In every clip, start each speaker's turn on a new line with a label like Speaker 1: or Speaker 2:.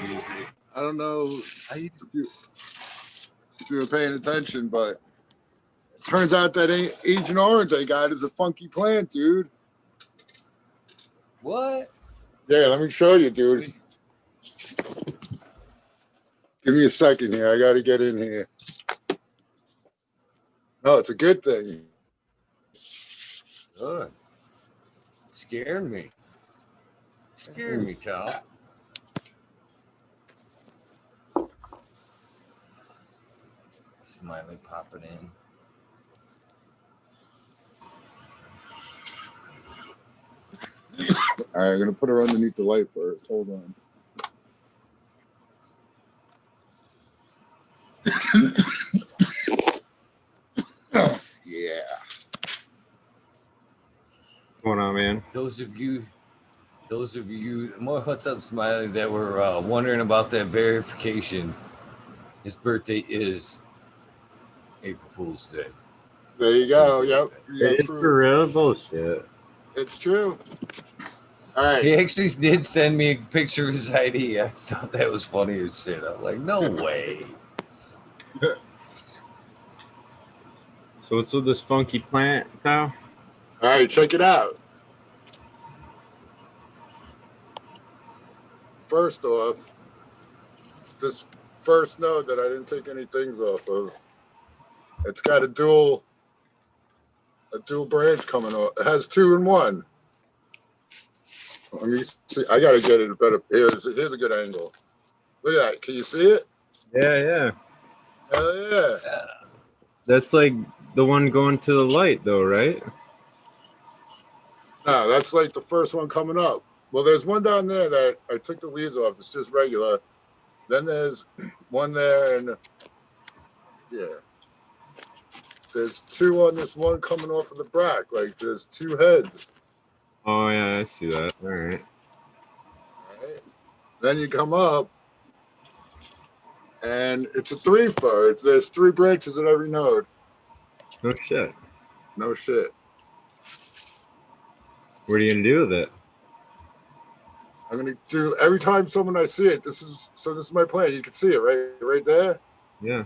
Speaker 1: music.
Speaker 2: I don't know if you were paying attention, but it turns out that Agent Orange I got is a funky plant, dude.
Speaker 1: What?
Speaker 2: Yeah, let me show you, dude. Give me a second here. I got to get in here. No, it's a good thing.
Speaker 1: Good. Scared me. Scared me, Tom. Smiley popping in.
Speaker 2: All right, I'm going to put her underneath the light first. Hold on. Yeah.
Speaker 3: What's going on, man?
Speaker 1: Those of you, what's up, Smiley, that were wondering about that verification, his birthday is April Fool's Day.
Speaker 2: There you go. Yep.
Speaker 3: It's for real bullshit.
Speaker 2: It's true. All right.
Speaker 1: He actually did send me a picture of his ID. I thought that was funny as shit. I was like, no way.
Speaker 3: So what's with this funky plant, Kyle?
Speaker 2: All right, check it out. First off, this first node that I didn't take any things off of, it's got a dual branch coming off. It has 2 in 1. Let me see. I gotta get it better. Here's a good angle. Look at that. Can you see it?
Speaker 3: Yeah.
Speaker 2: Hell yeah.
Speaker 3: That's like the one going to the light, though, right?
Speaker 2: No, that's like the first one coming up. Well, there's one down there that I took the leaves off. It's just regular. Then there's one there, and yeah. There's 2 on this one coming off of the brack. Like, there's 2 heads.
Speaker 3: Oh, yeah, I see that. All right.
Speaker 2: Then you come up, and it's a 3-fer. There's 3 branches at every node.
Speaker 3: No shit.
Speaker 2: No shit.
Speaker 3: What are you going to do with it?
Speaker 2: I'm going to do, every time someone I see it, this is my plan. You can see it right there.
Speaker 3: Yeah.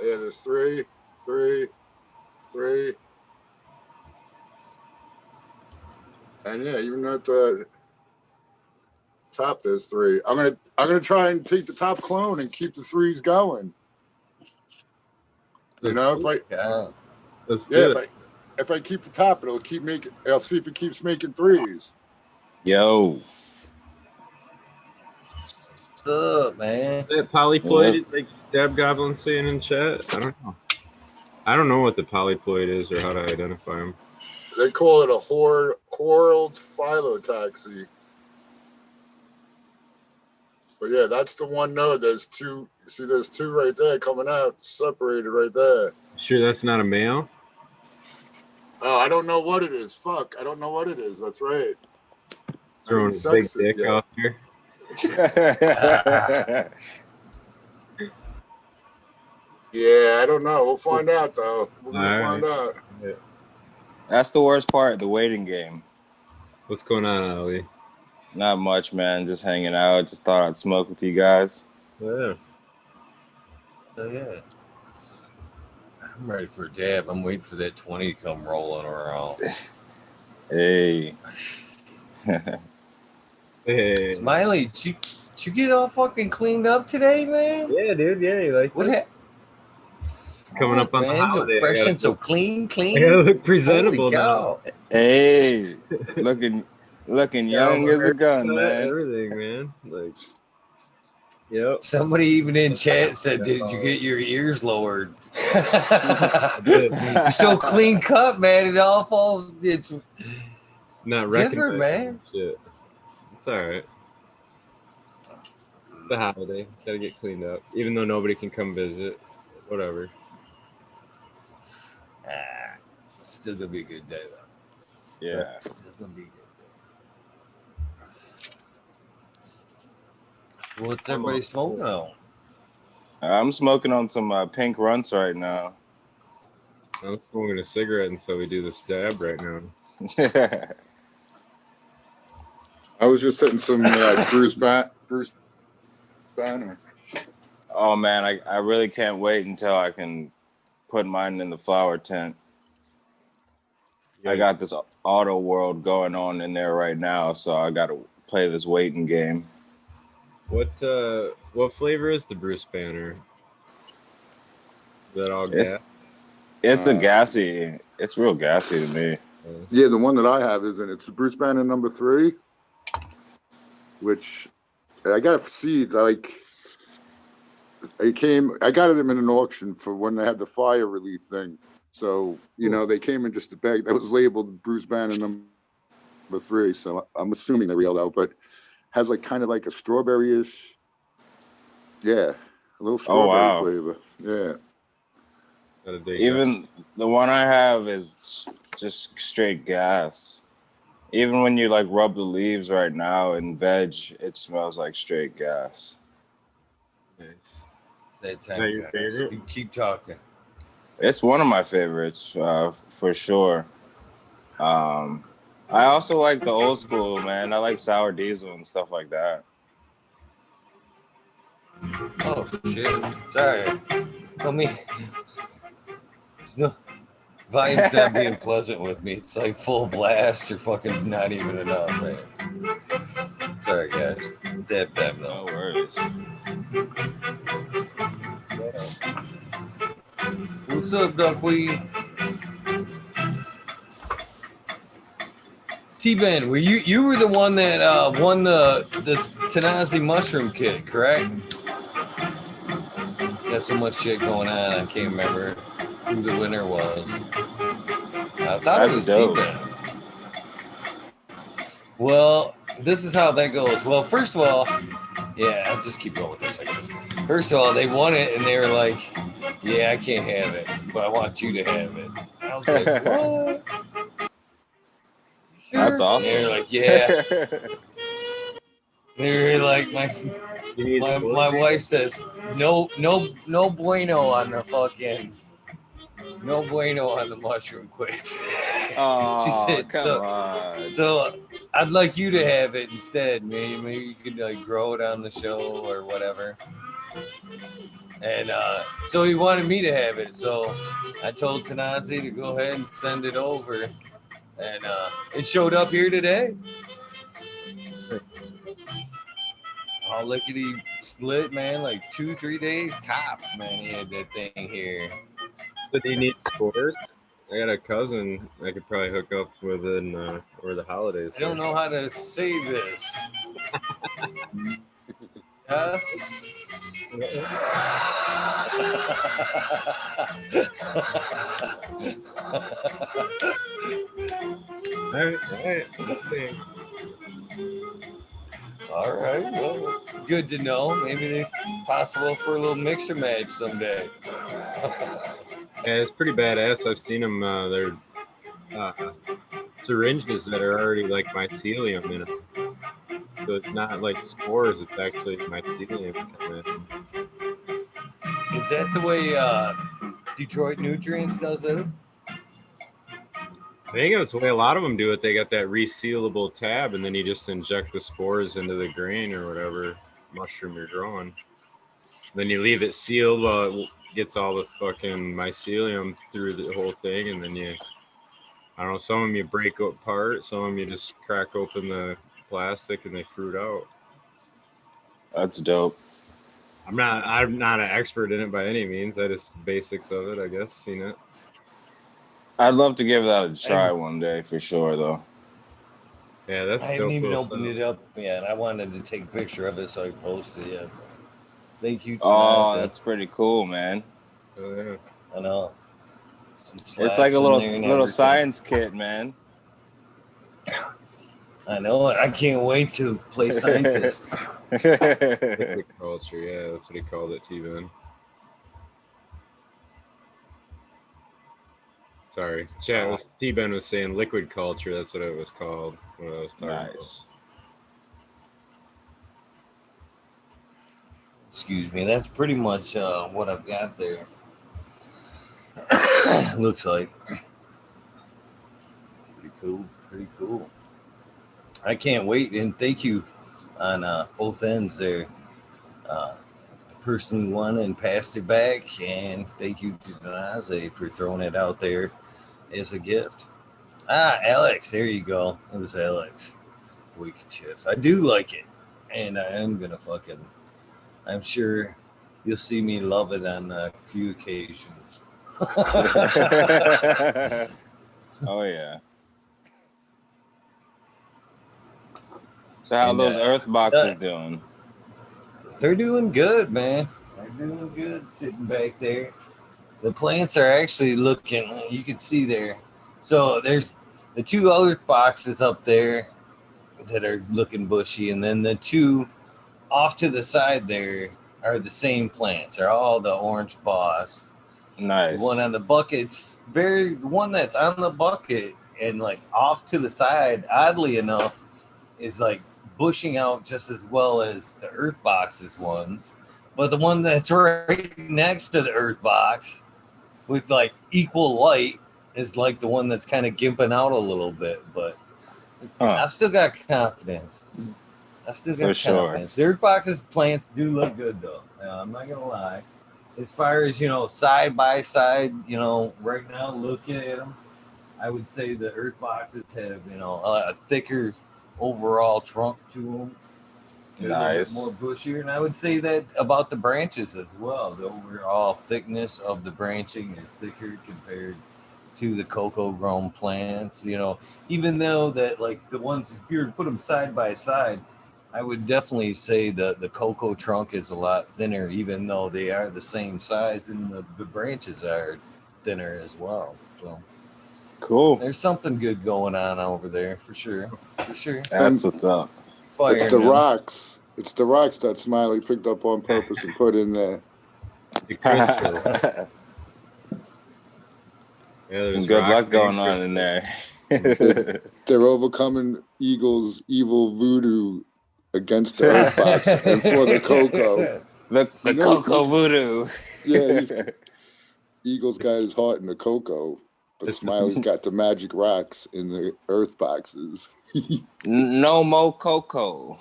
Speaker 2: Yeah, there's 3, 3, 3. And yeah, even at the top, there's 3. I'm gonna try and take the top clone and keep the 3s going. You know, if I keep the top, it'll keep making. I'll see if it keeps making 3s.
Speaker 4: Yo.
Speaker 1: What's up, man?
Speaker 3: That polyploid, like Dab Goblin saying in chat? I don't know. I don't know what the polyploid is or how to identify them.
Speaker 2: They call it a whorled phyllotaxy. But yeah, that's the one node. There's 2. You see, there's 2 right there coming out, separated right there.
Speaker 3: Sure, that's not a male?
Speaker 2: Oh, I don't know what it is. Fuck, I don't know what it is. That's right.
Speaker 3: Throwing a big dick out there.
Speaker 2: Yeah, I don't know. We'll find out, though. We're going to find out.
Speaker 3: Yeah.
Speaker 4: That's the worst part, the waiting game.
Speaker 3: What's going on, Ali?
Speaker 4: Not much, man. Just hanging out. Just thought I'd smoke with you guys.
Speaker 3: Yeah.
Speaker 1: Oh, yeah. I'm ready for a dab. I'm waiting for that 20 to come rolling around.
Speaker 4: Hey.
Speaker 3: Hey.
Speaker 1: Smiley, did you get all fucking cleaned up today, man?
Speaker 3: Yeah, dude. Yeah, you like
Speaker 1: what?
Speaker 3: Coming up on the holiday.
Speaker 1: Fresh and so clean.
Speaker 3: I gotta look presentable now.
Speaker 4: Hey, looking young as a gun, man.
Speaker 3: Everything, man. Like, yep.
Speaker 1: Somebody even in chat said, "Did you get your ears lowered?" You're so clean cut, man. It all falls. It's
Speaker 3: not
Speaker 1: different, man.
Speaker 3: Shit. It's all right. It's the holiday. Gotta get cleaned up, even though nobody can come visit. Whatever.
Speaker 1: It's still gonna be a good day, though.
Speaker 4: Yeah.
Speaker 1: It's still gonna be a good day. What's everybody smoking on?
Speaker 4: I'm smoking on some pink runts right now.
Speaker 3: I'm smoking a cigarette until we do this dab right now.
Speaker 2: I was just hitting some Bruce Banner.
Speaker 4: Oh man, I really can't wait until I can put mine in the flower tent. I got this auto world going on in there right now, so I got to play this waiting game.
Speaker 3: What flavor is the Bruce Banner? Is that all gas?
Speaker 4: It's a gassy. It's real gassy to me.
Speaker 2: Yeah, the one that I have is, and it's Bruce Banner number 3, which I got it for seeds. I got it in an auction for when they had the fire relief thing. So, they came in just a bag that was labeled Bruce Banner number 3. So I'm assuming they're real out, but has kind of like a strawberry-ish. Yeah, a little strawberry flavor. Yeah.
Speaker 4: Even the one I have is just straight gas. Even when you rub the leaves right now in veg, it smells like straight gas.
Speaker 3: Nice.
Speaker 1: That time.
Speaker 3: Is that your favorite?
Speaker 1: You keep talking.
Speaker 4: It's one of my favorites for sure. I also like the old school, man. I like sour diesel and stuff like that.
Speaker 1: Oh shit! Sorry. Tell me. There's no volume's not being pleasant with me. It's like full blast or fucking not even enough, man. Sorry, guys. Dab though.
Speaker 4: No worries.
Speaker 1: What's up, Duckweed? T-Ben, were you were the one that won this Tanazi mushroom kit, correct? Got so much shit going on, I can't remember who the winner was. I thought it was T-Ben. Well, this is how that goes. Well, first of all, yeah, I'll just keep going with this, I guess. First of all, they won it and they were like, yeah, I can't have it, but I want you to have it. I was like, what? Sure?
Speaker 4: That's awesome.
Speaker 1: And they were like, yeah. They were like, my wife says, no bueno on the fucking, no bueno on the mushroom quits.
Speaker 4: Oh,
Speaker 1: she said,
Speaker 4: come on.
Speaker 1: So I'd like you to have it instead. Maybe you could grow it on the show or whatever. And so he wanted me to have it. So I told Tanazi to go ahead and send it over. And it showed up here today. All lickety split, man. 2-3 days tops, man. He had that thing here.
Speaker 3: So do you need spores? I got a cousin I could probably hook up with over the holidays.
Speaker 1: I don't know how to say this. Yes.
Speaker 3: All right. Let's see.
Speaker 1: All right. Well, it's good to know. Maybe it's possible for a little mixer match someday.
Speaker 3: Yeah, it's pretty badass. I've seen them. They're syringes that are already mycelium in them. So it's not like spores. It's actually mycelium.
Speaker 1: Is that the way Detroit Nutrients does it?
Speaker 3: I think that's the way a lot of them do it. They got that resealable tab, and then you just inject the spores into the grain or whatever mushroom you're growing. Then you leave it sealed while it gets all the fucking mycelium through the whole thing, and then I don't know, some of them you break apart, some of them you just crack open the plastic and they fruit out.
Speaker 4: That's dope.
Speaker 3: I'm not an expert in it by any means. I just basics of it, I guess, seen it.
Speaker 4: I'd love to give that a try one day for sure, though.
Speaker 3: Yeah, that's.
Speaker 1: I haven't even opened it up yet. I wanted to take a picture of it so I post it. Yeah. Thank you.
Speaker 4: Oh, that's pretty cool, man.
Speaker 3: Oh, yeah.
Speaker 1: I know.
Speaker 4: It's like a little science kit, man.
Speaker 1: I know it. I can't wait to play scientist.
Speaker 3: Liquid culture, yeah, that's what he called it, T-Ben. Sorry, chat. T-Ben was saying liquid culture. That's what it was called. What I was talking about.
Speaker 1: Excuse me. That's pretty much what I've got there. Looks like pretty cool. I can't wait, and thank you on both ends there. The person won and passed it back, and thank you to Naze for throwing it out there as a gift. Alex, there you go. It was Alex. Wicked Chiff. I do like it, and I am gonna fucking. I'm sure you'll see me love it on a few occasions.
Speaker 4: Oh yeah. So how
Speaker 1: And,
Speaker 4: those earth boxes doing?
Speaker 1: They're doing good, man. They're doing good sitting back there. The plants are actually looking, you can see there. So there's the two other boxes up there that are looking bushy, and then the two off to the side there are the same plants. They're all the orange boss. The one
Speaker 4: Nice.
Speaker 1: on the bucket's the one that's on the bucket and like off to the side, oddly enough, is like bushing out just as well as the earth boxes ones. But the one that's right next to the earth box with like equal light is like the one that's kind of gimping out a little bit. But I still got confidence.
Speaker 4: For sure.
Speaker 1: The earth boxes plants do look good though. I'm not gonna lie. As far as side by side, right now looking at them, I would say the earth boxes have a thicker overall trunk to them. They're a little bit more
Speaker 4: Nice.
Speaker 1: bushier, and I would say that about the branches as well. The overall thickness of the branching is thicker compared to the cocoa grown plants. Even though that like the ones, if you were to put them side by side, I would definitely say the cocoa trunk is a lot thinner, even though they are the same size, and the branches are thinner as well. So
Speaker 4: Cool.
Speaker 1: there's something good going on over there for sure. For sure.
Speaker 4: That's what's up.
Speaker 2: It's the rocks. It's the rocks that Smiley picked up on purpose and put in there.
Speaker 3: The crystal. Yeah,
Speaker 4: Some good luck going on in there.
Speaker 2: They're overcoming Eagle's evil voodoo against the earth box and for the cocoa.
Speaker 4: The cocoa voodoo.
Speaker 2: Yeah, Eagle's got his heart in the cocoa, but Smiley's got the magic rocks in the earth boxes.
Speaker 4: No more cocoa.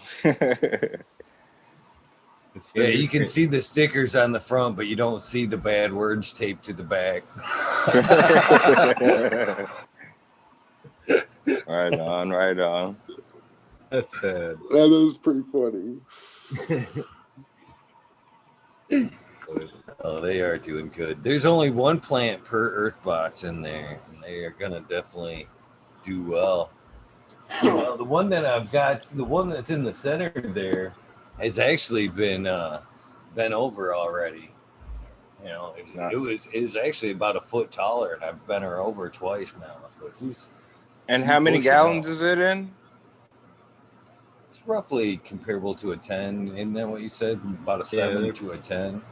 Speaker 1: Yeah, you can see the stickers on the front, but you don't see the bad words taped to the back.
Speaker 4: Right on, right on.
Speaker 3: That's bad.
Speaker 2: That was pretty funny.
Speaker 1: Oh, they are doing good. There's only one plant per earth box in there, and they are gonna definitely do well. Well, the one that I've got, the one that's in the center there, has actually been over already. It was actually about a foot taller, and I've bent her over twice now. So she's.
Speaker 4: And how many gallons is it in?
Speaker 1: It's roughly comparable to a 10. Isn't that what you said? About a 7 to a 10.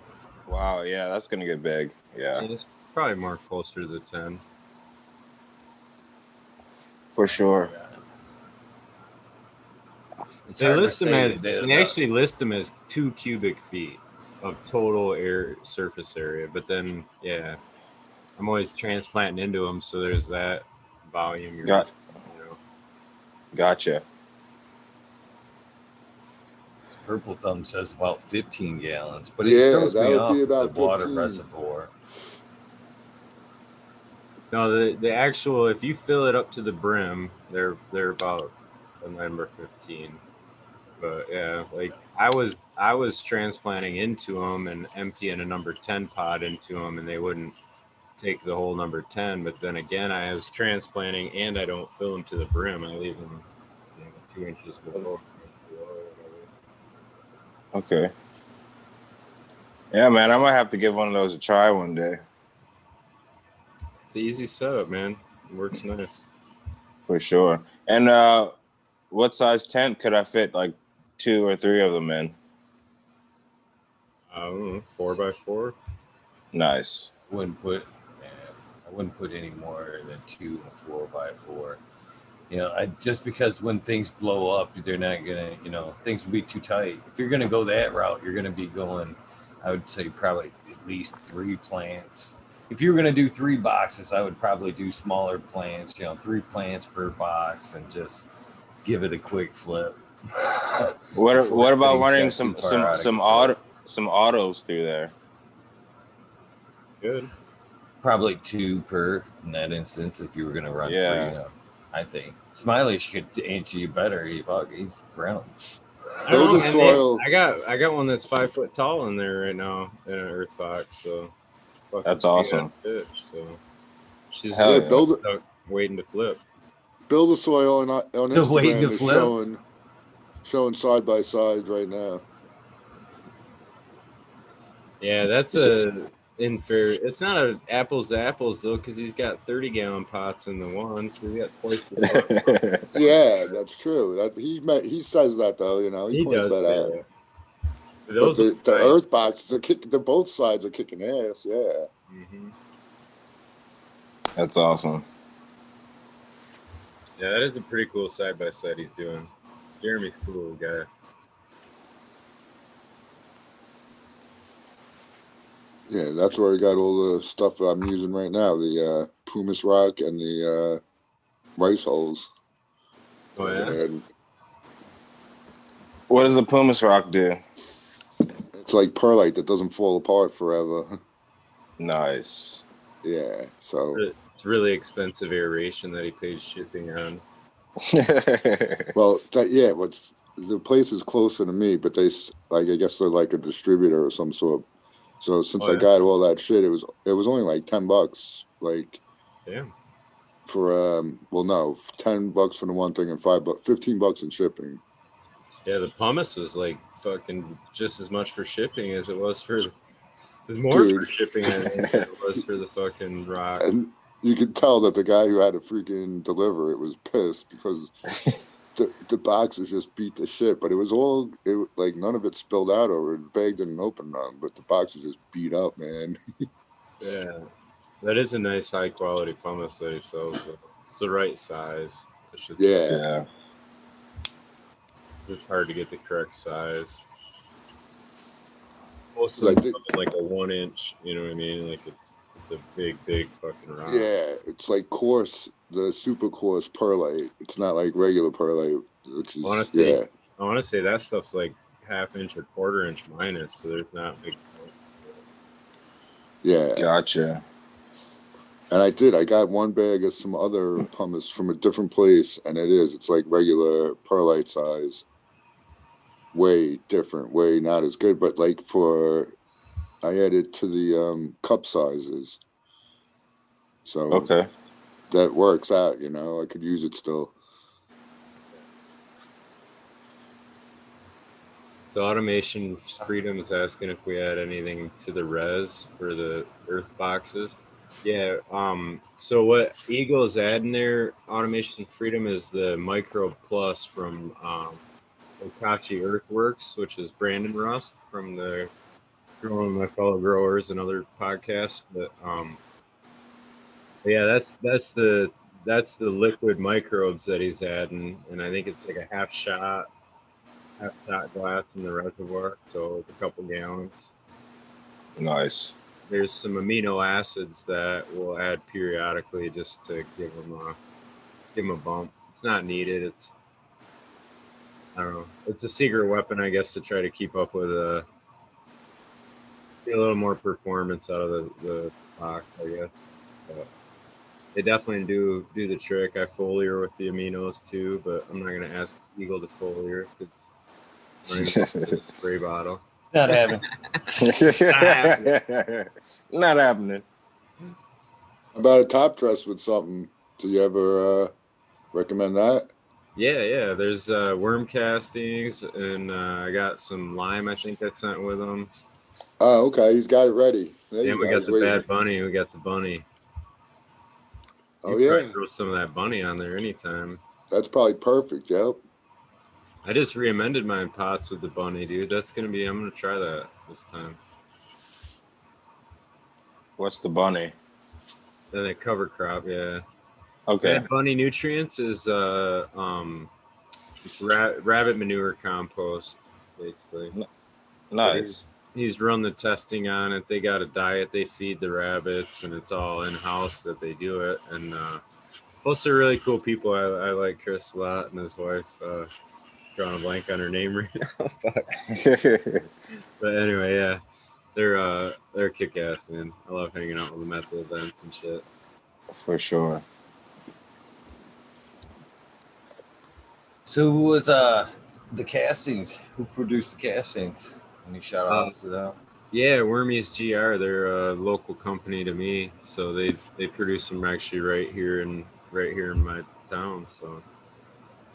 Speaker 4: Wow, yeah, that's gonna get big. Yeah,
Speaker 3: it's probably more closer to the 10.
Speaker 4: For sure.
Speaker 3: They actually list them as 2 cubic feet of total air surface area, but then I'm always transplanting into them, so there's that volume.
Speaker 4: Gotcha.
Speaker 1: Purple Thumb says about 15 gallons, but it throws me off with the water reservoir.
Speaker 3: No, the actual, if you fill it up to the brim, they're about a number 15. But yeah, like I was transplanting into them and emptying a number 10 pot into them, and they wouldn't take the whole number 10. But then again, I was transplanting and I don't fill them to the brim. I leave them 2 inches below.
Speaker 4: Okay. Yeah, man, I might have to give one of those a try one day.
Speaker 3: It's an easy setup, man. It works nice.
Speaker 4: For sure. And what size tent could I fit like 2 or 3 of them in?
Speaker 3: I don't know, 4x4.
Speaker 4: Nice.
Speaker 1: I wouldn't put any more than 2 and 4x4. Just because when things blow up, they're not gonna, things will be too tight. If you're gonna go that route, you're gonna be going, I would say probably at least 3 plants. If you were gonna do 3 boxes, I would probably do smaller plants, 3 plants per box, and just give it a quick flip.
Speaker 4: What about
Speaker 1: He's
Speaker 4: running
Speaker 1: got too far out of control.
Speaker 4: some autos through there?
Speaker 3: Good.
Speaker 1: Probably 2 per in that instance if you were going to run 3. I think Smiley could answer you better. He's brown.
Speaker 3: I don't know,
Speaker 2: Build a
Speaker 3: man.
Speaker 2: soil.
Speaker 3: I got one that's 5 foot tall in there right now in an earth box. So
Speaker 4: That's
Speaker 3: big ass
Speaker 4: awesome.
Speaker 3: bitch, so she's
Speaker 4: Hell
Speaker 3: just
Speaker 4: yeah.
Speaker 2: build it.
Speaker 3: stuck waiting to flip.
Speaker 2: Build a soil on
Speaker 1: Still waiting
Speaker 2: Instagram
Speaker 1: to
Speaker 2: is
Speaker 1: flip?
Speaker 2: showing side by side right now.
Speaker 3: Yeah, that's a inferior. It's not a apples to apples though, because he's got 30-gallon pots in the one, so he got twice the.
Speaker 2: Yeah, that's true. That he says that though. He points
Speaker 3: does
Speaker 2: that
Speaker 3: say
Speaker 2: out.
Speaker 3: that.
Speaker 2: But
Speaker 3: Those
Speaker 2: the
Speaker 3: look nice.
Speaker 2: earth boxes are kicking. Both sides are kicking ass. Yeah.
Speaker 3: Mm-hmm.
Speaker 4: That's awesome.
Speaker 3: Yeah, that is a pretty cool side by side he's doing. Jeremy's cool guy.
Speaker 2: Yeah, that's where I got all the stuff that I'm using right now. The pumice rock and the rice hulls.
Speaker 3: Oh yeah.
Speaker 4: What does the pumice rock do?
Speaker 2: It's like perlite that doesn't fall apart forever.
Speaker 4: Nice.
Speaker 2: Yeah, so
Speaker 3: It's really expensive aeration that he pays shipping on.
Speaker 2: well, what's the place is closer to me, but I guess they're like a distributor of some sort. So since I got all that shit, it was only like $10, like
Speaker 3: damn.
Speaker 2: For $10 for the one thing and $15 in shipping.
Speaker 3: Yeah, the pumice was like fucking just as much for shipping as it was for. There's more for shipping than it was for the fucking rock.
Speaker 2: And you could tell that the guy who had to freaking deliver it was pissed because the boxes just beat the shit. But it was like none of it spilled out over it. The bag didn't open none, but the boxes just beat up, man.
Speaker 3: Yeah, that is a nice high quality pumice that he sells. It's the right size.
Speaker 2: Yeah.
Speaker 3: It's hard to get the correct size. Most of them like a 1 inch, you know what I mean? Like it's a big fucking rock.
Speaker 2: Yeah, it's like the super coarse perlite. It's not like regular perlite, which is
Speaker 3: I want to say that stuff's like 1/2 inch or 1/4 inch minus, so there's not big.
Speaker 2: Yeah,
Speaker 4: gotcha.
Speaker 2: And I got one bag of some other pumice from a different place, and it's like regular perlite size. Way different, way not as good, but like I added to the cup sizes. So
Speaker 4: okay,
Speaker 2: that works out, I could use it still.
Speaker 3: So Automation Freedom is asking if we add anything to the res for the earth boxes. Yeah. So what Eagle's adding there, Automation Freedom, is the Micro Plus from Okachi Earthworks, which is Brandon Rust from the Growing My Fellow Growers and other podcasts. But yeah, that's the liquid microbes that he's adding, and I think it's like a half shot glass in the reservoir, so a couple gallons.
Speaker 4: Nice.
Speaker 3: There's some amino acids that we'll add periodically just to give them a bump. It's not needed. I don't know. It's a secret weapon, I guess, to try to keep up with get a little more performance out of the box, I guess. But they definitely do the trick. I foliar with the aminos too, but I'm not gonna ask Eagle to foliar because a spray bottle.
Speaker 1: Not happening.
Speaker 4: Not happening.
Speaker 2: About a top dress with something. Do you ever recommend that?
Speaker 3: Yeah. There's worm castings, and I got some lime. I think I sent with them.
Speaker 2: Oh, okay. He's got it ready.
Speaker 3: Yeah, we got the bad bunny. We got the bunny.
Speaker 2: Oh,
Speaker 3: you
Speaker 2: yeah.
Speaker 3: throw some of that bunny on there anytime.
Speaker 2: That's probably perfect. Yep.
Speaker 3: I just re-amended my pots with the bunny, dude. I'm gonna try that this time.
Speaker 4: What's the bunny?
Speaker 3: Then a cover crop, yeah.
Speaker 4: Okay.
Speaker 3: Bad bunny nutrients is it's rabbit manure compost, basically.
Speaker 4: Nice.
Speaker 3: He's run the testing on it. They got a diet they feed the rabbits, and it's all in house that they do it. And plus, they're really cool people. I like Chris a lot and his wife drawing a blank on her name right now. Fuck. But anyway, yeah, they're kick ass, man. I love hanging out with them at the events and shit.
Speaker 4: For sure.
Speaker 1: So who was the castings? Who produced the castings? Any shout outs to them?
Speaker 3: Yeah, Wormies GR. They're a local company to me, so they produce them actually right here in my town. So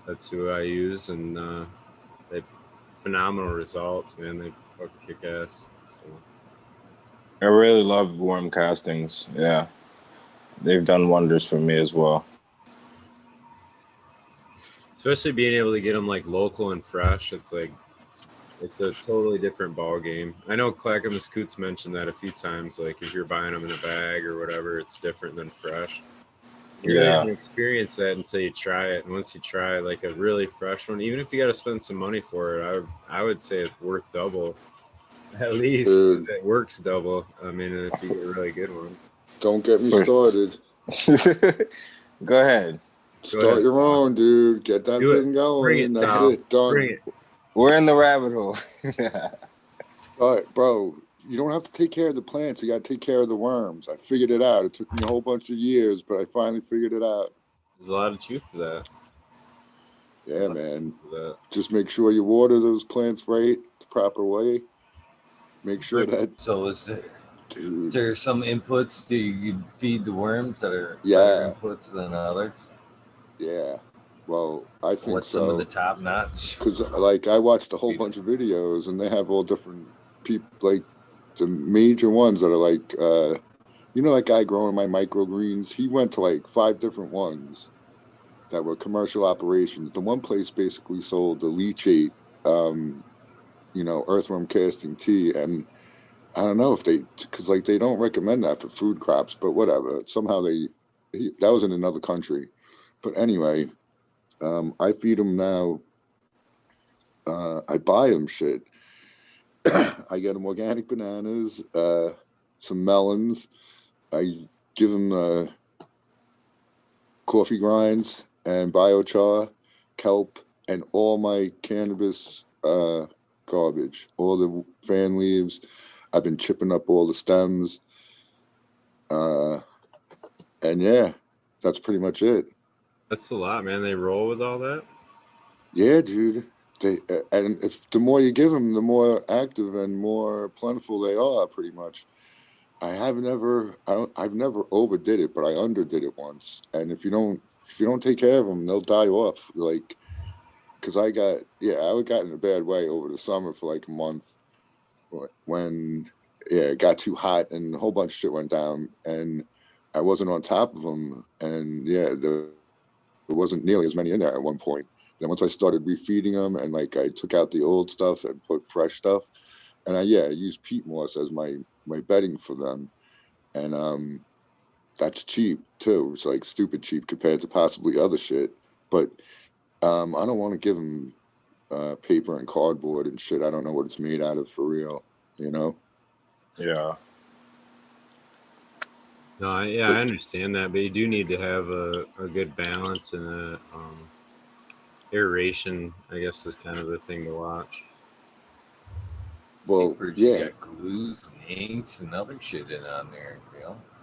Speaker 3: that's who I use, and they phenomenal results, man. They fucking kick ass. So.
Speaker 4: I really love worm castings. Yeah, they've done wonders for me as well.
Speaker 3: Especially being able to get them like local and fresh, it's like it's a totally different ball game. I know Clackamas Coots mentioned that a few times. Like if you're buying them in a bag or whatever, it's different than fresh. You really don't experience that until you try it. And once you try like a really fresh one, even if you got to spend some money for it, I would say it's worth double. At least it works double. I mean, if you get a really good one.
Speaker 2: Don't get me started.
Speaker 4: Go ahead.
Speaker 2: Start your own, dude. Get that thing going.
Speaker 3: Bring it,
Speaker 2: That's
Speaker 3: Tom.
Speaker 2: it. Done.
Speaker 3: Bring it.
Speaker 4: We're in the rabbit hole.
Speaker 2: All right, bro. You don't have to take care of the plants. You got to take care of the worms. I figured it out. It took me a whole bunch of years, but I finally figured it out.
Speaker 3: There's a lot of truth to that.
Speaker 2: Yeah, man. Just make sure you water those plants right, the proper way. Make sure that.
Speaker 1: So is there some inputs do you feed the worms that are better inputs than others?
Speaker 2: Yeah. Well, I think
Speaker 1: What's some of the top notch?
Speaker 2: Because like I watched a whole bunch of videos and they have all different people, like the major ones that are like, that guy growing my microgreens, he went to like 5 different ones that were commercial operations. The one place basically sold the leachate, earthworm casting tea. And I don't know if because like they don't recommend that for food crops, but whatever. Somehow that was in another country. But anyway, I feed them now. I buy them shit. I get them organic bananas, some melons. I give them coffee grinds and biochar, kelp, and all my cannabis garbage, all the fan leaves. I've been chipping up all the stems. And yeah, that's pretty much it.
Speaker 3: That's a lot, man. They roll with all that?
Speaker 2: Yeah, dude. And if the more you give them, the more active and more plentiful they are, pretty much. I've never overdid it, but I underdid it once. And if you don't take care of them, they'll die off. Like, because I got in a bad way over the summer for like a month when it got too hot and a whole bunch of shit went down, and I wasn't on top of them, and there wasn't nearly as many in there at one point. Then once I started refeeding them and like I took out the old stuff and put fresh stuff, and I used peat moss as my bedding for them, and that's cheap too. It's like stupid cheap compared to possibly other shit. But I don't want to give them paper and cardboard and shit. I don't know what it's made out of for real,
Speaker 4: Yeah.
Speaker 3: No, I understand that, but you do need to have a good balance and a aeration, I guess, is kind of the thing to watch.
Speaker 2: Well,
Speaker 1: you got glues and inks and other shit on there,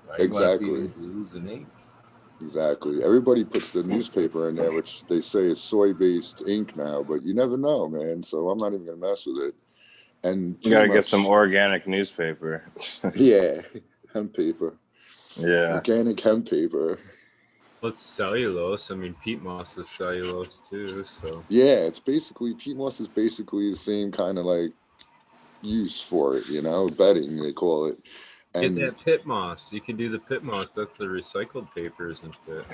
Speaker 1: Right?
Speaker 2: Exactly.
Speaker 1: Glues and inks.
Speaker 2: Exactly. Everybody puts the newspaper in there, which they say is soy-based ink now, but you never know, man. So I'm not even gonna mess with it. And
Speaker 4: you gotta get some organic newspaper.
Speaker 2: Yeah, hemp paper.
Speaker 4: Yeah,
Speaker 2: organic hemp paper.
Speaker 3: Well, it's cellulose. I mean, peat moss is cellulose too. So
Speaker 2: yeah, it's basically peat moss is basically the same kind of like use for it, bedding they call it.
Speaker 3: And get that pit moss. You can do the pit moss. That's the recycled papers and shit.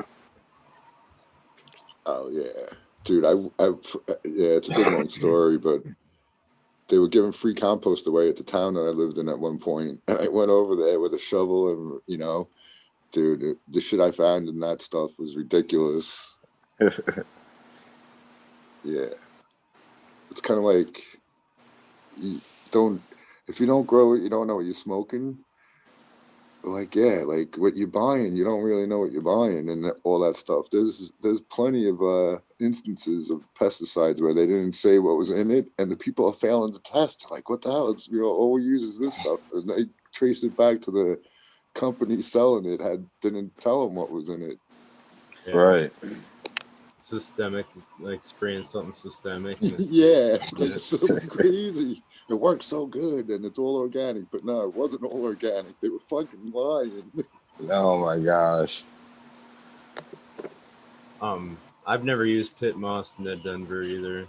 Speaker 2: Oh yeah, dude. It's a big long story, but they were giving free compost away at the town that I lived in at one point, and I went over there with a shovel, and dude, the shit I found in that stuff was ridiculous. Yeah, it's kind of like if you don't grow it, you don't know what you're smoking. like yeah, like what you're buying, you don't really know what you're buying, and all that stuff. There's plenty of instances of pesticides where they didn't say what was in it, and the people are failing to test. Like, what the hell? It's all we use is this stuff, and they trace it back to the company selling it didn't tell them what was in it.
Speaker 3: Yeah.
Speaker 4: Right.
Speaker 3: Systemic, like spraying something systemic. And
Speaker 2: Yeah, like so crazy. It works so good, and it's all organic, but no, it wasn't all organic. They were fucking lying.
Speaker 4: Oh my gosh.
Speaker 3: I've never used pit moss Ned Denver either.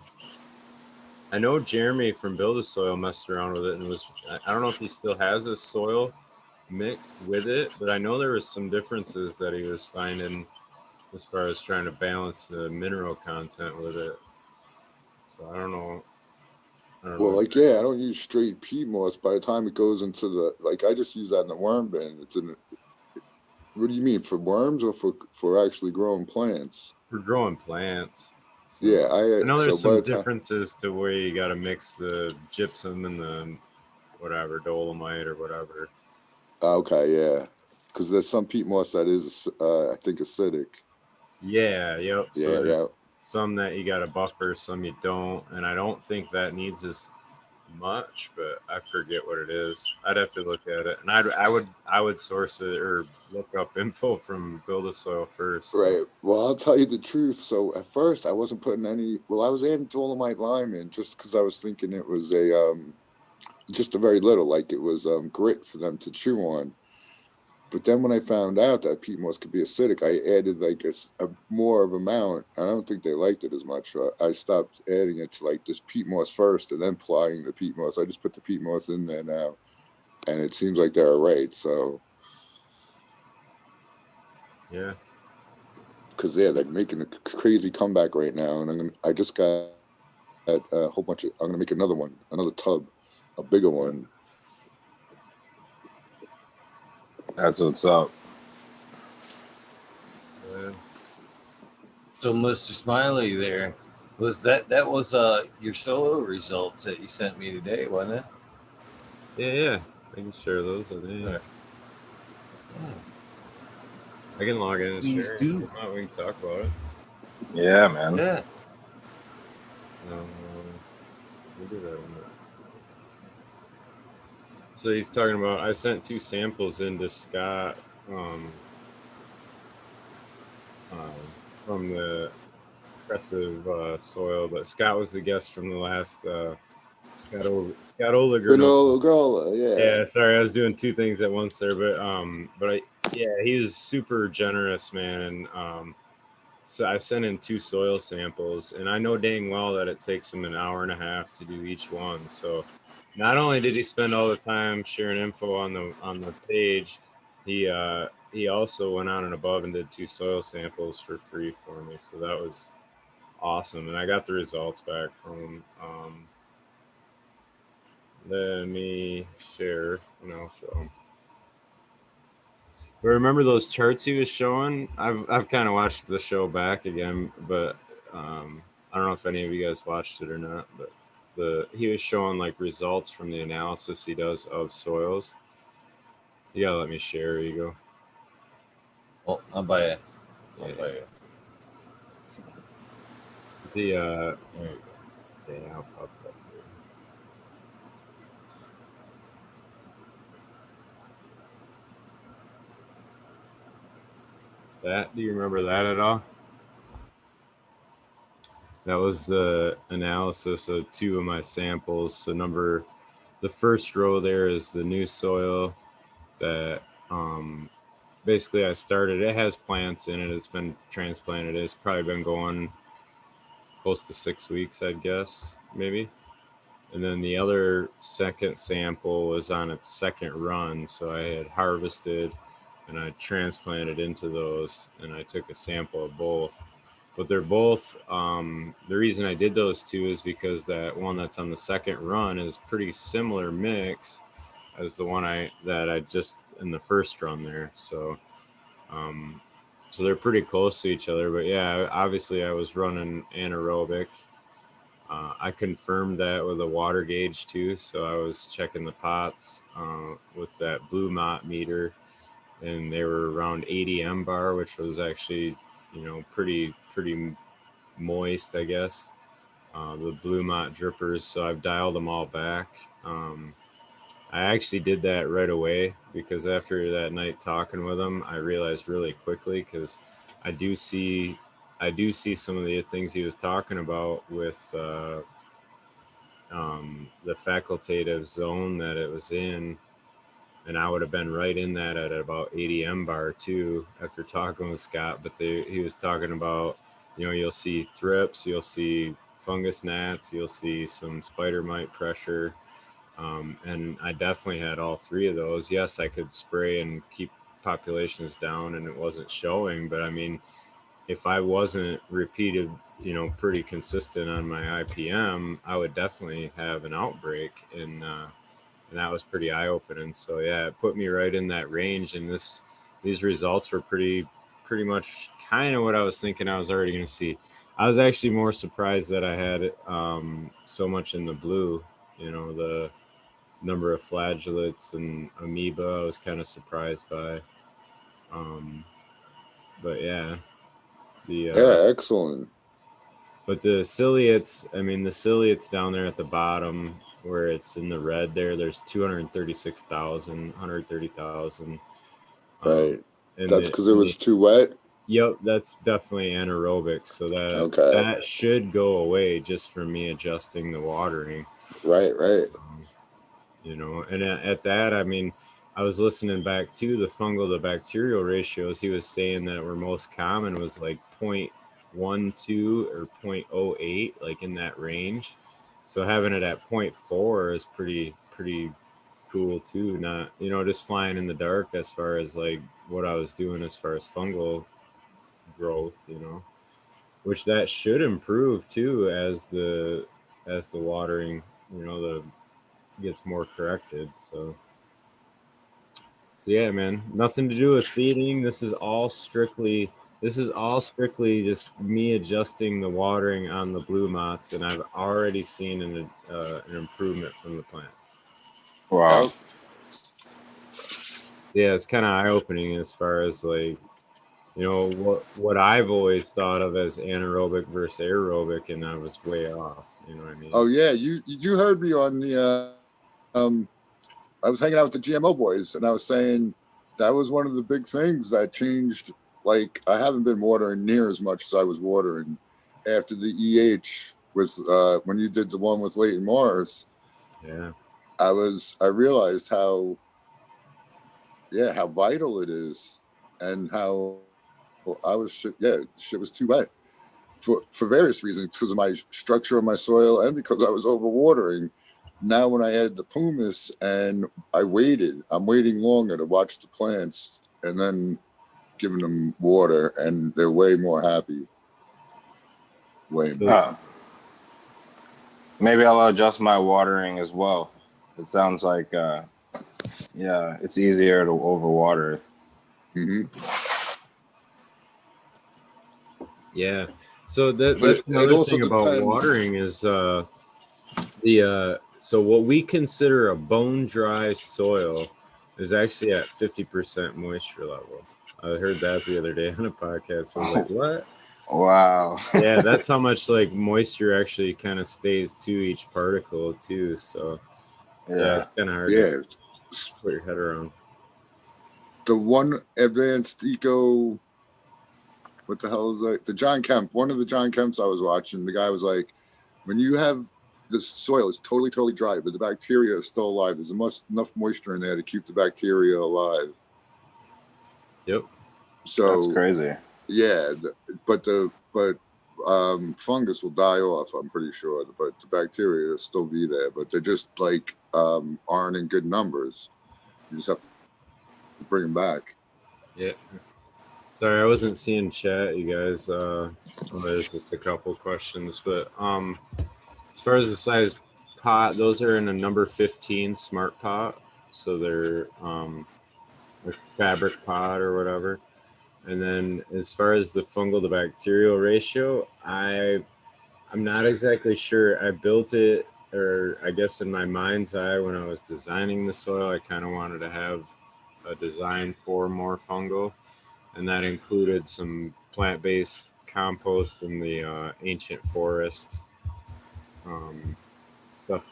Speaker 3: I know Jeremy from Build a Soil messed around with it and I don't know if he still has his soil mixed with it, but I know there was some differences that he was finding as far as trying to balance the mineral content with it. So I don't know.
Speaker 2: Well, like yeah, I don't use straight peat moss. By the time it goes into I just use that in the worm bin. What do you mean, for worms or for actually growing plants?
Speaker 3: For growing plants. So
Speaker 2: Yeah,
Speaker 3: I know
Speaker 2: so
Speaker 3: there's
Speaker 2: by
Speaker 3: some
Speaker 2: the time,
Speaker 3: differences to where you got to mix the gypsum and the whatever dolomite or whatever.
Speaker 2: okay, yeah, because there's some peat moss that is I think acidic.
Speaker 3: Yeah, yep. So
Speaker 2: Yeah, yeah.
Speaker 3: there's some that you got to buffer, some you don't, and I don't think that needs as much, but I forget what it is. I'd have to look at it, and I would source it or look up info from Build a Soil first.
Speaker 2: Right. Well, I'll tell you the truth. So at first, I wasn't putting any. Well, I was adding dolomite lime in just because I was thinking it was just a very little, like it was grit for them to chew on. But then when I found out that peat moss could be acidic, I added like a more of amount. I don't think they liked it as much. So I stopped adding it to like this peat moss first, and then applying the peat moss. I just put the peat moss in there now, and it seems like they're all right. So
Speaker 3: Yeah.
Speaker 2: because they're making a crazy comeback right now, and I just got a whole bunch of. I'm gonna make another one, another tub, a bigger one.
Speaker 4: That's what's up.
Speaker 3: Yeah.
Speaker 1: So, Mr. Smiley, there was your solo results that you sent me today, wasn't it?
Speaker 3: Yeah. I can share those. I think.
Speaker 1: Yeah.
Speaker 3: I can log in and
Speaker 1: Please
Speaker 3: share.
Speaker 1: do.
Speaker 3: If not, we can talk about it.
Speaker 4: Yeah, man.
Speaker 1: Yeah.
Speaker 3: We'll do that one. So he's talking about. I sent 2 samples into Scott from the impressive soil, but Scott was the guest from the last Scott Ola
Speaker 2: Granola, granola, yeah.
Speaker 3: Yeah, sorry, I was doing 2 things at once there, but he was super generous, man, and so I sent in 2 soil samples, and I know dang well that it takes him an hour and a half to do each one. So not only did he spend all the time sharing info on the page, he also went on and above and did 2 soil samples for free for me. So that was awesome, and I got the results back from him. Let me share, and I'll show him. But remember those charts he was showing? I've kind of watched the show back again, but I don't know if any of you guys watched it or not. But he was showing like results from the analysis he does of soils. You gotta let me share. Here you go.
Speaker 1: Well, I'll buy it.
Speaker 3: Yeah.
Speaker 1: I'll buy it.
Speaker 3: The
Speaker 1: There you go.
Speaker 3: yeah, I'll pop it up here. That, do you remember that at all? That was the analysis of 2 of my samples. So the first row there is the new soil that basically I started. It has plants in it. It's been transplanted. It's probably been going close to 6 weeks, I'd guess, maybe. And then the other second sample was on its second run. So I had harvested and I transplanted into those, and I took a sample of both. But they're both, the reason I did those 2 is because that one that's on the second run is pretty similar mix as the one that I just in the first run there. So they're pretty close to each other. But yeah, obviously I was running anaerobic. I confirmed that with a water gauge too. So I was checking the pots with that blue mott meter, and they were around 80 M-bar, which was actually, pretty moist, I guess. The Blue Mott drippers, so I've dialed them all back. I actually did that right away because after that night talking with him, I realized really quickly because I do see some of the things he was talking about with the facultative zone that it was in, and I would have been right in that at about 80 M-bar too after talking with Scott. But he was talking about, you'll see thrips, you'll see fungus gnats, you'll see some spider mite pressure. And I definitely had all three of those. Yes, I could spray and keep populations down and it wasn't showing, but I mean, if I wasn't repeated, pretty consistent on my IPM, I would definitely have an outbreak. And that was pretty eye opening. So yeah, it put me right in that range. And these results were pretty much kind of what I was thinking I was already going to see. I was actually more surprised that I had so much in the blue, the number of flagellates and amoeba I was kind of surprised by. But yeah,
Speaker 2: Yeah, excellent.
Speaker 3: but the ciliates, I mean, the ciliates down there at the bottom where it's in the red there's 236,000, 130,000.
Speaker 2: Right.
Speaker 3: And
Speaker 2: That's because it was too wet.
Speaker 3: Yep, that's definitely anaerobic. So
Speaker 2: Okay.
Speaker 3: that should go away just from me adjusting the watering.
Speaker 2: Right.
Speaker 3: And at that, I mean, I was listening back to the fungal to bacterial ratios. He was saying that were most common was like 0.12 or 0.08, like in that range. So having it at 0.4 is pretty cool too. Not, just flying in the dark as far as like what I was doing as far as fungal growth, which that should improve too as the watering, the gets more corrected. So yeah, man, nothing to do with feeding. This is all strictly just me adjusting the watering on the blue mots, and I've already seen an improvement from the plants.
Speaker 4: Wow.
Speaker 2: Yep.
Speaker 3: Yeah, it's kind of eye opening as far as like, what I've always thought of as anaerobic versus aerobic, and I was way off. You know what I mean?
Speaker 2: Oh yeah, you heard me on the I was hanging out with the GMO boys, and I was saying that was one of the big things that changed. Like, I haven't been watering near as much as I was watering after the EH with when you did the one with Leighton Morris.
Speaker 3: Yeah.
Speaker 2: I realized how vital it is, and how shit was too wet for various reasons, because of my structure of my soil and because I was overwatering. Now, when I added the pumice and I'm waiting longer to watch the plants and then giving them water, and they're way more happy. Way more.
Speaker 4: Maybe I'll adjust my watering as well. It sounds like, it's easier to overwater.
Speaker 2: Mm-hmm.
Speaker 3: Yeah. So that's
Speaker 2: It
Speaker 3: another
Speaker 2: also
Speaker 3: thing about
Speaker 2: depends.
Speaker 3: watering is so what we consider a bone dry soil is actually at 50% moisture level. I heard that the other day on a podcast. I was like, what?
Speaker 4: Wow.
Speaker 3: Yeah, that's how much like moisture actually kind of stays to each particle too. So yeah, it's kind of hard to put your head around.
Speaker 2: The one advanced eco, what the hell is that? The John Kemp, one of the John Kemps I was watching, the guy was like, when you have the soil is totally dry, but the bacteria is still alive. There's enough moisture in there to keep the bacteria alive.
Speaker 3: Yep.
Speaker 2: So
Speaker 4: that's crazy.
Speaker 2: Yeah, but fungus will die off, I'm pretty sure, but the bacteria will still be there. But they're just like aren't in good numbers. You just have to bring them back.
Speaker 3: Yeah. Sorry, I wasn't seeing chat, you guys. There's just a couple questions, but as far as the size pot, those are in a number 15 smart pot, so they're a fabric pot or whatever. And then as far as the fungal to bacterial ratio, I'm not exactly sure. I built it, or I guess in my mind's eye when I was designing the soil, I kind of wanted to have a design for more fungal, and that included some plant-based compost in the ancient forest stuff.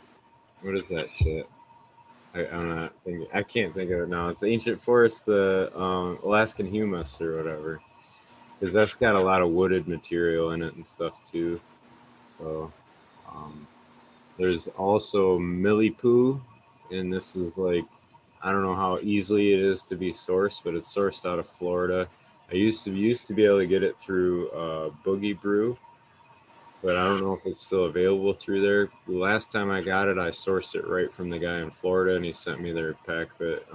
Speaker 3: What is that shit? I'm not thinking. I can't think of it now. It's ancient forest, the Alaskan humus or whatever, because that's got a lot of wooded material in it and stuff too. So um, there's also millipoo, and this is like, I don't know how easily it is to be sourced, but it's sourced out of Florida. I used to be able to get it through Boogie Brew, but I don't know if it's still available through there. The last time I got it, I sourced it right from the guy in Florida, and he sent me their pack. But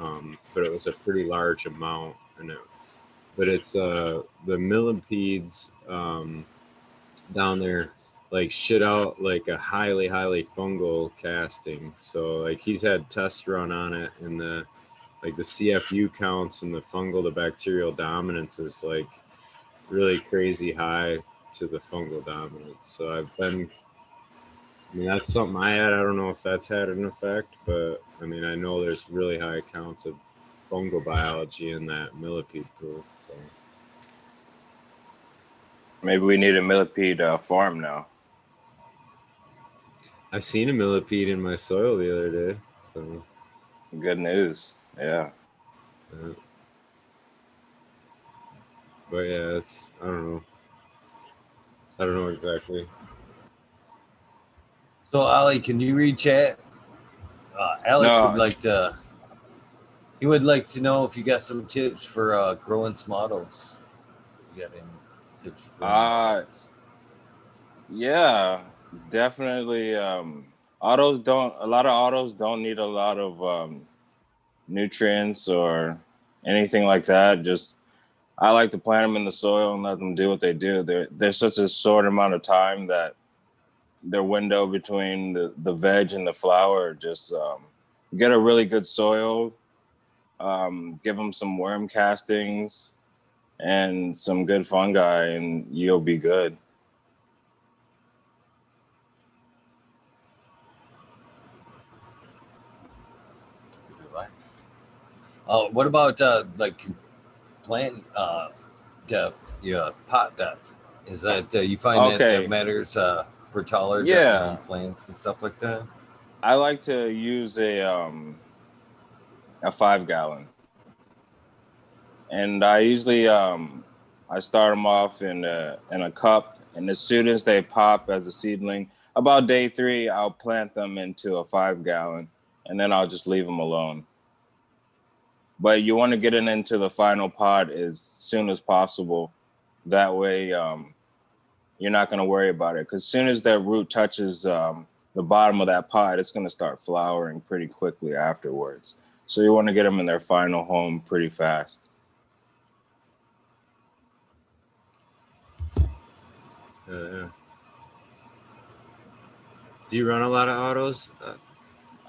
Speaker 3: it was a pretty large amount, but it's the millipedes down there like shit out like a highly fungal casting. So like he's had tests run on it, and the CFU counts and the fungal to bacterial dominance is like really crazy high to the fungal dominance. So I mean, that's something I had. I don't know if that's had an effect, but I mean, I know there's really high counts of fungal biology in that millipede pool. So
Speaker 4: Maybe we need a millipede farm now.
Speaker 3: I seen a millipede in my soil the other day. So
Speaker 4: Good news. Yeah.
Speaker 3: uh, but yeah, it's I don't know. I don't know exactly.
Speaker 1: So, Ali, can you read chat? Alex would
Speaker 4: No.
Speaker 1: like to. He would like to know if you got some tips for growing smottles. You got any tips for growing
Speaker 4: Uh
Speaker 1: smottles?
Speaker 4: yeah, definitely. Autos don't. A lot of autos don't need a lot of nutrients or anything like that. Just I like to plant them in the soil and let them do what they do. There's such a short amount of time that their window between the veg and the flower just get a really good soil. Give them some worm castings and some good fungi, and you'll be good.
Speaker 1: What about like plant pot depth? Is that you find that
Speaker 4: Okay,
Speaker 1: matters for taller
Speaker 4: yeah,
Speaker 1: plants and stuff like that?
Speaker 4: I like to use a 5 gallon, and I usually I start them off in a cup, and as soon as they pop as a seedling, about day 3, I'll plant them into a 5 gallon, and then I'll just leave them alone. But you want to get it into the final pot as soon as possible. That way, you're not going to worry about it. Because as soon as that root touches the bottom of that pot, it's going to start flowering pretty quickly afterwards. So you want to get them in their final home pretty fast.
Speaker 3: Yeah. Do you run a lot of autos?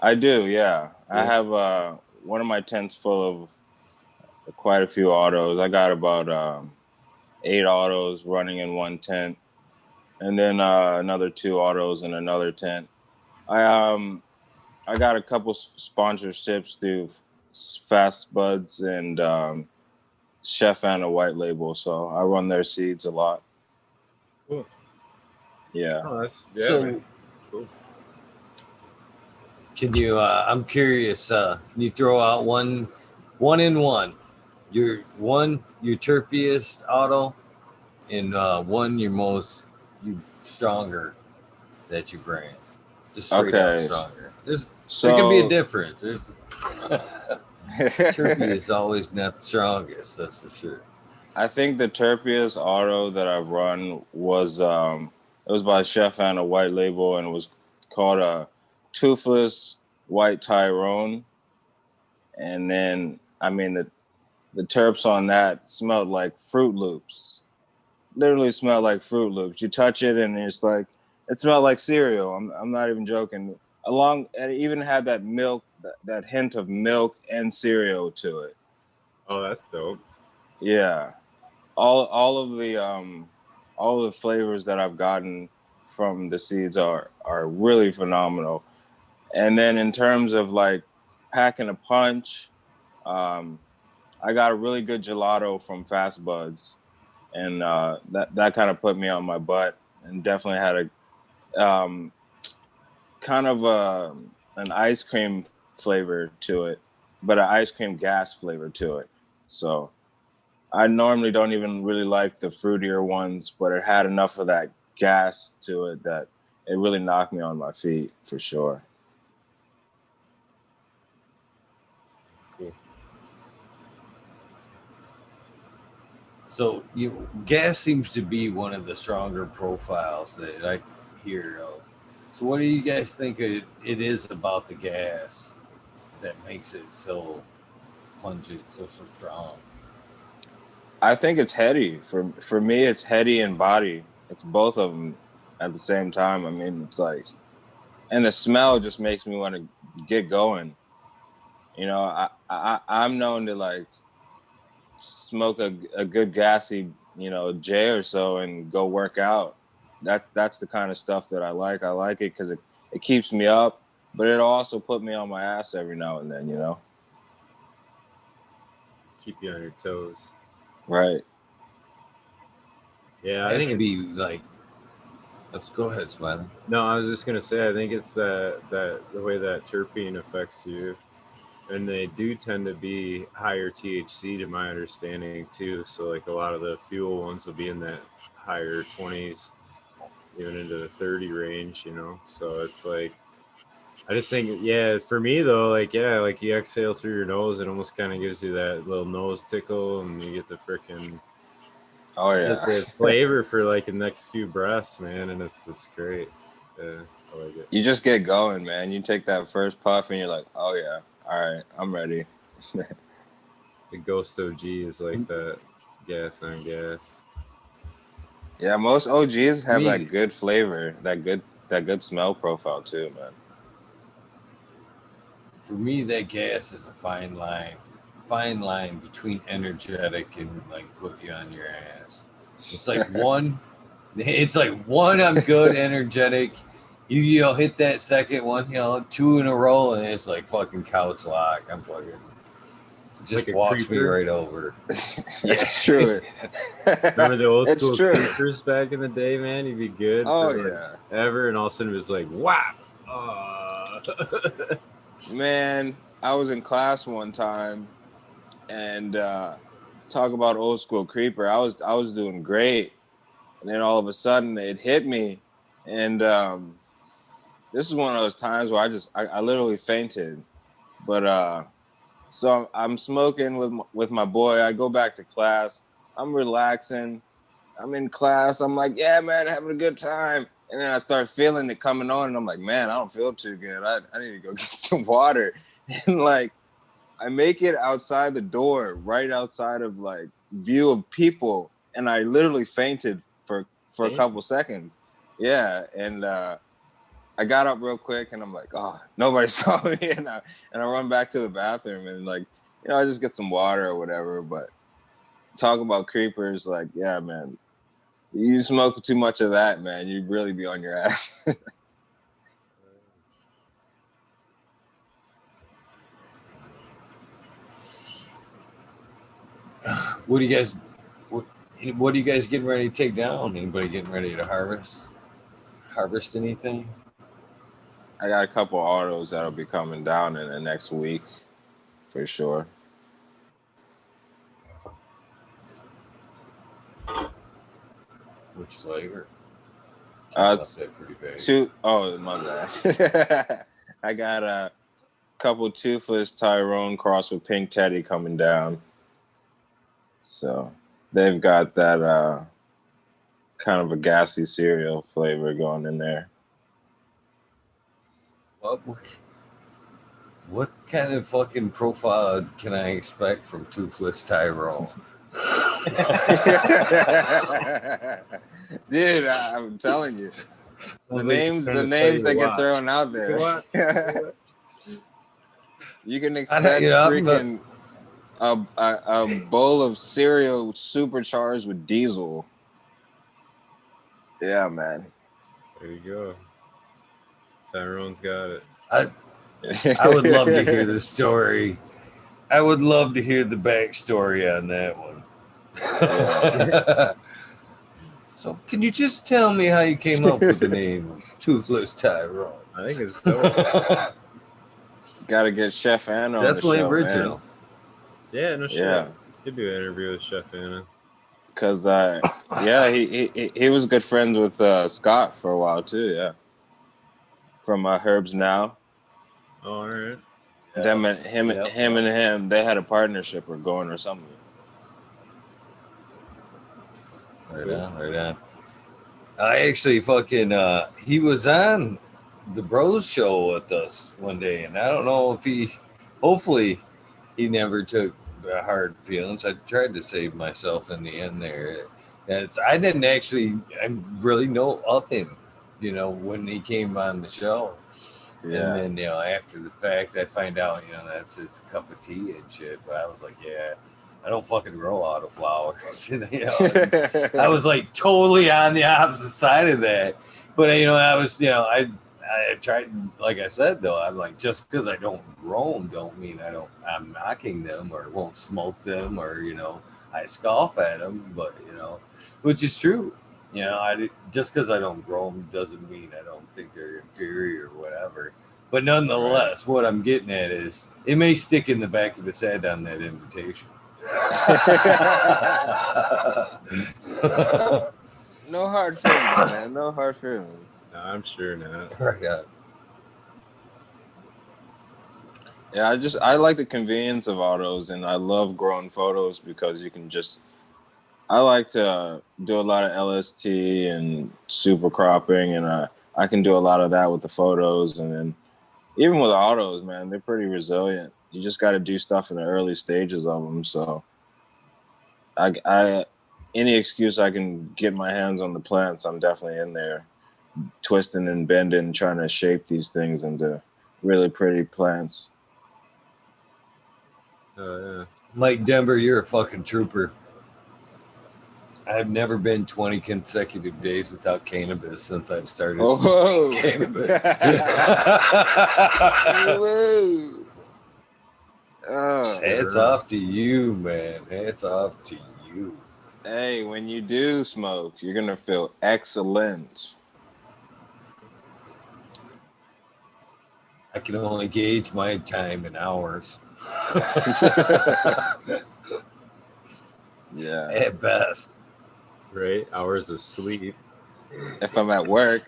Speaker 4: I do, yeah. I
Speaker 3: Yeah.
Speaker 4: have one of my tents full of quite a few autos. I got about 8 autos running in one tent, and then another 2 autos in another tent. I I got a couple sponsorships through Fast Buds and Chef and a White Label, so I run their seeds a lot.
Speaker 3: Cool.
Speaker 4: Yeah.
Speaker 3: Oh,
Speaker 1: So,
Speaker 3: man. That's cool.
Speaker 1: can you? I'm curious. Can you throw out one in one? Your terpiest auto, and one your stronger that you ran. Just straight out
Speaker 4: Okay.
Speaker 1: stronger. There can be a
Speaker 4: So
Speaker 1: difference. Terpy is always not the strongest, that's for sure.
Speaker 4: I think the terpiest auto that I've run was it was by Chef and a White Label, and it was called a Toothless White Tyrone. And then I mean the terps on that smelled like Fruit Loops. Literally smelled like Fruit Loops. You touch it and it's like it smelled like cereal. I'm not even joking. It even had that milk, that hint of milk and cereal to it.
Speaker 3: Oh, that's dope.
Speaker 4: Yeah, all of the flavors that I've gotten from the seeds are really phenomenal. And then in terms of like packing a punch, um, I got a really good gelato from Fast Buds, and that kind of put me on my butt, and definitely had a kind of an ice cream flavor to it, but an ice cream gas flavor to it. So I normally don't even really like the fruitier ones, but it had enough of that gas to it that it really knocked me on my feet for sure.
Speaker 3: That's cool.
Speaker 1: So gas seems to be one of the stronger profiles that I hear of. So what do you guys think it is about the gas that makes it so pungent, so strong?
Speaker 4: I think it's heady. For me, it's heady and body. It's both of them at the same time. I mean, it's like, and the smell just makes me want to get going. You know, I'm known to like smoke a good gassy, J or so and go work out. That's the kind of stuff that I like. I like it because it keeps me up, but it'll also put me on my ass every now and then,
Speaker 3: Keep you on your toes.
Speaker 4: Right.
Speaker 3: Yeah, I
Speaker 1: Have
Speaker 3: think
Speaker 1: to
Speaker 3: it's
Speaker 1: be like. Let's go ahead, Smiley.
Speaker 3: no. I was just gonna say, I think it's that the way that terpene affects you, and they do tend to be higher THC to my understanding too. So like a lot of the fuel ones will be in that higher 20s, even into the 30 range. So it's like I just think, yeah, for me though, like you exhale through your nose, it almost kind of gives you that little nose tickle, and you get the freaking
Speaker 4: Oh
Speaker 3: get
Speaker 4: yeah.
Speaker 3: the flavor for like the next few breaths, man, and it's great. Yeah, I like it.
Speaker 4: You just get going, man. You take that first puff and you're like, oh yeah, all right, I'm ready.
Speaker 3: The Ghost OG is like that gas on gas.
Speaker 4: Yeah, most OGs have
Speaker 1: Me,
Speaker 4: that good flavor, that good smell profile too, man.
Speaker 1: for me, that gas is a fine line between energetic and like put you on your ass. It's like one, it's like one. I'm good, energetic. You'll hit that second one, two in a row, and it's like fucking couch lock. I'm fucking just
Speaker 3: Like a
Speaker 1: walks me
Speaker 3: creeper.
Speaker 1: right over.
Speaker 4: It's true.
Speaker 3: Remember the old
Speaker 4: It's
Speaker 3: school
Speaker 4: true.
Speaker 3: creepers back in the day, man? You'd be good
Speaker 4: Oh
Speaker 3: for like
Speaker 4: yeah.
Speaker 3: ever, and all of a sudden it was like, wow.
Speaker 4: Man, I was in class one time and talk about old school creeper. I was doing great. And then all of a sudden it hit me. And this is one of those times where I literally fainted. But so I'm smoking with my boy. I go back to class. I'm relaxing. I'm in class. I'm like, yeah, man, having a good time. And then I start feeling it coming on, and I'm like, man, I don't feel too good. I need to go get some water. And like, I make it outside the door, right outside of like view of people, and I literally fainted for a
Speaker 3: Damn.
Speaker 4: couple seconds. Yeah, and I got up real quick, and I'm like, oh, nobody saw me, and I run back to the bathroom, and like, I just get some water or whatever. But talk about creepers, like, yeah, man, you smoke too much of that, man, you'd really be on your ass.
Speaker 1: What do you guys? What are you guys getting ready to take down? Anybody getting ready to harvest anything?
Speaker 4: I got a couple autos that'll be coming down in the next week for sure.
Speaker 1: Which flavor?
Speaker 4: It's
Speaker 1: That pretty big.
Speaker 4: two. Oh, my bad. I got a couple toothless Tyrone cross with Pink Teddy coming down. So they've got that kind of a gassy cereal flavor going in there.
Speaker 1: What kind of fucking profile can I expect from Toothless Tyrone?
Speaker 4: Dude, I'm telling you, the
Speaker 3: Sounds like
Speaker 4: names
Speaker 3: trying to sell you
Speaker 4: that get
Speaker 3: what?
Speaker 4: thrown out there.
Speaker 3: What?
Speaker 4: You can expect freaking a bowl of cereal supercharged with diesel. Yeah, man.
Speaker 3: There you go. Tyrone's got it.
Speaker 1: I would love to hear the story I would love to hear the backstory on that one. So, can you just tell me how you came up with the name Toothless Tyrone?
Speaker 3: I think it's dope.
Speaker 4: Got to get Chef Anna on the
Speaker 1: Definitely
Speaker 4: show,
Speaker 1: original.
Speaker 4: man.
Speaker 3: Yeah, no shit.
Speaker 4: Yeah.
Speaker 3: Could do an interview with Chef Anna.
Speaker 4: Because, he was good friends with Scott for a while, too, yeah. From Herbs Now.
Speaker 3: Oh, all right.
Speaker 4: Them and him,
Speaker 1: Yep.
Speaker 4: him and him, they had a partnership or going or something.
Speaker 1: Right on, right on. I actually fucking he was on the Bros show with us one day, and I don't know if hopefully he never took hard feelings. I tried to save myself in the end there. I really know of him, when he came on the show.
Speaker 4: Yeah.
Speaker 1: And then, after the fact, I find out, that's his cup of tea and shit. But I was like, yeah, I don't fucking grow autoflowers. And, I was like totally on the opposite side of that. But, I was, I tried, like I said, though, I'm like, just because I don't grow them don't mean I'm knocking them or won't smoke them or, I scoff at them. But, which is true. Just because I don't grow them doesn't mean I don't think they're inferior or whatever. But nonetheless, what I'm getting at is it may stick in the back of his head on that invitation.
Speaker 4: No hard feelings, man. No hard feelings.
Speaker 3: No, I'm sure not.
Speaker 1: Right on.
Speaker 4: Yeah, I like the convenience of autos, and I love growing photos because you can I like to do a lot of LST and super cropping, and I can do a lot of that with the photos. And then even with autos, man, they're pretty resilient. You just got to do stuff in the early stages of them. So any excuse I can get my hands on the plants, I'm definitely in there twisting and bending, trying to shape these things into really pretty plants.
Speaker 3: Oh, yeah.
Speaker 1: Mike Denver, you're a fucking trooper. I've never been 20 consecutive days without cannabis since I've started smoking cannabis. Hats off to you, man. Hats off to you.
Speaker 4: Hey, when you do smoke, you're going to feel excellent.
Speaker 1: I can only gauge my time in hours.
Speaker 4: Yeah.
Speaker 1: At best.
Speaker 3: Right? Hours of sleep.
Speaker 4: If I'm at work.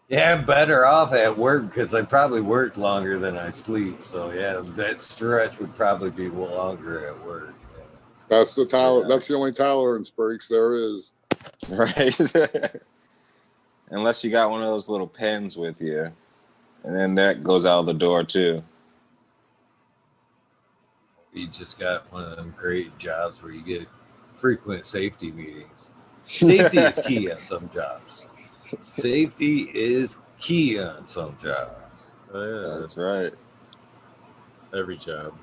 Speaker 1: Yeah, I'm better off at work because I probably work longer than I sleep. So, yeah, that stretch would probably be longer at work. Yeah.
Speaker 2: That's That's the only tolerance breaks there is.
Speaker 4: Right. Unless you got one of those little pens with you. And then that goes out the door too.
Speaker 1: You just got one of them great jobs where you get frequent safety meetings. Safety is key on some jobs. Safety is key on some jobs.
Speaker 3: Oh, yeah.
Speaker 4: That's right.
Speaker 3: Every job.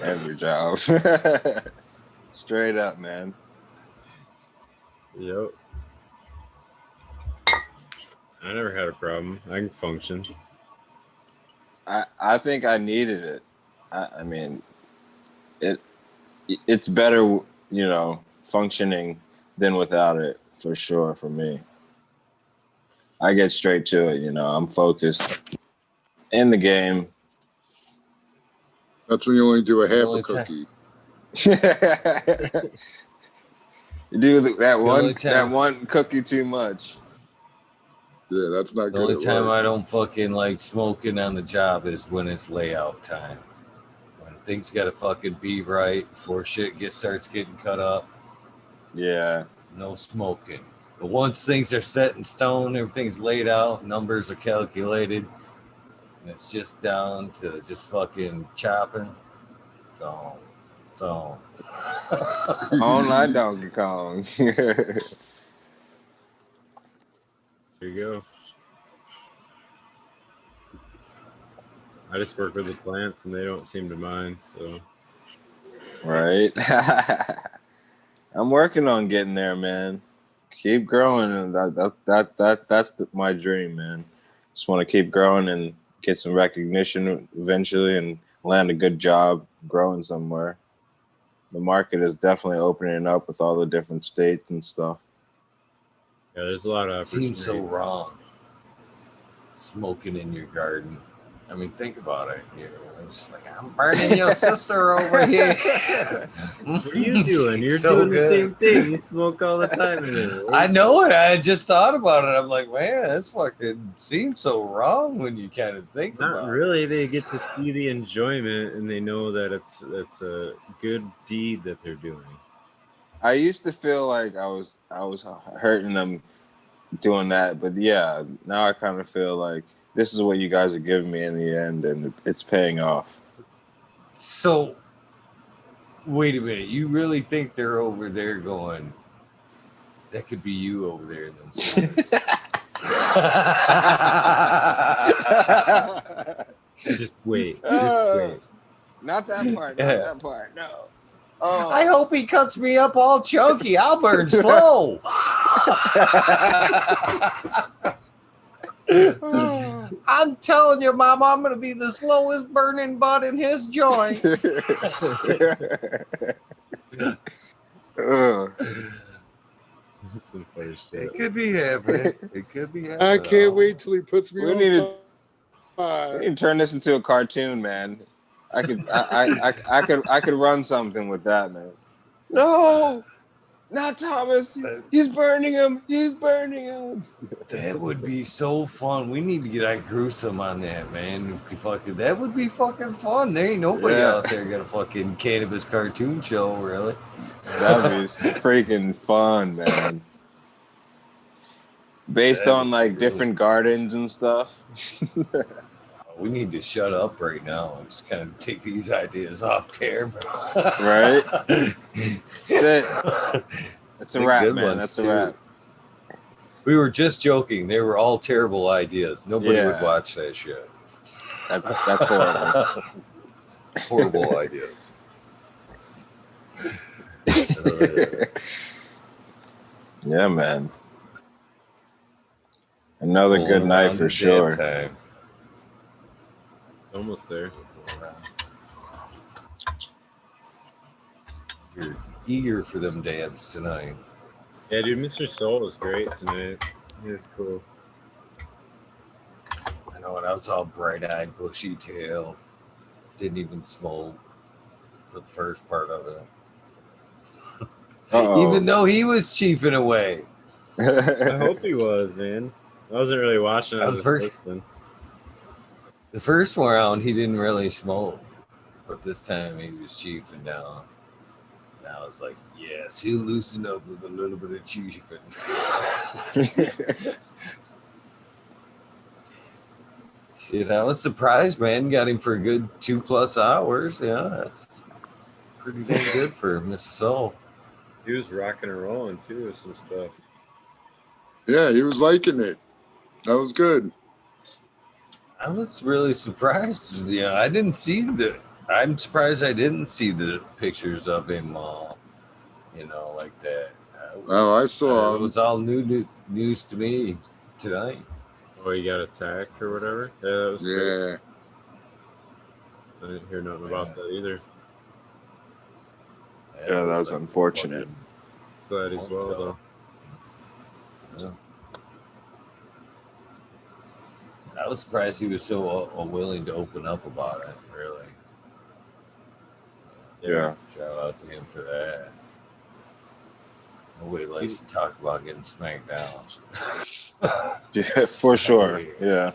Speaker 4: Every job. Straight up, man.
Speaker 3: Yep. I never had a problem. I can function.
Speaker 4: I think I needed it. I mean, it's better, functioning than without it, for sure, for me. I get straight to it, I'm focused in the game.
Speaker 2: That's when you only do a half a cookie.
Speaker 4: You do that one cookie too much.
Speaker 2: Yeah, that's not good.
Speaker 1: The only time I don't fucking like smoking on the job is when it's layout time. When things gotta fucking be right before shit starts getting cut up.
Speaker 4: Yeah.
Speaker 1: No smoking. But once things are set in stone, everything's laid out, numbers are calculated, and it's just down to just fucking chopping. Don't.
Speaker 4: Online Donkey Kong.
Speaker 3: There you go. I just work with the plants and they don't seem to mind, so.
Speaker 4: Right. I'm working on getting there, man. Keep growing, and that's my dream, man. Just want to keep growing and get some recognition eventually and land a good job growing somewhere. The market is definitely opening up with all the different states and stuff.
Speaker 3: Yeah, there's a lot of
Speaker 1: It seems so
Speaker 3: opportunity.
Speaker 1: wrong. Smoking in your garden. I mean, think about it. You're just like, I'm burning your sister over here.
Speaker 3: What are you doing? You're
Speaker 1: So
Speaker 3: doing the
Speaker 1: good.
Speaker 3: same thing. You smoke all the time in it.
Speaker 1: I know it. I just thought about it. I'm like, man, that's fucking seems so wrong when you kind of think
Speaker 3: Not
Speaker 1: about
Speaker 3: really. They get to see the enjoyment, and they know that it's a good deed that they're doing.
Speaker 4: I used to feel like I was hurting them doing that, but yeah, now I kind of feel like this is what you guys are giving me in the end, and it's paying off.
Speaker 1: it. So, wait a minute. You really think they're over there going, that could be you over there in them summers.
Speaker 3: Just wait. Just wait.
Speaker 4: Not that part. Not that part. No. Oh.
Speaker 1: I hope he cuts me up all chunky. I'll burn slow. I'm telling you, Mama, I'm going to be the slowest burning butt in his joint.
Speaker 3: Some funny shit.
Speaker 1: It could be happening. It could be happening.
Speaker 2: I can't wait till he puts me
Speaker 4: We
Speaker 2: on
Speaker 4: need to
Speaker 2: fire.
Speaker 4: turn this into a cartoon, man. I could run something with that, man. No, not Thomas. He's burning him. He's burning him.
Speaker 1: That would be so fun. We need to get our gruesome on that, man. That would be fucking fun. There ain't nobody out there got a fucking cannabis cartoon show, really.
Speaker 4: That'd be freaking fun, man. Based on like different gardens and stuff.
Speaker 1: We need to shut up right now and just kind of take these ideas off camera.
Speaker 4: Right? That's a wrap, man. That's a wrap.
Speaker 1: We were just joking. They were all terrible ideas. Nobody would watch that shit.
Speaker 4: That's horrible.
Speaker 1: Horrible ideas.
Speaker 4: Yeah, man. Another good night for sure.
Speaker 1: Time.
Speaker 3: Almost there.
Speaker 1: You're eager for them dabs tonight.
Speaker 3: Yeah, dude, Mr. Soul was great tonight. He was cool.
Speaker 1: I know, and I was all bright-eyed, bushy-tailed. Didn't even smoke for the first part of it. Even though he was chiefing away.
Speaker 3: I hope he was, man. I wasn't really watching it.
Speaker 1: The first round, he didn't really smoke. But this time, he was chiefing down. And I was like, yes, he'll loosen up with a little bit of chiefing. Shit, I was surprised, man. Got him for a good 2+ hours. Yeah, that's pretty damn good for Mr. Soul.
Speaker 3: He was rocking and rolling, too, with some stuff.
Speaker 2: Yeah, he was liking it. That was good.
Speaker 1: I was really surprised. Yeah, I'm surprised I didn't see the pictures of him, like that.
Speaker 2: I saw
Speaker 1: it was all news to me tonight.
Speaker 3: Oh, he got attacked or whatever? Yeah, that was
Speaker 2: great.
Speaker 3: I didn't hear nothing about that either.
Speaker 4: Yeah, that was unfortunate.
Speaker 3: Glad he's well, though.
Speaker 1: Yeah. I was surprised he was so willing to open up about it, really.
Speaker 4: Yeah.
Speaker 1: Shout out to him for that. Nobody likes to talk about getting smacked down.
Speaker 4: Yeah, for sure. Yeah.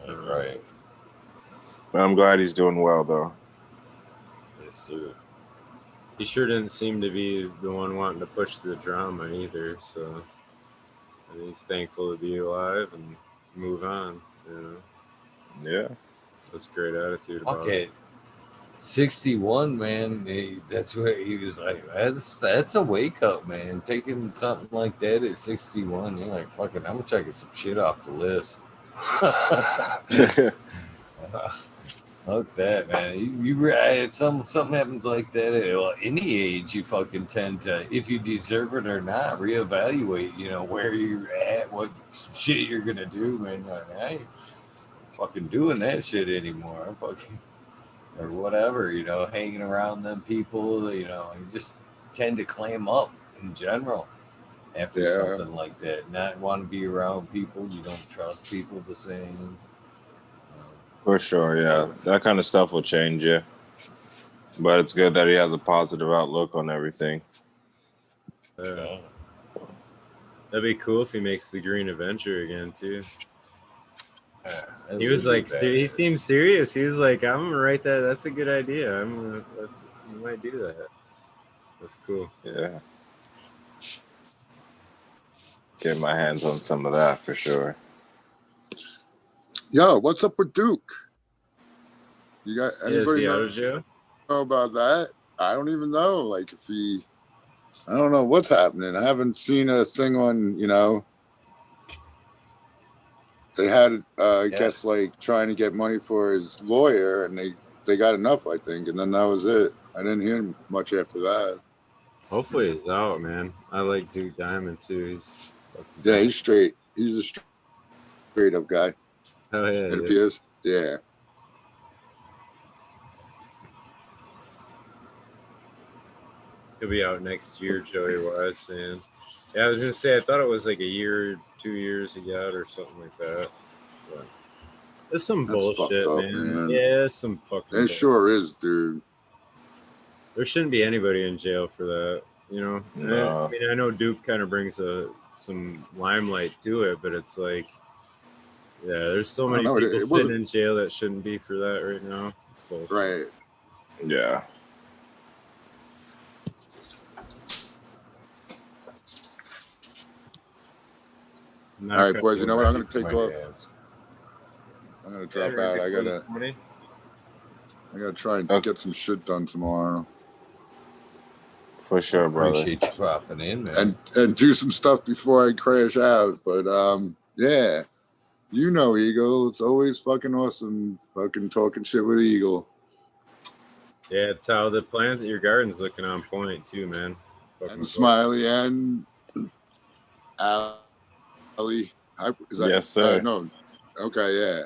Speaker 1: Right.
Speaker 4: But I'm glad he's doing well, though.
Speaker 1: Yes, sir.
Speaker 3: He sure didn't seem to be the one wanting to push the drama either, so he's thankful to be alive and move on,
Speaker 4: Yeah.
Speaker 3: That's a great attitude about it.
Speaker 1: 61, man. That's where he was like, that's a wake up, man. Taking something like that at 61, you're like, fucking, I'm gonna try to get some shit off the list. Fuck that, man. Something happens like that at any age, you fucking tend to, if you deserve it or not, reevaluate. You know where you're at, what shit you're gonna do, man. I ain't fucking doing that shit anymore. I'm fucking or whatever. You know, hanging around them people. You know, you just tend to clam up in general after
Speaker 2: Yeah.
Speaker 1: something like that. Not want to be around people. You don't trust people the same.
Speaker 4: For sure, yeah. That kind of stuff will change you. But it's good that he has a positive outlook on everything.
Speaker 1: So,
Speaker 3: That'd be cool if he makes the Green Avenger again too.
Speaker 1: that
Speaker 3: He
Speaker 1: would
Speaker 3: was
Speaker 1: be
Speaker 3: like, he
Speaker 1: badass.
Speaker 3: seemed serious. He was like, I'm gonna write that. That's a good idea. You might do that. That's cool.
Speaker 4: Yeah. Get my hands on some of that for sure.
Speaker 2: Yo, what's up with Duke? You got
Speaker 3: Yeah, is
Speaker 2: anybody
Speaker 3: he out
Speaker 2: know
Speaker 3: of jail?
Speaker 2: about that? I don't even know. Like if I don't know what's happening. I haven't seen a thing on, they had I guess like trying to get money for his lawyer and they got enough, I think, and then that was it. I didn't hear much after that.
Speaker 3: Hopefully he's out, man. I like Duke Diamond too. He's
Speaker 2: Yeah, he's straight. He's a straight up guy.
Speaker 3: hell yeah.
Speaker 2: It appears. Yeah.
Speaker 3: He'll be out next year, Joey was saying. Yeah, I was gonna say I thought it was like a year, 2 years he got or something like that. But it's some
Speaker 2: That's
Speaker 3: bullshit,
Speaker 2: fucked up,
Speaker 3: man.
Speaker 2: man.
Speaker 3: Yeah, it's some fucking
Speaker 2: It
Speaker 3: bullshit.
Speaker 2: sure is, dude.
Speaker 3: There shouldn't be anybody in jail for that, you know.
Speaker 4: No.
Speaker 3: I mean, I know Duke kind of brings some limelight to it, but it's like, yeah, there's so many
Speaker 2: know,
Speaker 3: people
Speaker 2: it
Speaker 3: sitting
Speaker 2: wasn't
Speaker 3: in jail that shouldn't be for that right now. It's bullshit.
Speaker 2: right.
Speaker 4: Yeah.
Speaker 3: Not
Speaker 2: All right, boys. You know what? I'm gonna
Speaker 1: Ready
Speaker 2: take
Speaker 1: for my
Speaker 2: off.
Speaker 1: dance.
Speaker 2: I'm gonna drop out. I gotta try and get some shit done tomorrow.
Speaker 4: For sure, brother.
Speaker 1: Appreciate you popping in, man.
Speaker 2: And do some stuff before I crash out. But yeah. Eagle. It's always fucking awesome fucking talking shit with Eagle.
Speaker 3: Yeah, it's how the plant at your garden's looking on point too, man. Fucking
Speaker 2: And Smiley and Ali. Is that,
Speaker 4: yes, sir.
Speaker 2: no. Okay, yeah.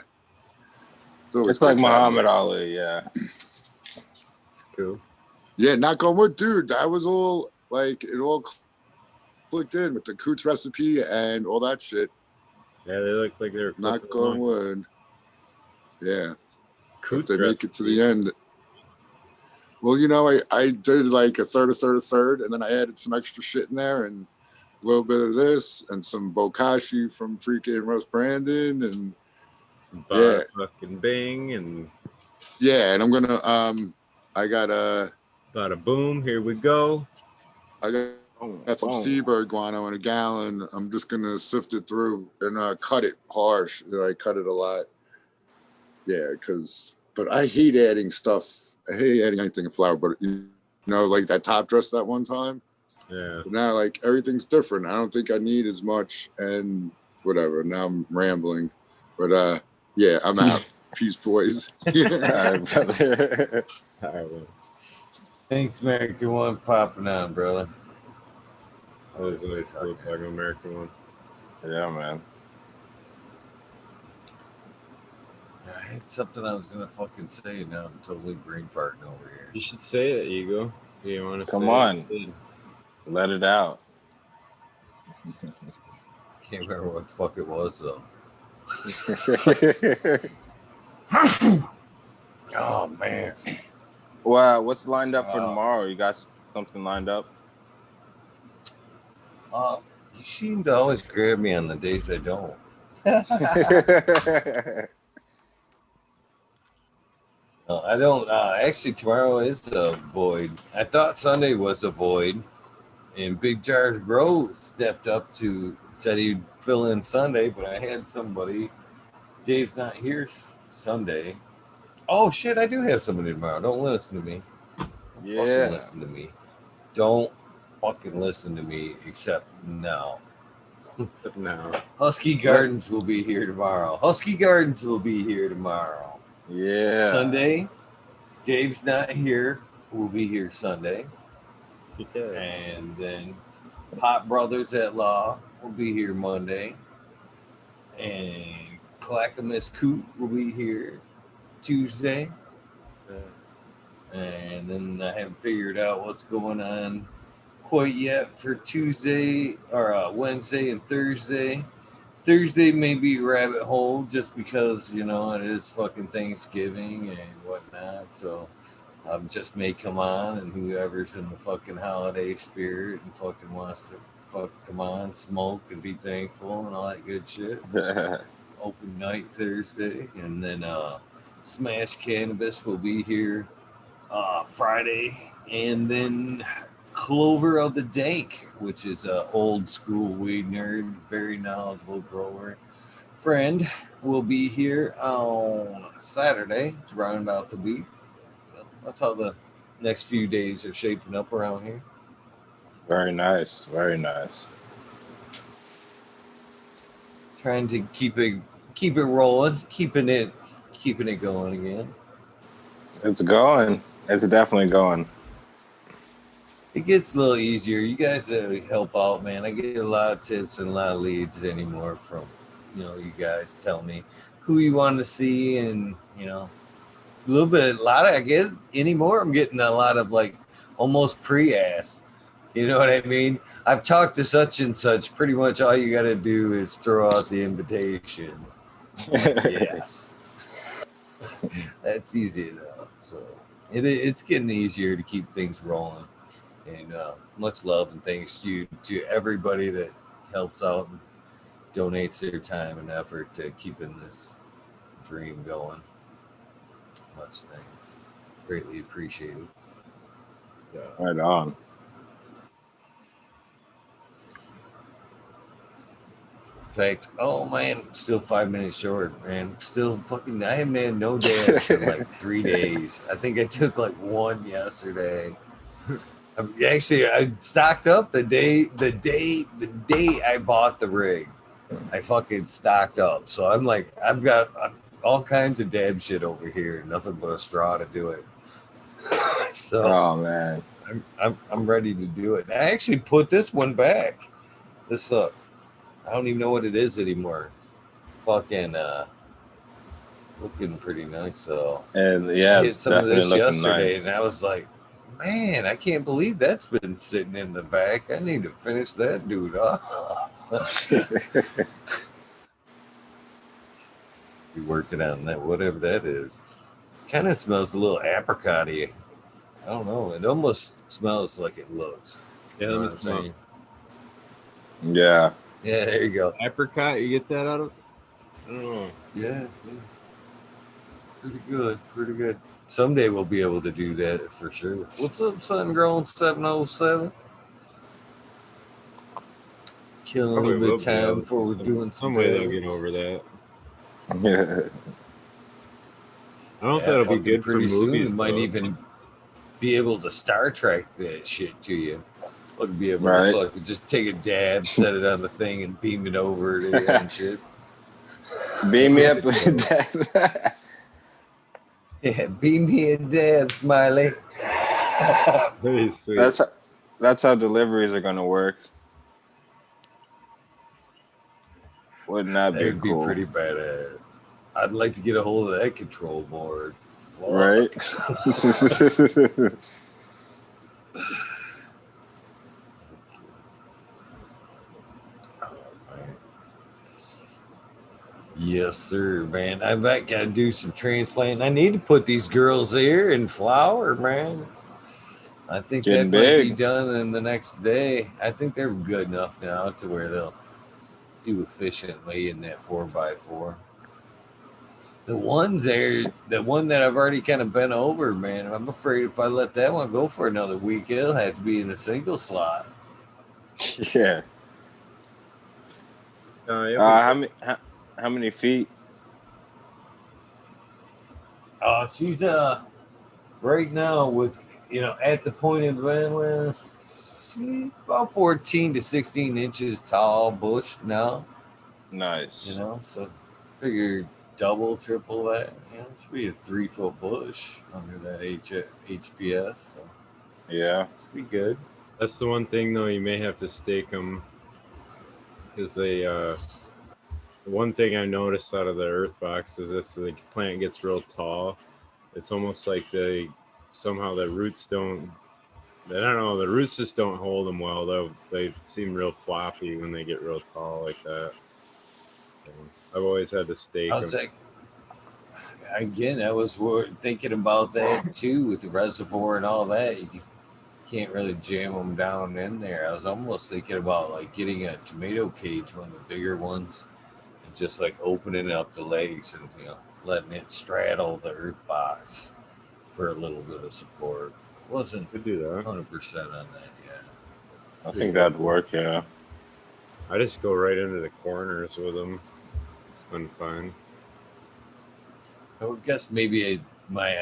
Speaker 4: It's like Muhammad Ali, yeah.
Speaker 3: It's cool.
Speaker 2: Yeah, knock on wood, dude. That was all like it all clicked in with the Coots recipe and all that shit.
Speaker 3: Yeah, they look like they're
Speaker 2: Knock on wood. Yeah.
Speaker 3: Coots
Speaker 2: if they make it to the end. Well, I did like a third, and then I added some extra shit in there and a little bit of this and some bokashi from freaking Russ Brandon and
Speaker 3: some bada fucking bing and
Speaker 2: and I'm gonna I got
Speaker 3: bada boom, here we go.
Speaker 2: I got some seabird guano in a gallon. I'm just gonna sift it through and cut it harsh. I cut it a lot. Yeah, but I hate adding stuff. I hate adding anything in flour, but like that top dress that one time.
Speaker 3: Yeah.
Speaker 2: But now like everything's different. I don't think I need as much and whatever. Now I'm rambling. But yeah, I'm out. Peace, boys.
Speaker 4: All right, brother.
Speaker 3: All right, well.
Speaker 1: Thanks, American One, popping on, brother.
Speaker 3: That was a nice cool fucking American One.
Speaker 4: Yeah, man.
Speaker 1: I had something I was gonna fucking say. Now I'm totally brain farting over here.
Speaker 3: You should say it, Eagle. If you want to
Speaker 4: Come
Speaker 3: say
Speaker 4: on.
Speaker 3: it.
Speaker 4: Let it out.
Speaker 1: Can't remember what the fuck it was though. Oh man.
Speaker 4: Wow, what's lined up for tomorrow? You got something lined up?
Speaker 1: You seem to always grab me on the days I don't. I don't. Actually, tomorrow is a void. I thought Sunday was a void, and Big Jars Grow stepped up said he'd fill in Sunday, but I had somebody. Dave's not here Sunday. Oh shit! I do have somebody tomorrow. Don't listen to me. Fucking listen to me. Don't fucking listen to me. Except now.
Speaker 3: No.
Speaker 1: Husky Gardens will be here tomorrow. Husky Gardens will be here tomorrow.
Speaker 4: Yeah.
Speaker 1: Sunday, Dave's not here. We'll be here Sunday.
Speaker 3: Because
Speaker 1: And then Pot Brothers at Law will be here Monday. And Clackamas Coot will be here Tuesday. And then I haven't figured out what's going on quite yet for Tuesday or Wednesday and Thursday. Thursday may be rabbit hole just because, you know, it is fucking Thanksgiving and whatnot. So just may come on, and whoever's in the fucking holiday spirit and fucking wants to fucking come on, smoke and be thankful and all that good shit. Open night Thursday. And then Smash Cannabis will be here Friday. And then Clover of the Dank, which is an old school weed nerd, very knowledgeable grower friend, will be here on Saturday to round out the week. That's how the next few days are shaping up around here.
Speaker 4: Very nice. Very nice.
Speaker 1: Trying to keep it rolling, keeping it going again.
Speaker 4: It's going. It's definitely going.
Speaker 1: It gets a little easier. You guys help out, man. I get a lot of tips and a lot of leads anymore from, you know, you guys tell me who you want to see, and you know, I get anymore. I'm getting a lot of like almost pre-ass. You know what I mean? I've talked to such and such. Pretty much all you got to do is throw out the invitation. Yes. That's easy enough. So it's getting easier to keep things rolling. And much love and thanks to everybody that helps out and donates their time and effort to keeping this dream going. Much thanks. Greatly appreciated.
Speaker 4: Right on.
Speaker 1: In fact, oh man, still 5 minutes short, man. Still fucking, I haven't had no dabs for like 3 days. I think I took like one yesterday. Actually, I stocked up the day I bought the rig. I fucking stocked up. So I'm like, I've got all kinds of dab shit over here. Nothing but a straw to do it. So
Speaker 4: Oh man.
Speaker 1: I'm ready to do it. I actually put this one back. This I don't even know what it is anymore. Fucking looking pretty nice. So
Speaker 4: And yeah,
Speaker 1: I hit
Speaker 4: it's
Speaker 1: some of
Speaker 4: definitely
Speaker 1: this
Speaker 4: looking
Speaker 1: yesterday,
Speaker 4: nice.
Speaker 1: and I was like, man, I can't believe that's been sitting in the back. I need to finish that dude off. Be working on that, whatever that is. It kind of smells a little apricot-y. I don't know. It almost smells like it looks.
Speaker 3: yeah,
Speaker 1: You know
Speaker 3: let me
Speaker 1: what I'm
Speaker 3: smell.
Speaker 1: saying?
Speaker 4: Yeah.
Speaker 1: Yeah, there you go.
Speaker 3: Apricot, you get that out of? I don't know.
Speaker 1: Yeah. Pretty good. Pretty good. Someday we'll be able to do that for sure. What's up, Sun Grown 707? Killing a
Speaker 3: Probably
Speaker 1: little bit
Speaker 3: will
Speaker 1: of
Speaker 3: be able
Speaker 1: time
Speaker 3: to.
Speaker 1: before we're doing
Speaker 3: Some way they'll
Speaker 1: dabs.
Speaker 3: get over that.
Speaker 4: Yeah.
Speaker 3: I don't know if that'll be
Speaker 1: fucking
Speaker 3: good for
Speaker 1: pretty soon. We
Speaker 3: movies
Speaker 1: might
Speaker 3: though.
Speaker 1: even be able to Star Trek that shit to you. We'll be able
Speaker 4: Right.
Speaker 1: to fucking just take a dab, set it on the thing, and beam it over to you and shit.
Speaker 4: Beam me up with that.
Speaker 1: Yeah, beam me a dab, Smiley.
Speaker 3: Very sweet.
Speaker 4: That's how deliveries are gonna work. Wouldn't that be
Speaker 1: That'd be
Speaker 4: cool?
Speaker 1: pretty badass. I'd like to get a hold of that control board. Fuck.
Speaker 4: Right?
Speaker 1: Yes, sir, man. I've got to do some transplanting. I need to put these girls here in flower, man. I think
Speaker 4: Getting
Speaker 1: that might be
Speaker 4: big.
Speaker 1: done in the next day. I think they're good enough now to where they'll do efficiently in that 4x4. The ones there, the one that I've already kind of bent over, man. I'm afraid if I let that one go for another week, it'll have to be in a single slot.
Speaker 4: Yeah. How many feet?
Speaker 1: She's right now with at the point of well, she's about 14 to 16 inches tall bush now.
Speaker 4: Nice.
Speaker 1: So figured double, triple that. You know, it should be a 3-foot bush under that HPS. So
Speaker 4: Yeah.
Speaker 1: it should be good.
Speaker 3: That's the one thing though. You may have to stake them because they. One thing I noticed out of the earth box is if the plant gets real tall, it's almost like somehow the roots don't. I don't know. The roots just don't hold them well. They seem real floppy when they get real tall like that. So I've always had to stake
Speaker 1: I was
Speaker 3: them.
Speaker 1: like, again, I was thinking about that too with the reservoir and all that. You can't really jam them down in there. I was almost thinking about like getting a tomato cage, one of the bigger ones, and just like opening up the legs and letting it straddle the earth box for a little bit of support. Wasn't
Speaker 3: Could do that.
Speaker 1: 100% on that yet.
Speaker 4: I think that'd work. Yeah.
Speaker 3: I just go right into the corners with them. It's been fine.
Speaker 1: I would guess maybe my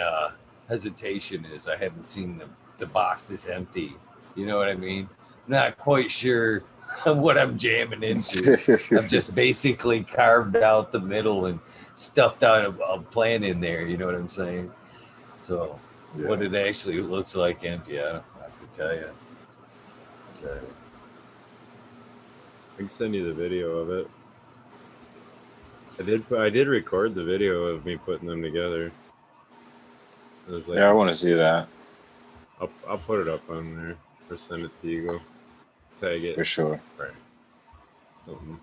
Speaker 1: hesitation is I haven't seen the box is empty. You know what I mean? Not quite sure what I'm jamming into. I've just basically carved out the middle and stuffed out a plant in there. You know what I'm saying? So what it actually looks like empty, I could tell you.
Speaker 3: I can send you the video of it. I did record the video of me putting them together. It was like,
Speaker 4: yeah, I want to see that
Speaker 3: I'll put it up on there or send it to you. Go tag it
Speaker 4: for sure.
Speaker 3: right. Something.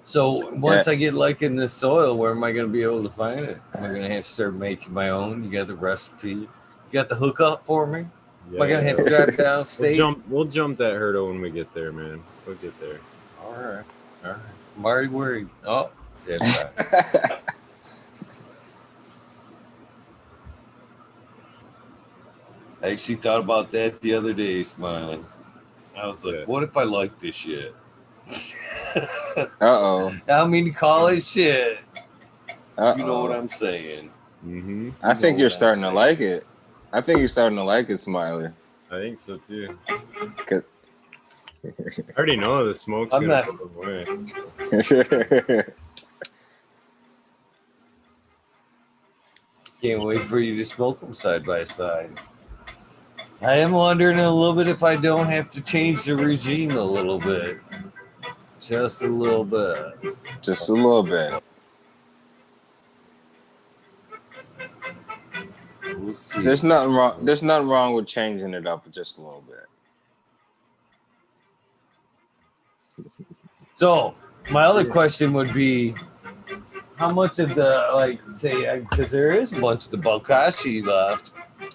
Speaker 1: So once I get like in the soil, where am I going to be able to find it? Am I going to have to start making my own? You got the recipe? You got the hookup for me? Am I going to have to drive down state?
Speaker 3: We'll jump that hurdle when we get there, man. We'll get there.
Speaker 1: All right. I'm already worried. Oh, dead right. I actually thought about that the other day, Smiling. I was like, what if I like this shit?
Speaker 4: Uh-oh.
Speaker 1: I don't mean to call it shit.
Speaker 4: Uh-oh.
Speaker 1: You know what I'm saying.
Speaker 3: Mm-hmm.
Speaker 4: I think you're starting to like it. I think you're starting to like it, Smiley.
Speaker 3: I think so too.
Speaker 4: I
Speaker 3: already know the smoke's
Speaker 1: I'm
Speaker 3: gonna
Speaker 1: not-
Speaker 3: go away.
Speaker 1: Can't wait for you to smoke them side by side. I am wondering a little bit if I don't have to change the regime a little bit. Just a little bit.
Speaker 4: Just a little bit.
Speaker 1: We'll see.
Speaker 4: There's nothing wrong. There's nothing wrong with changing it up just a little bit.
Speaker 1: So my other question would be, how much of the, like, say, because there is a bunch of the Balkashi left,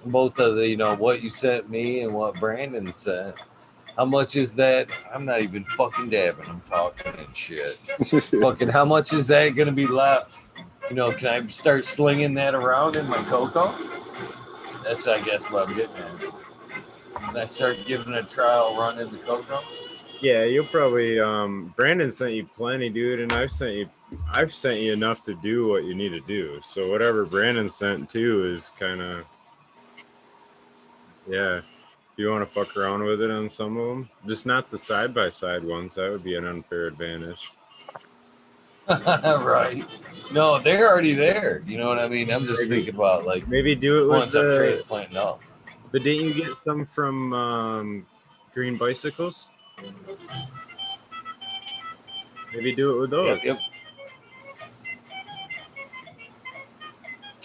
Speaker 1: both of the, what you sent me and what Brandon sent. How much is that? I'm not even fucking dabbing. I'm talking and shit. Fucking, how much is that going to be left? Can I start slinging that around in my cocoa? That's, I guess, what I'm getting at. Can I start giving a trial run in the cocoa?
Speaker 3: Yeah, you'll probably. Brandon sent you plenty, dude, and I've sent you enough to do what you need to do. So whatever Brandon sent too is kind of, yeah. If you want to fuck around with it on some of them, just not the side by side ones. That would be an unfair advantage.
Speaker 1: Right. No, they're already there. You know what I mean? I'm just thinking about like
Speaker 3: maybe do it with
Speaker 1: once I'm transplanting up.
Speaker 3: But didn't you get some from Green Bicycles? Maybe do it with those.
Speaker 1: Yep.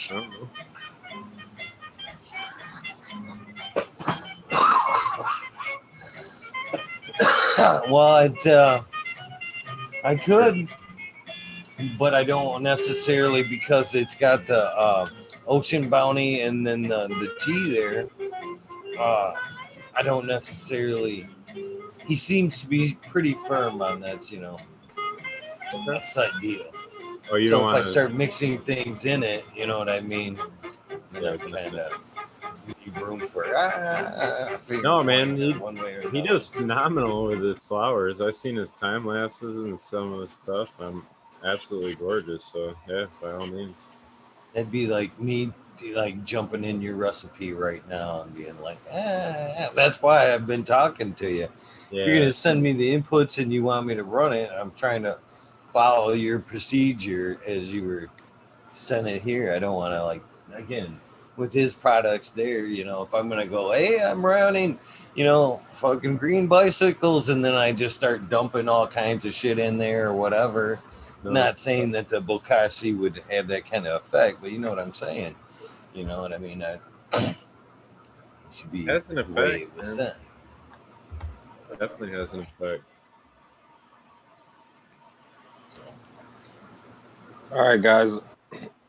Speaker 3: I don't know.
Speaker 1: Well, I could, but I don't necessarily, because it's got the Ocean Bounty and then the tea there. I don't necessarily. He seems to be pretty firm on that, that side deal.
Speaker 3: Oh, you
Speaker 1: So
Speaker 3: don't
Speaker 1: if
Speaker 3: want
Speaker 1: I start mixing things in it, you know what I mean?
Speaker 3: Yeah,
Speaker 1: kind of leave room for.
Speaker 3: No, man,
Speaker 1: one way or
Speaker 3: he does phenomenal with his flowers. I've seen his time lapses and some of his stuff. I'm absolutely gorgeous. So yeah, by all means.
Speaker 1: That'd be like me, like jumping in your recipe right now and being like, that's why I've been talking to you.
Speaker 3: Yeah.
Speaker 1: You're gonna send me the inputs and you want me to run it. I'm trying to follow your procedure as you were sent it here. I don't want to like again with his products there. You know, if I'm gonna go, hey, I'm running, you know, fucking green bicycles, and then I just start dumping all kinds of shit in there or whatever.
Speaker 3: No,
Speaker 1: Not saying that the bokashi would have that kind of effect, but you know what I'm saying. You know what I mean? It should be
Speaker 3: it has an
Speaker 1: the way
Speaker 3: effect,
Speaker 1: it was
Speaker 3: man.
Speaker 1: sent.
Speaker 3: Definitely has an effect.
Speaker 1: So,
Speaker 4: All right, guys.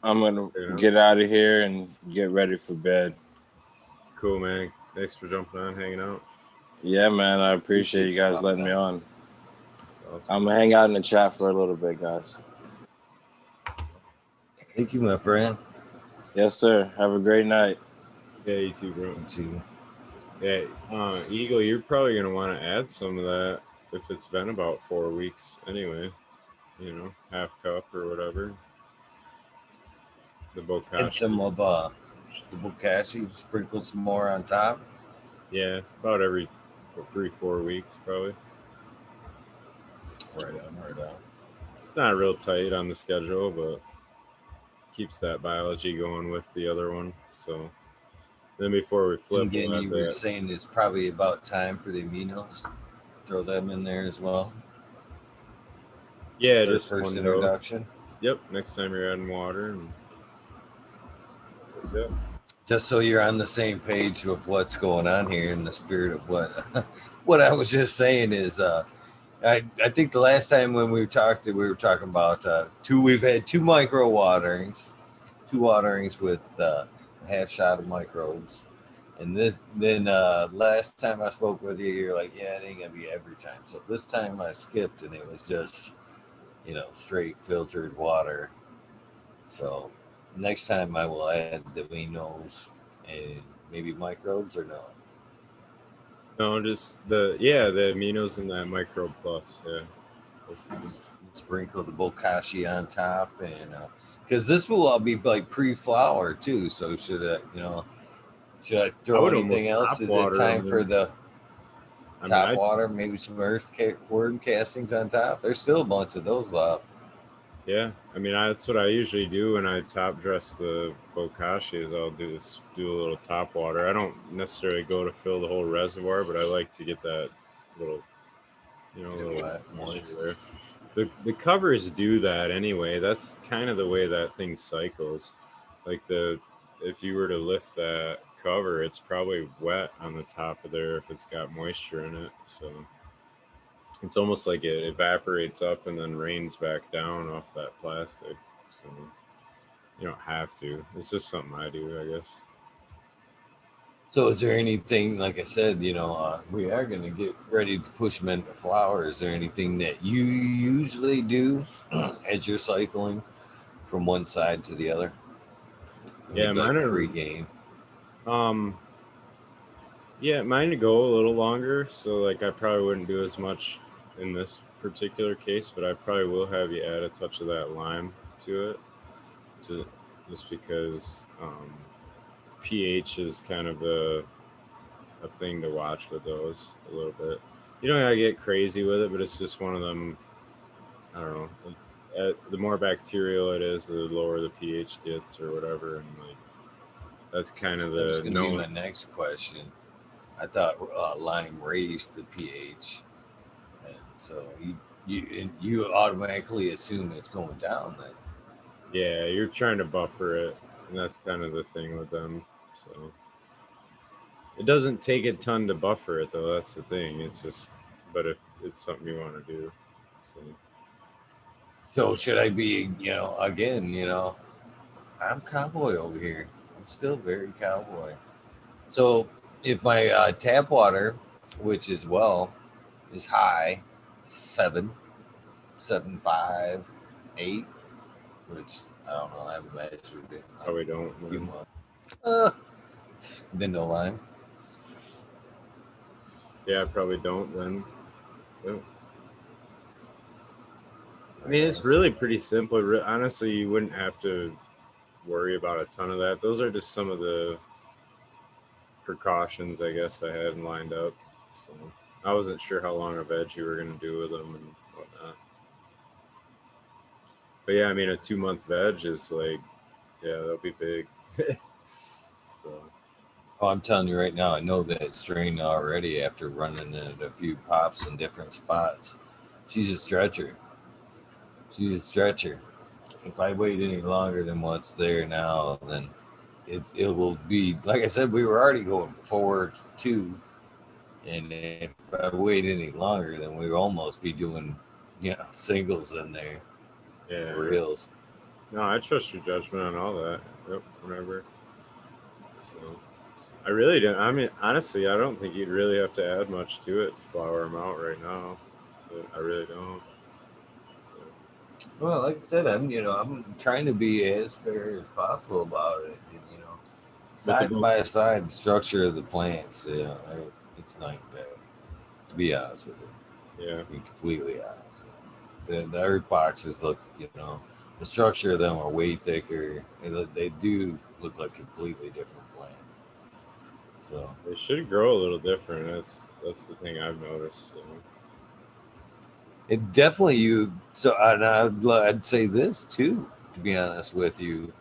Speaker 4: I'm gonna
Speaker 3: You know?
Speaker 4: get out of here and get ready for bed.
Speaker 3: Cool, man. Thanks for jumping on, hanging out.
Speaker 4: Yeah, man. I appreciate you guys
Speaker 1: my
Speaker 4: letting me
Speaker 1: friend.
Speaker 4: on.
Speaker 3: That's awesome.
Speaker 4: I'm gonna hang out in the chat for a little bit, guys.
Speaker 1: Thank you, my friend.
Speaker 4: Yes, sir. Have a great night.
Speaker 3: Yeah, you too, bro.
Speaker 1: You too.
Speaker 3: Yeah, Eagle, you're probably gonna want to add some of that if it's been about 4 weeks anyway. You know, half cup or whatever. The
Speaker 1: And
Speaker 3: bokashi.
Speaker 1: some of the bokashi, sprinkle some more on top.
Speaker 3: Yeah, about every 3-4 weeks probably.
Speaker 1: Right on, right on.
Speaker 3: It's not real tight on the schedule, but keeps that biology going with the other one. So then before we
Speaker 1: And
Speaker 3: flip,
Speaker 1: again,
Speaker 3: we'll
Speaker 1: you
Speaker 3: add
Speaker 1: were
Speaker 3: that.
Speaker 1: saying it's probably about time for the aminos. Throw them in there as well.
Speaker 3: Yeah,
Speaker 1: Their
Speaker 3: just
Speaker 1: first
Speaker 3: one dose.
Speaker 1: introduction.
Speaker 3: Yep. Next time you're adding water, and yep.
Speaker 1: Just so you're on the same page with what's going on here in the spirit of what what I was just saying is I think the last time when we were talking about we've had 2 micro waterings, 2 waterings with a half shot of microbes. And then last time I spoke with you, you're like, yeah, it ain't gonna be every time. So this time I skipped and it was just, you know, straight filtered water. So next time I will add the aminos and maybe microbes or no.
Speaker 3: No, just the aminos in that micro plus. Yeah.
Speaker 1: Sprinkle the bokashi on top and because this will all be like pre-flower too. So should I
Speaker 3: I
Speaker 1: throw
Speaker 3: would
Speaker 1: anything
Speaker 3: almost
Speaker 1: else?
Speaker 3: top
Speaker 1: Is it
Speaker 3: water
Speaker 1: time
Speaker 3: them.
Speaker 1: for the
Speaker 3: I mean,
Speaker 1: top water? Maybe some worm castings on top. There's still a bunch of those left.
Speaker 3: yeah. I mean, that's what I usually do when I top dress the bokashi. Is I'll do a little top water. I don't necessarily go to fill the whole reservoir, but I like to get that little, little
Speaker 1: Wet,
Speaker 3: moisture
Speaker 1: moist.
Speaker 3: there. The covers do that anyway. That's kind of the way that thing cycles. Like if you were to lift that cover, it's probably wet on the top of there if it's got moisture in it. So it's almost like it evaporates up and then rains back down off that plastic. So you don't have to. It's just something I do, I guess.
Speaker 1: So, is there anything, like I said, we are going to get ready to push them into flower. Is there anything that you usually do as you're cycling from one side to the other?
Speaker 3: Yeah,
Speaker 1: Maybe like
Speaker 3: mine are
Speaker 1: pre-game.
Speaker 3: um yeah, mine to go a little longer, so like I probably wouldn't do as much in this particular case, but I probably will have you add a touch of that lime to it, to, just because pH is kind of a thing to watch with those a little bit. You don't gotta get crazy with it, but it's just one of them. I don't know. The more bacterial it is, the lower the pH gets, or whatever, and like that's kind of
Speaker 1: That was
Speaker 3: the
Speaker 1: going to be
Speaker 3: known.
Speaker 1: my next question. I thought lime raised the pH, and so you automatically assume it's going down. Then
Speaker 3: Yeah, you're trying to buffer it, and that's kind of the thing with them. So it doesn't take a ton to buffer it, though. That's the thing. It's just, but if it's something you want to do, so
Speaker 1: so should I be, again, I'm cowboy over here. I'm still very cowboy. So if my tap water, which is is high, 7.5, 8, which I don't know, I haven't measured it in like
Speaker 3: probably don't.
Speaker 1: a few
Speaker 3: Man.
Speaker 1: months. Uh, then no lime.
Speaker 3: Yeah, probably don't then. Yeah. I mean, it's really pretty simple. Honestly, you wouldn't have to worry about a ton of that. Those are just some of the precautions, I guess, I had lined up. So I wasn't sure how long of edge you were going to do with them and whatnot. But yeah, I mean, a 2-month veg is like, yeah, that'll be big. So
Speaker 1: Oh, I'm telling you right now, I know that strain already after running it a few pops in different spots. She's a stretcher. She's a stretcher. If I wait any longer than what's there now, then it will be like I said. We were already going 4-2, and if I wait any longer, then we would almost be doing, singles in there
Speaker 3: yeah,
Speaker 1: for reals.
Speaker 3: no, I trust your judgment on all that. Yep, whatever. So I really don't. I mean, honestly, I don't think you'd really have to add much to it to flower them out right now. I really don't. So,
Speaker 1: Well, like I said, I'm trying to be as fair as possible about it. And,
Speaker 3: but the
Speaker 1: side
Speaker 3: book,
Speaker 1: by side, the structure of the plants, it's night and day. To be honest with you,
Speaker 3: yeah,
Speaker 1: to be completely honest. The herb boxes look, the structure of them are way thicker. They do look like completely different plants. So
Speaker 3: they should grow a little different. That's the thing I've noticed. So.
Speaker 1: it definitely So and I'd say this too. To be honest with you,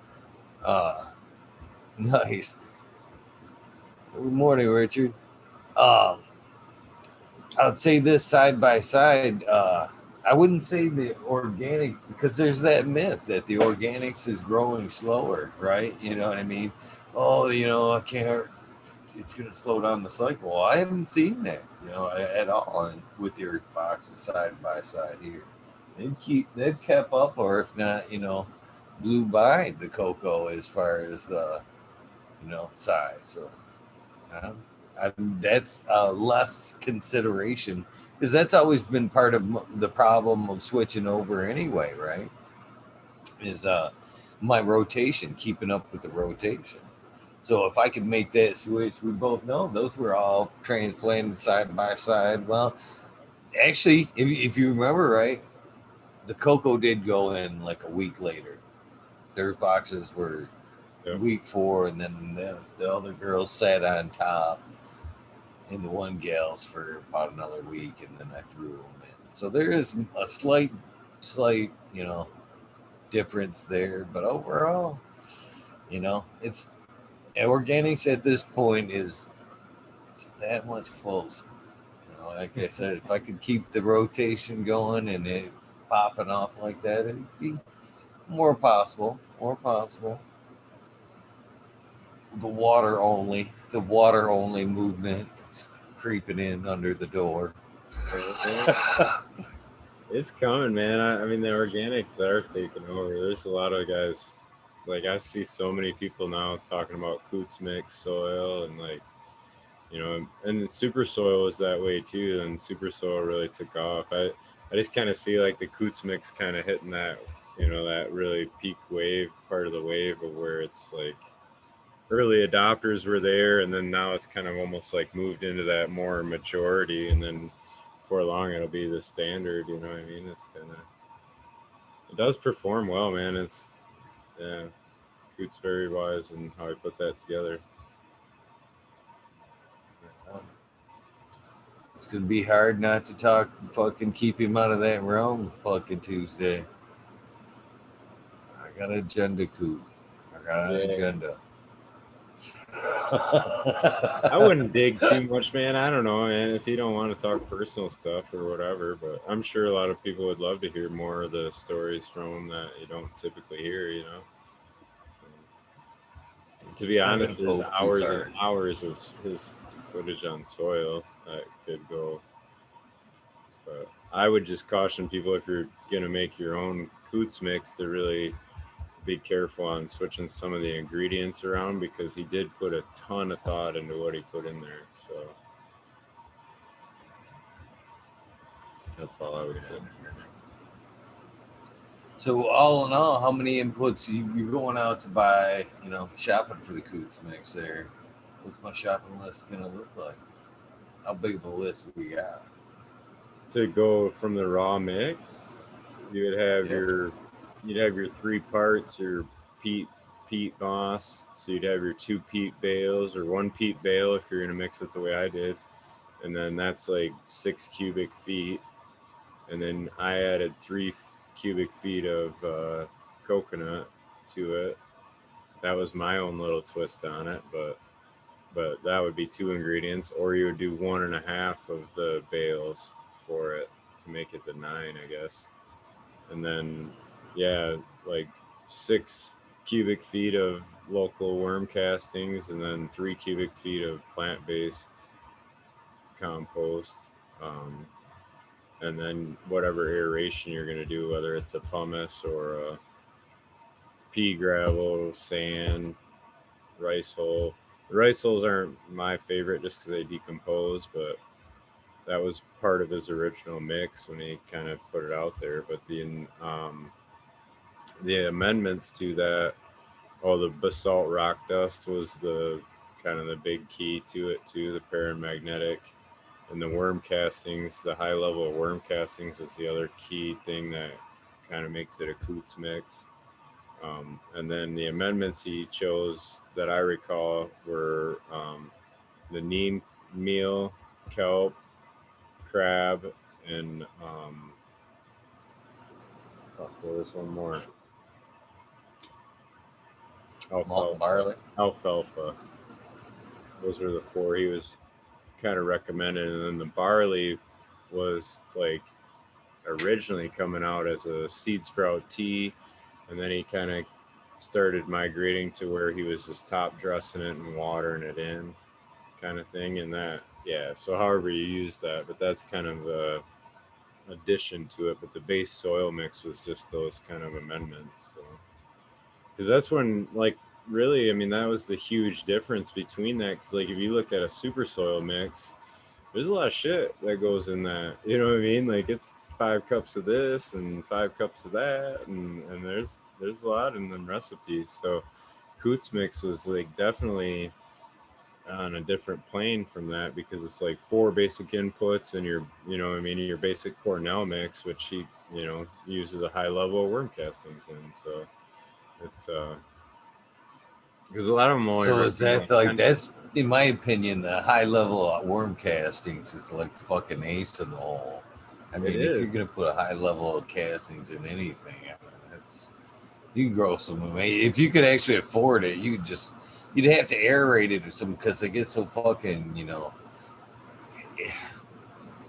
Speaker 1: uh, nice. Good morning, Richard. Um, I'd say this side by side. I wouldn't say the organics because there's that myth that the organics is growing slower, right? You know what I mean? Oh, I can't. It's going to slow down the cycle. Well, I haven't seen that, at all. And with your boxes side by side here, they've kept up, or if not, blew by the cocoa as far as size. So that's less consideration because that's always been part of the problem of switching over anyway, right? Is my rotation, keeping up with the rotation. So if I could make that switch, we both know those were all transplanted side by side. Well, actually, if you remember right, the cocoa did go in like a week later. Their boxes were
Speaker 3: Yep.
Speaker 1: week 4, and then the other girls sat on top and the one gals for about another week, and then I threw them in. So there is a slight, difference there, but overall, it's organics at this point it's that much closer. Like I said, if I could keep the rotation going and it popping off like that, it'd be more possible. More possible. The water only movement is creeping in under the door.
Speaker 3: It's coming, man. I mean, the organics are taking over. There's a lot of guys, like I see so many people now talking about Coots mix soil and like, and super soil was that way too. And super soil really took off. I just kind of see like the Coots mix kind of hitting that, that really peak wave part of the wave of where it's like early adopters were there, and then now it's kind of almost like moved into that more majority, and then before long it'll be the standard. You know what I mean? It's kind of it does perform well, man. It's yeah, Coots very wise in how I put that together.
Speaker 1: It's gonna be hard not to talk. Fucking keep him out of that realm. Fucking Tuesday. I got an agenda, Coop. I got an
Speaker 3: Yeah,
Speaker 1: agenda.
Speaker 3: I wouldn't dig too much, man. I don't know, man. If you don't want to talk personal stuff or whatever, but I'm sure a lot of people would love to hear more of the stories from him that you don't typically hear. So, to be
Speaker 1: I'm gonna
Speaker 3: honest, there's
Speaker 1: poke too
Speaker 3: hours and
Speaker 1: hard.
Speaker 3: hours of his footage on soil that could go. But I would just caution people if you're gonna make your own Coots mix to really be careful on switching some of the ingredients around because he did put a ton of thought into what he put in there. So that's all I would say.
Speaker 1: So all in all, how many inputs you're going out to buy? Shopping for the Coots mix there. What's my shopping list gonna look like? How big of a list we got?
Speaker 3: To go from the raw mix, you would have
Speaker 1: Yep.
Speaker 3: you'd have your 3 parts, your peat peat moss. So you'd have your 2 peat bales or 1 peat bale if you're gonna mix it the way I did, and then that's like 6 cubic feet. And then I added cubic feet of coconut to it. That was my own little twist on it, but that would be 2 ingredients, or you would do 1.5 of the bales for it to make it the 9, I guess. And then, yeah, like 6 cubic feet of local worm castings, and then 3 cubic feet of plant-based compost. And then whatever aeration you're going to do, whether it's a pumice or a pea gravel, sand, rice hull. The rice hulls aren't my favorite just because they decompose, but that was part of his original mix when he kind of put it out there. But the amendments to that, the basalt rock dust was the kind of the big key to it too, the paramagnetic. And the worm castings, the high level of worm castings was the other key thing that kind of makes it a Coots mix. And then the amendments he chose that I recall were the neem meal, kelp, crab, and there was one more.
Speaker 1: Malt barley.
Speaker 3: Alfalfa. Those were the 4 he was kind of recommended. And then the barley was like originally coming out as a seed sprout tea, and then he kind of started migrating to where he was just top dressing it and watering it in kind of thing. And that, yeah, so however you use that, but that's kind of a addition to it. But the base soil mix was just those kind of amendments. So because that's when, like, really, I mean, that was the huge difference between that. Because like if you look at a super soil mix, there's a lot of shit that goes in that, you know what I mean? Like it's 5 cups of this and 5 cups of that, and there's a lot in them recipes. So Coots mix was like definitely on a different plane from that, because it's like 4 basic inputs and your, you know what I mean, your basic Cornell mix, which he, you know, uses a high level of worm castings in. So it's because a lot of them only
Speaker 1: So is that
Speaker 3: represent
Speaker 1: like
Speaker 3: 10.
Speaker 1: that's in my opinion the high level of worm castings is like the fucking ace in the hole. I mean, if you're
Speaker 3: is.
Speaker 1: gonna put a high level of castings in anything, I mean, that's you can grow some. I mean, if you could actually afford it, you'd have to aerate it or something because they get so fucking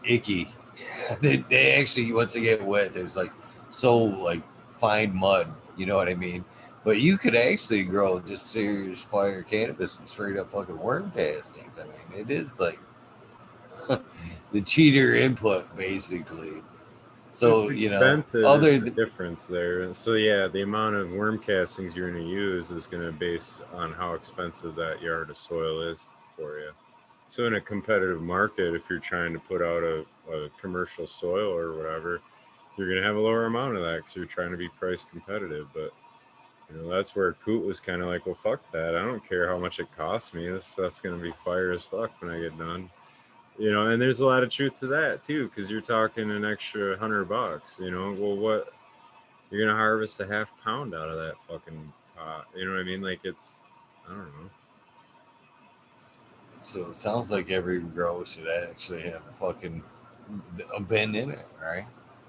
Speaker 1: icky. They actually once they get wet, there's like so like fine mud. You know what I mean? But you could actually grow just serious fire cannabis and straight up fucking worm castings. I mean, it is like the cheater input basically. So
Speaker 3: It's expensive is
Speaker 1: other
Speaker 3: the difference there. So yeah, the amount of worm castings you're going to use is going to base on how expensive that yard of soil is for you. So in a competitive market, if you're trying to put out a commercial soil or whatever, you're going to have a lower amount of that because you're trying to be price competitive. But you know, that's where Coot was kind of like, well, fuck that. I don't care how much it costs me. This stuff's going to be fire as fuck when I get done. You know, and there's a lot of truth to that too, because you're talking an extra $100. You know, well, what you're gonna harvest a half pound out of that fucking pot? You know what I mean? Like it's, I don't know.
Speaker 1: So it sounds like every grow should actually have a fucking a bin in it, right?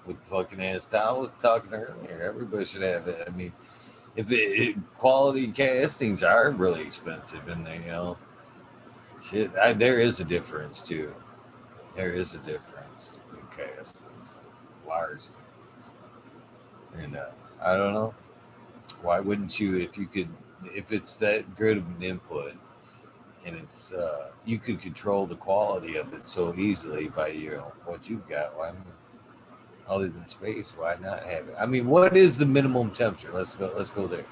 Speaker 1: With fucking as I was talking earlier, everybody should have it. I mean, if quality castings are really expensive, and they, shit, there is a difference too. There is a difference in castings, large difference, and I don't know why wouldn't you if you could if it's that good of an input and it's you could control the quality of it so easily by what you've got. Why, other than space, why not have it? I mean, what is the minimum temperature? Let's go. Let's go there.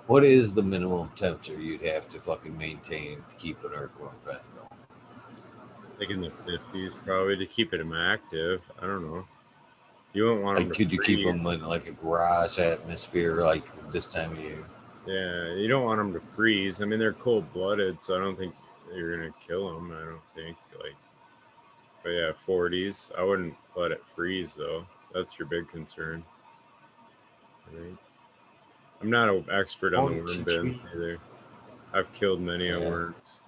Speaker 1: What is the minimum temperature you'd have to fucking maintain to keep an earthworm vent going?
Speaker 3: Like in the 50s, probably to keep it active. I don't know. You wouldn't want them
Speaker 1: Like,
Speaker 3: to
Speaker 1: could you keep them
Speaker 3: freeze.
Speaker 1: in like a garage atmosphere like this time of year?
Speaker 3: Yeah, you don't want them to freeze. I mean, they're cold-blooded, so I don't think you're gonna kill them. I don't think. Like, but yeah, 40s. I wouldn't let it freeze though. That's your big concern. Right? I'm not an expert on the worm bins either. I've killed many a
Speaker 1: Yeah.
Speaker 3: worms.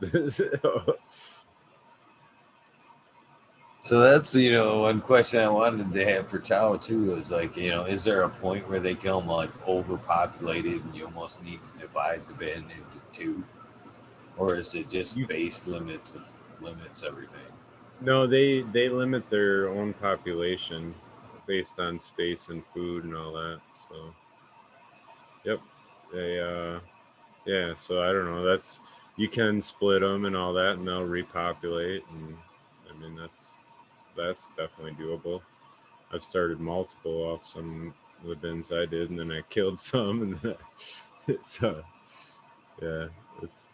Speaker 1: So that's one question I wanted to have for Chow too is like is there a point where they become like overpopulated and you almost need to divide the bin into two, or is it just
Speaker 3: You
Speaker 1: space limits everything?
Speaker 3: No, they limit their own population based on space and food and all that. So, yep, they yeah. So I don't know. That's you can split them and all that, and they'll repopulate. And I mean that's definitely doable. I've started multiple off some of the bins I did, and then I killed some, and then so yeah, it's.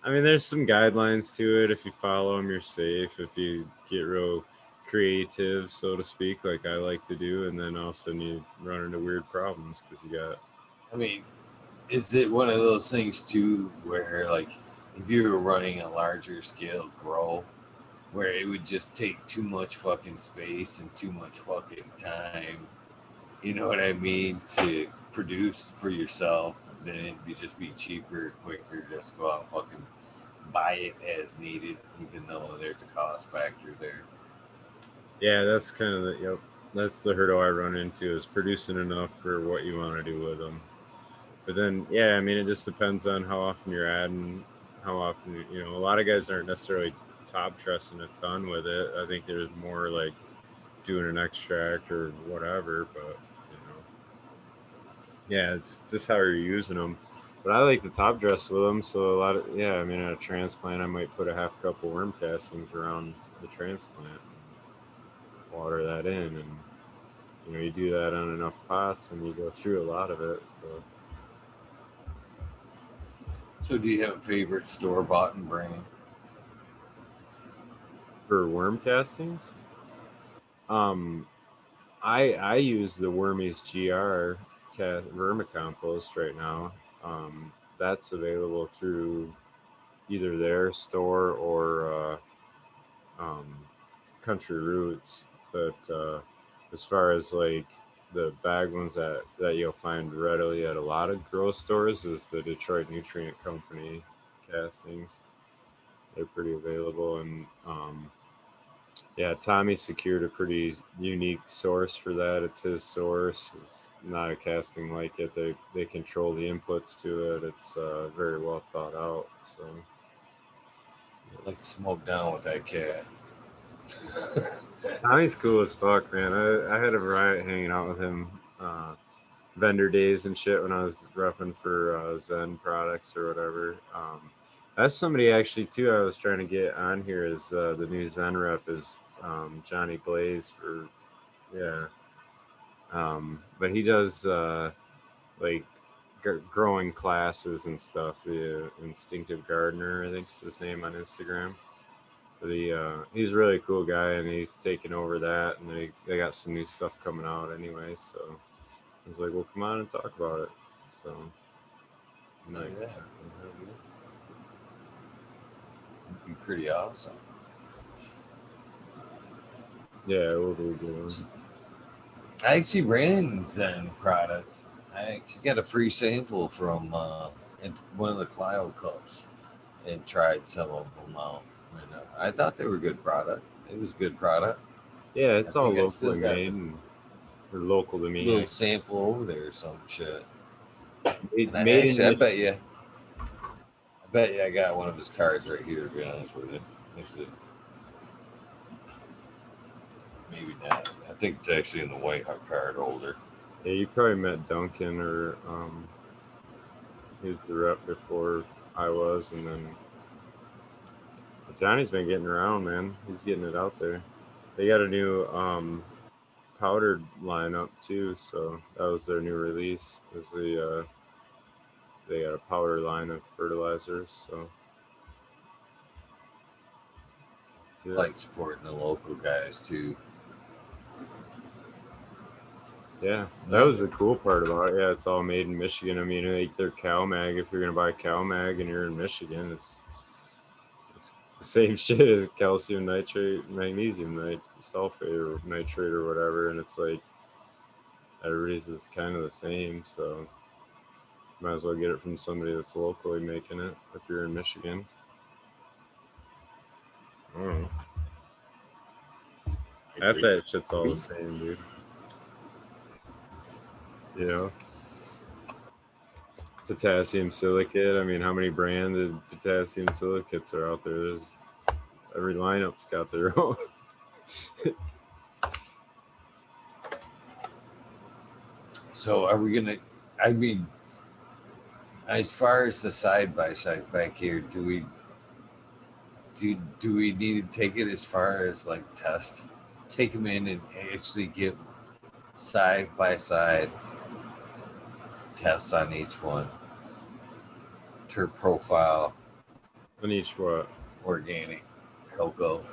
Speaker 3: I mean, there's some guidelines to it. If you follow them, you're safe. If you get real creative, so to speak, like I like to do, and then all of a sudden you run into weird problems because you got.
Speaker 1: I mean, is it one of those things too where like if you were running a larger scale grow where it would just take too much fucking space and too much fucking time, you know what I mean, to produce for yourself, then it'd just be cheaper, quicker, just go out and fucking buy it as needed, even though there's a cost factor there.
Speaker 3: Yeah, that's kind of the yep. That's the hurdle I run into is producing enough for what you want to do with them. But then, yeah, I mean, it just depends on how often you're adding, how often a lot of guys aren't necessarily top dressing a ton with it. I think there's more like doing an extract or whatever, but you know, yeah, it's just how you're using them. But I like the top dress with them, so a lot of yeah. I mean, at a transplant, I might put a half cup of worm castings around the transplant and water that in, and you do that on enough pots, and you go through a lot of it. So
Speaker 1: So, do you have a favorite store bought and brand?
Speaker 3: for worm castings, um, I use the Wormies GR vermicompost right now. That's available through either their store or Country Roots. But as far as like the bag ones that you'll find readily at a lot of grow stores is the Detroit Nutrient Company castings. They're pretty available, and yeah, Tommy secured a pretty unique source for that. It's his source. It's not a casting like it. They control the inputs to it. It's very well thought out. So
Speaker 1: I like to smoke down with that cat.
Speaker 3: Tommy's cool as fuck, man. I had a riot hanging out with him, vendor days and shit when I was repping for Zen products or whatever. That's somebody actually too. I was trying to get on here is the new Zen rep is Johnny Blaze for yeah. But he does like growing classes and stuff. The Instinctive Gardener, I think is his name on Instagram. But he's a really cool guy, and he's taking over that, and they got some new stuff coming out anyway. So he's like, "Well, come on and talk about it." So I'm
Speaker 1: Oh
Speaker 3: like,
Speaker 1: yeah, it'd be pretty awesome.
Speaker 3: "Yeah, we'll do a good one."
Speaker 1: I actually ran Zen products. I actually got a free sample from one of the Clio cups and tried some of them out. And I thought they were good product. It was good product.
Speaker 3: Yeah,
Speaker 1: I
Speaker 3: it's all
Speaker 1: think I still
Speaker 3: locally
Speaker 1: got
Speaker 3: made
Speaker 1: the
Speaker 3: and or local to me.
Speaker 1: little sample over there or some shit. And
Speaker 3: Made in
Speaker 1: I bet you,
Speaker 3: Michigan.
Speaker 1: I got one of his cards right here. To be honest with you, this is maybe not. I think it's actually in the white card holder.
Speaker 3: Yeah, you probably met Duncan or he was the rep before I was, and then Johnny's been getting around, man. He's getting it out there. They got a new powdered lineup too, so that was their new release. Is they got a powder line of fertilizers. So
Speaker 1: I
Speaker 3: yeah,
Speaker 1: like supporting the local guys too.
Speaker 3: yeah, that
Speaker 1: Yeah.
Speaker 3: was the cool part about it. Yeah, it's all made in Michigan. I mean, like their cow mag. If you're gonna buy cow mag and you're in Michigan, it's the same shit as calcium nitrate, magnesium sulfate or nitrate or whatever, and it's like everybody's is kind of the same. So might as well get it from somebody that's locally making it if you're in Michigan. I don't know. Half that shit's all the same, dude. You know? Potassium silicate. I mean, how many branded potassium silicates are out there? There's every lineup's got their own.
Speaker 1: So are we gonna? I mean, as far as the side by side back here, do we need to take it as far as like test? Take them in and actually get side by side tests on each one. Terp profile,
Speaker 3: On each what?
Speaker 1: organic, cocoa.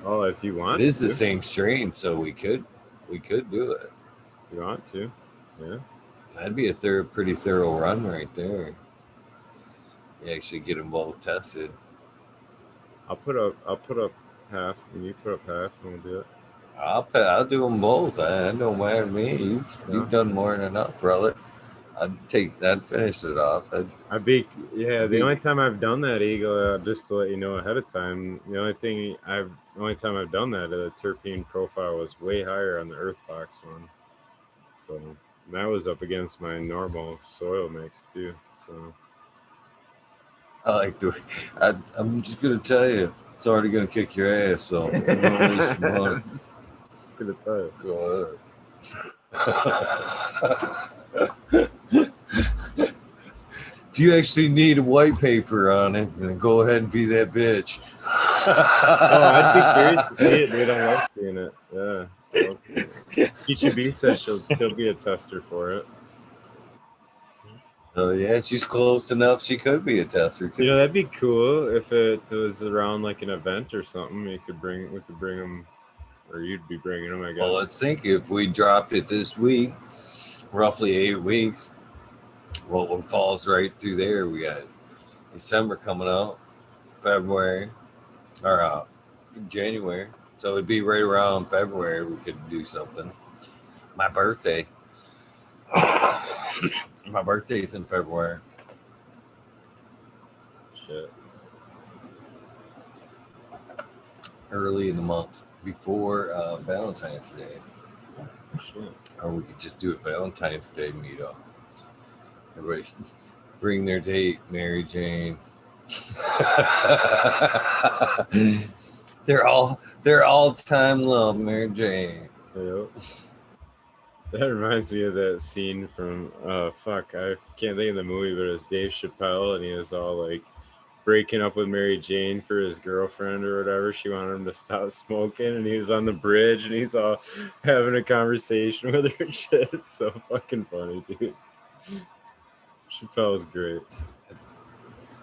Speaker 3: Oh, if you want
Speaker 1: It is
Speaker 3: to.
Speaker 1: the same strain, so we could do it.
Speaker 3: If you want to. Yeah.
Speaker 1: That'd be a pretty thorough run right there. You actually get them both tested.
Speaker 3: I'll put up half and you put up half and we'll do it.
Speaker 1: I'll do them both. I don't matter to me. You've done more than enough, brother. I'd finish it off.
Speaker 3: The only time I've done that, Eagle, just to let you know ahead of time, the only time I've done that, the terpene profile was way higher on the Earthbox one. So that was up against my normal soil mix too. So
Speaker 1: I like I'm just gonna tell you, it's already gonna kick your ass. So I'm
Speaker 3: just gonna tell you.
Speaker 1: Go ahead. If you actually need a white paper on it, then go ahead and be that bitch.
Speaker 3: I'd be curious to see it, dude. I love seeing it. Yeah. Cheecha B says she'll be a tester for it.
Speaker 1: Oh yeah, she's close enough. She could be a tester too.
Speaker 3: You know, that'd be cool if it was around like an event or something. We could bring them, or you'd be bringing them, I guess.
Speaker 1: Well, let's think if we dropped it this week, roughly 8 weeks. Well, what falls right through there? We got December coming up, February, or January. So it'd be right around February we could do something. My birthday. My birthday's in February.
Speaker 3: Shit.
Speaker 1: Early in the month, before Valentine's Day.
Speaker 3: Shit.
Speaker 1: Or we could just do a Valentine's Day meetup. Everybody bring their date, Mary Jane. They're all time love, Mary Jane.
Speaker 3: Yep. That reminds me of that scene from I can't think of the movie, but it's Dave Chappelle, and he was all like breaking up with Mary Jane for his girlfriend or whatever. She wanted him to stop smoking, and he was on the bridge, and he's all having a conversation with her. Shit, it's so fucking funny, dude. Chappelle was great.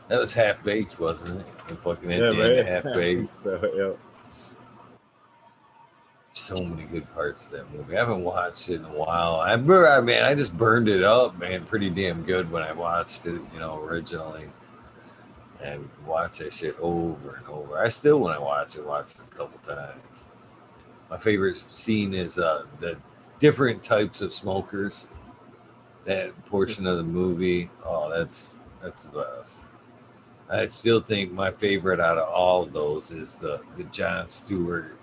Speaker 1: That was Half Baked, wasn't it? And fucking at
Speaker 3: Yeah,
Speaker 1: the
Speaker 3: right?
Speaker 1: end of Half Baked.
Speaker 3: So, yeah.
Speaker 1: So many good parts of that movie. I haven't watched it in a while. I just burned it up, man, pretty damn good when I watched it, originally. And watch that shit over and over. I still, when I watch it a couple times. My favorite scene is the different types of smokers. That portion of the movie, oh, that's the best. I still think my favorite out of all of those is the Jon Stewart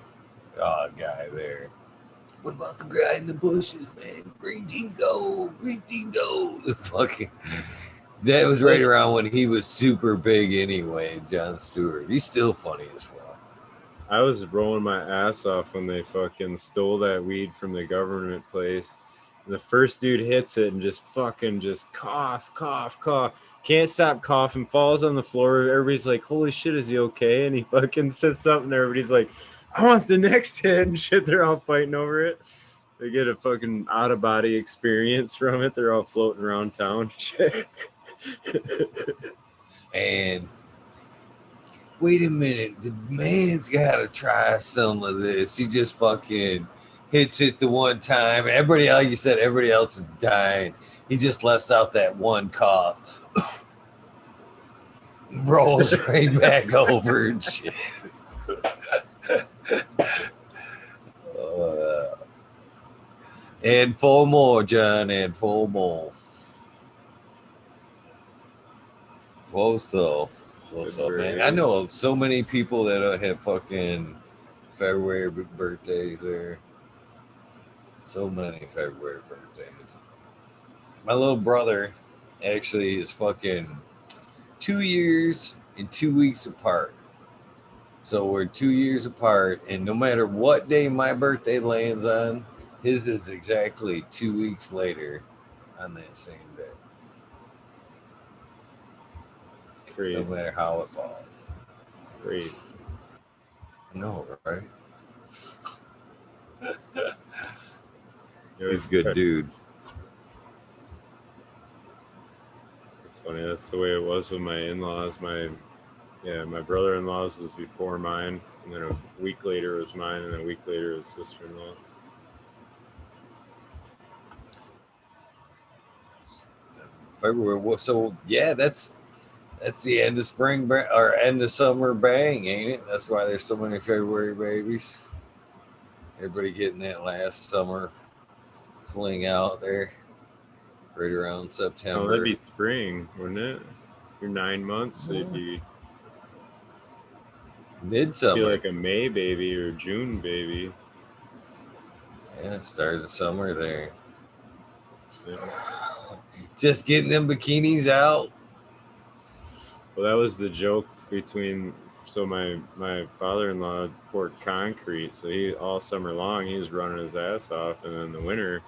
Speaker 1: guy there. What about the guy in the bushes, man? Green Dingo. The fucking. That was right around when he was super big anyway, Jon Stewart. He's still funny as well.
Speaker 3: I was rolling my ass off when they fucking stole that weed from the government place. And the first dude hits it and just cough. Can't stop coughing, falls on the floor. Everybody's like, holy shit, is he okay? And he fucking sits up and everybody's like, I want the next hit and shit. They're all fighting over it. They get a fucking out-of-body experience from it. They're all floating around town. Shit.
Speaker 1: And wait a minute, the man's got to try some of this. He just fucking hits it the one time. Everybody, like you said, everybody else is dying. He just lets out that one cough. Rolls right back over and shit. And 4 more, John, and 4 more. Close though, man. I know so many people that have fucking February birthdays there. So many February birthdays. My little brother actually is fucking 2 years and 2 weeks apart. So we're 2 years apart, and no matter what day my birthday lands on, his is exactly 2 weeks later on that same day.
Speaker 3: It's
Speaker 1: No
Speaker 3: crazy.
Speaker 1: matter how it falls.
Speaker 3: Crazy.
Speaker 1: I know, right?
Speaker 3: It
Speaker 1: He's a
Speaker 3: was
Speaker 1: good dude.
Speaker 3: It's funny. That's the way it was with my in-laws. My brother-in-law's was before mine, and then a week later was mine, and then a week later was sister-in-law's.
Speaker 1: February. So yeah, that's the end of spring or end of summer bang, ain't it? That's why there's so many February babies. Everybody getting that last summer fling out there, right around
Speaker 3: Oh, that'd
Speaker 1: September.
Speaker 3: be spring, wouldn't it? You're 9 months, so you'd be
Speaker 1: Midsummer.
Speaker 3: like a May baby or June baby.
Speaker 1: Yeah, start of summer there.
Speaker 3: Yeah.
Speaker 1: Just getting them bikinis out.
Speaker 3: Well, that was the joke between. So my father-in-law poured concrete, so he all summer long he was running his ass off, and then in the winter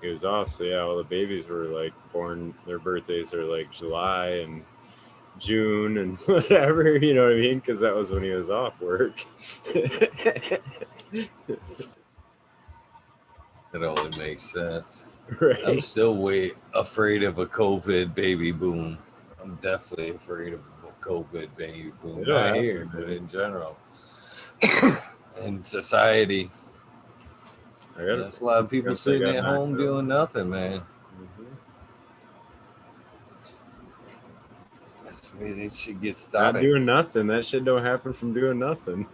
Speaker 3: he was off. So yeah, all the babies were like born. Their birthdays are like July and June and whatever, you know what I mean? Because that was when he was off work.
Speaker 1: It only makes sense.
Speaker 3: Right.
Speaker 1: I'm still afraid of a COVID baby boom. I'm definitely afraid of a COVID baby boom.
Speaker 3: It'll
Speaker 1: Not
Speaker 3: happen,
Speaker 1: here, but
Speaker 3: man.
Speaker 1: in general. In society. There's a lot of people sitting at home doing nothing, man.
Speaker 3: Mm-hmm.
Speaker 1: That's the way they should get
Speaker 3: Not
Speaker 1: started.
Speaker 3: doing nothing. That shit don't happen from doing nothing.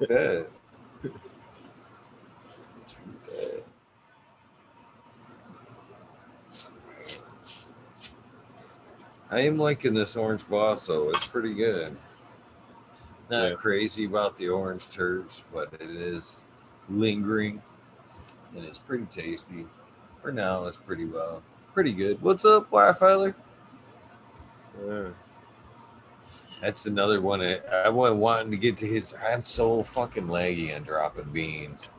Speaker 1: Good. I am liking this orange boss, though. It's pretty good. Not crazy about the orange turps, but it is lingering, and it's pretty tasty. For now, it's pretty good. What's up, Wi-Fi?
Speaker 3: Yeah.
Speaker 1: That's another one. I was wanting to get to his. I'm so fucking laggy on dropping beans.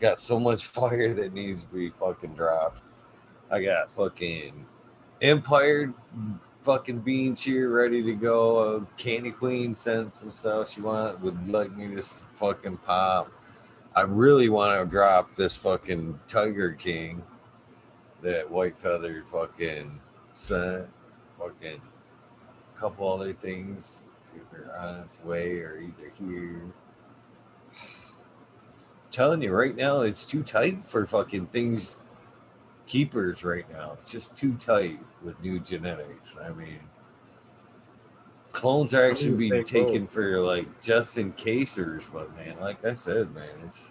Speaker 1: Got so much fire that needs to be fucking dropped. I got fucking Empire fucking beans here ready to go. Candy Queen sent some stuff she would like me to fucking pop. I really want to drop this fucking Tiger King that White Feather fucking sent. Fucking couple other things it's either on its way or either here. I'm telling you right now, it's too tight for fucking things keepers right now. It's just too tight with new genetics. I mean, clones are actually being taken for like just in casers, but man, like I said, man, it's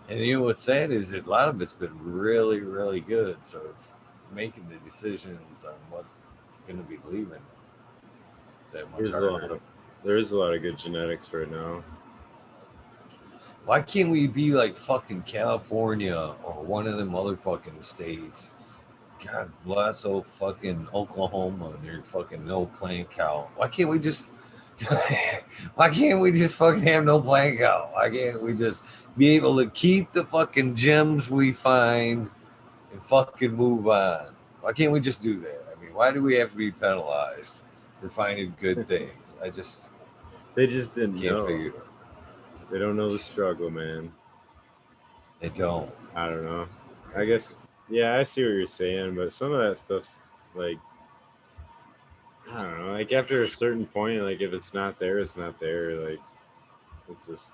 Speaker 1: and you know what's sad is a lot of it's been really, really good. So it's making the decisions on what's going to be leaving that much harder.
Speaker 3: There is a lot of good genetics right now.
Speaker 1: Why can't we be like fucking California or one of them motherfucking states? God bless old fucking Oklahoma and their fucking no plant count. Why can't we just fucking have no plant count? Why can't we just be able to keep the fucking gems we find and fucking move on? Why can't we just do that? I mean, why do we have to be penalized for finding good things?
Speaker 3: They just didn't
Speaker 1: can't figure it out.
Speaker 3: They don't know the struggle, man.
Speaker 1: They don't.
Speaker 3: I don't know. I guess, yeah, I see what you're saying, but some of that stuff, like, I don't know, like after a certain point, like if it's not there, it's not there. Like, it's just,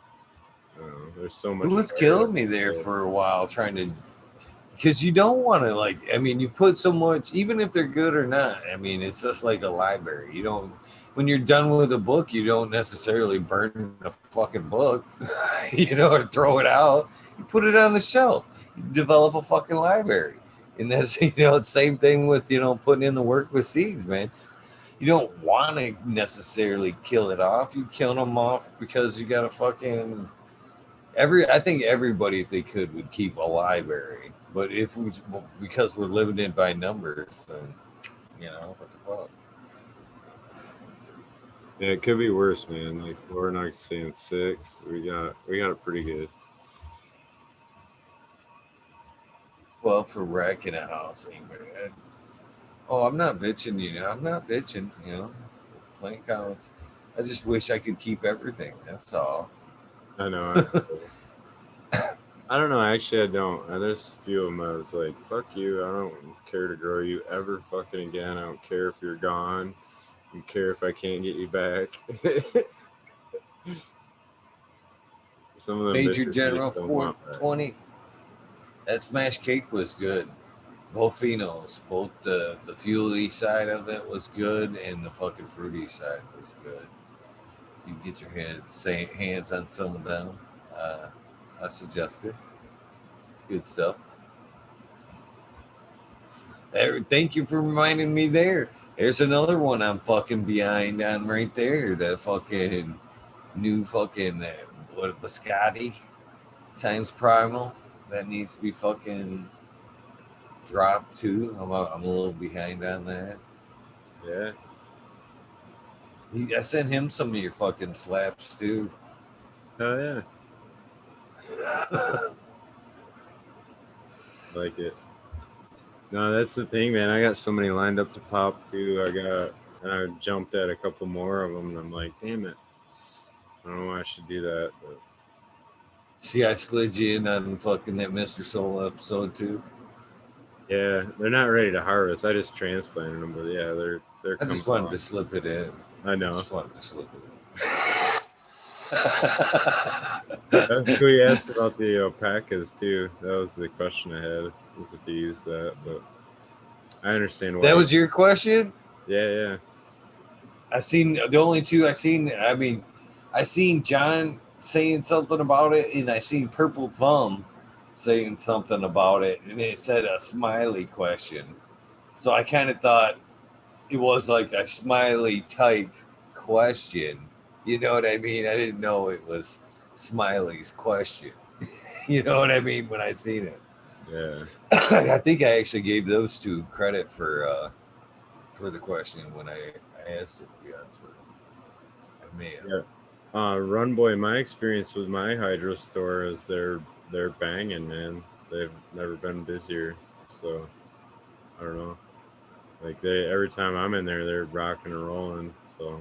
Speaker 3: I don't know. There's so much.
Speaker 1: It was killing me there for a while trying to, because you don't want to like. I mean, you put so much, even if they're good or not. I mean, it's just like a library. You don't. When you're done with a book, you don't necessarily burn a fucking book, or throw it out. You put it on the shelf. You develop a fucking library, and that's it's same thing with putting in the work with seeds, man. you don't want to necessarily kill it off. You kill them off because you got to fucking I think everybody, if they could, would keep a library. But if we, because we're limited by numbers, then what the fuck.
Speaker 3: Yeah, it could be worse, man. Like Warnock's saying 6. We got it pretty good.
Speaker 1: Well, for wrecking a house ain't bad. Oh, I'm not bitching, I'm not bitching, Playing counts. I just wish I could keep everything. That's all.
Speaker 3: I know. I don't know. Actually, I don't. There's a few of them I was like, fuck you. I don't care to grow you ever fucking again. I don't care if you're gone. I don't care if I can't get you back. Some of them
Speaker 1: Major
Speaker 3: bitches
Speaker 1: General
Speaker 3: just don't want that.
Speaker 1: 420. That smash cake was good. Both phenos, both the fuely side of it was good, and the fucking fruity side was good. You get your hands on some of them. I suggest it. It's good stuff. Thank you for reminding me there. There's another one I'm fucking behind on right there. That fucking new fucking what biscotti times primal that needs to be fucking dropped too. I'm a little behind on that.
Speaker 3: Yeah.
Speaker 1: I sent him some of your fucking slaps too.
Speaker 3: Oh, yeah. Like it. No, that's the thing, man. I got so many lined up to pop too. And I jumped at a couple more of them, and I'm like, damn it. I don't know why I should do that, but
Speaker 1: See, I slid you in on fucking that Mr. Soul episode too.
Speaker 3: yeah, they're not ready to harvest. I just transplanted them, but yeah, they're
Speaker 1: I just wanted to slip it in.
Speaker 3: I know.
Speaker 1: I just wanted to slip it in.
Speaker 3: That's who he asked about the alpacas too. That was the question I had, was if you use that, but I understand why.
Speaker 1: That was your question?
Speaker 3: Yeah.
Speaker 1: I seen the only two I seen. I mean, I seen John saying something about it, and I seen Purple Thumb saying something about it, and it said a smiley question. So I kind of thought it was like a smiley type question. You know what I mean? I didn't know it was Smiley's question. You know what I mean when I seen it.
Speaker 3: Yeah.
Speaker 1: I think I actually gave those two credit for the question when I asked it. To be honest with you, I may have.
Speaker 3: Yeah. Run Boy, my experience with my hydro store is they're banging, man. They've never been busier, so I don't know. Like every time I'm in there, they're rocking and rolling. So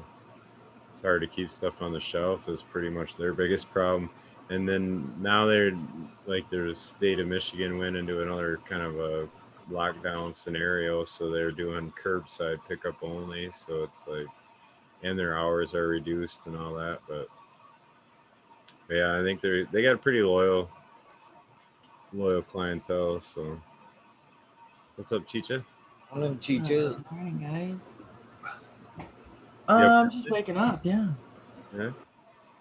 Speaker 3: it's hard to keep stuff on the shelf is pretty much their biggest problem. And then now their state of Michigan went into another kind of a lockdown scenario, so they're doing curbside pickup only. So it's like, and their hours are reduced and all that. But yeah, I think they got a pretty loyal clientele. So what's up, Cheecha?
Speaker 1: Morning, Cheecha.
Speaker 5: Morning, guys.
Speaker 3: Yeah.
Speaker 5: Just waking up. Yeah.
Speaker 3: Yeah.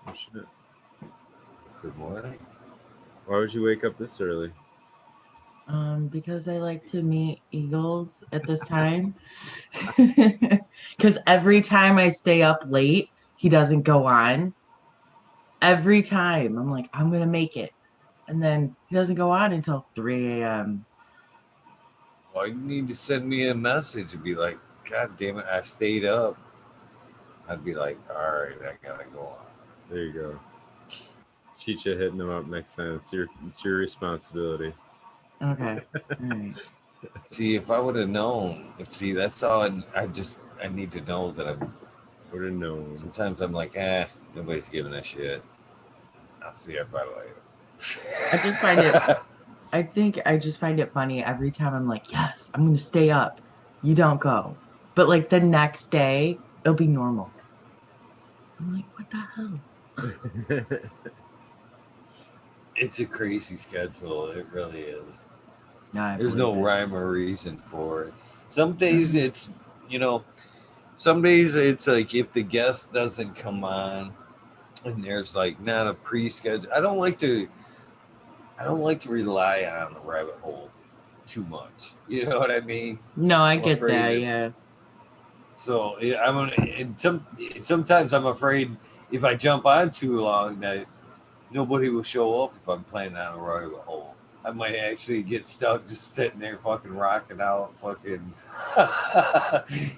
Speaker 3: Oh, shit.
Speaker 1: Good morning.
Speaker 3: Why would you wake up this early?
Speaker 5: Because I like to meet eagles at this time. Because every time I stay up late, he doesn't go on. Every time I'm like, I'm gonna make it, and then he doesn't go on until 3 a.m.
Speaker 1: Well, you need to send me a message and be like, God damn it, I stayed up. I'd be like, all right, I gotta go on.
Speaker 3: There you go. Cheecha hitting them up next time. It's your responsibility.
Speaker 5: Okay. All right.
Speaker 1: See, if I would have known, that's all I need to know that I'm.
Speaker 3: Would have known.
Speaker 1: Sometimes I'm like, nobody's giving a shit. I'll see everybody later.
Speaker 5: I just find it. I think I just find it funny every time I'm like, yes, I'm gonna stay up. You don't go, but like the next day, it'll be normal. I'm like, what the hell?
Speaker 1: It's a crazy schedule. It really is.
Speaker 5: No, I
Speaker 1: There's no
Speaker 5: believe it.
Speaker 1: rhyme or reason for it. Some days it's, some days it's like if the guest doesn't come on and there's like not a pre-schedule. I don't like to rely on the rabbit hole too much. You know what I mean?
Speaker 5: No, I
Speaker 1: I'm
Speaker 5: get
Speaker 1: afraid
Speaker 5: that.
Speaker 1: that-
Speaker 5: Yeah.
Speaker 1: So yeah, sometimes I'm afraid if I jump on too long that nobody will show up if I'm playing on a rabbit hole. I might actually get stuck just sitting there fucking rocking out, fucking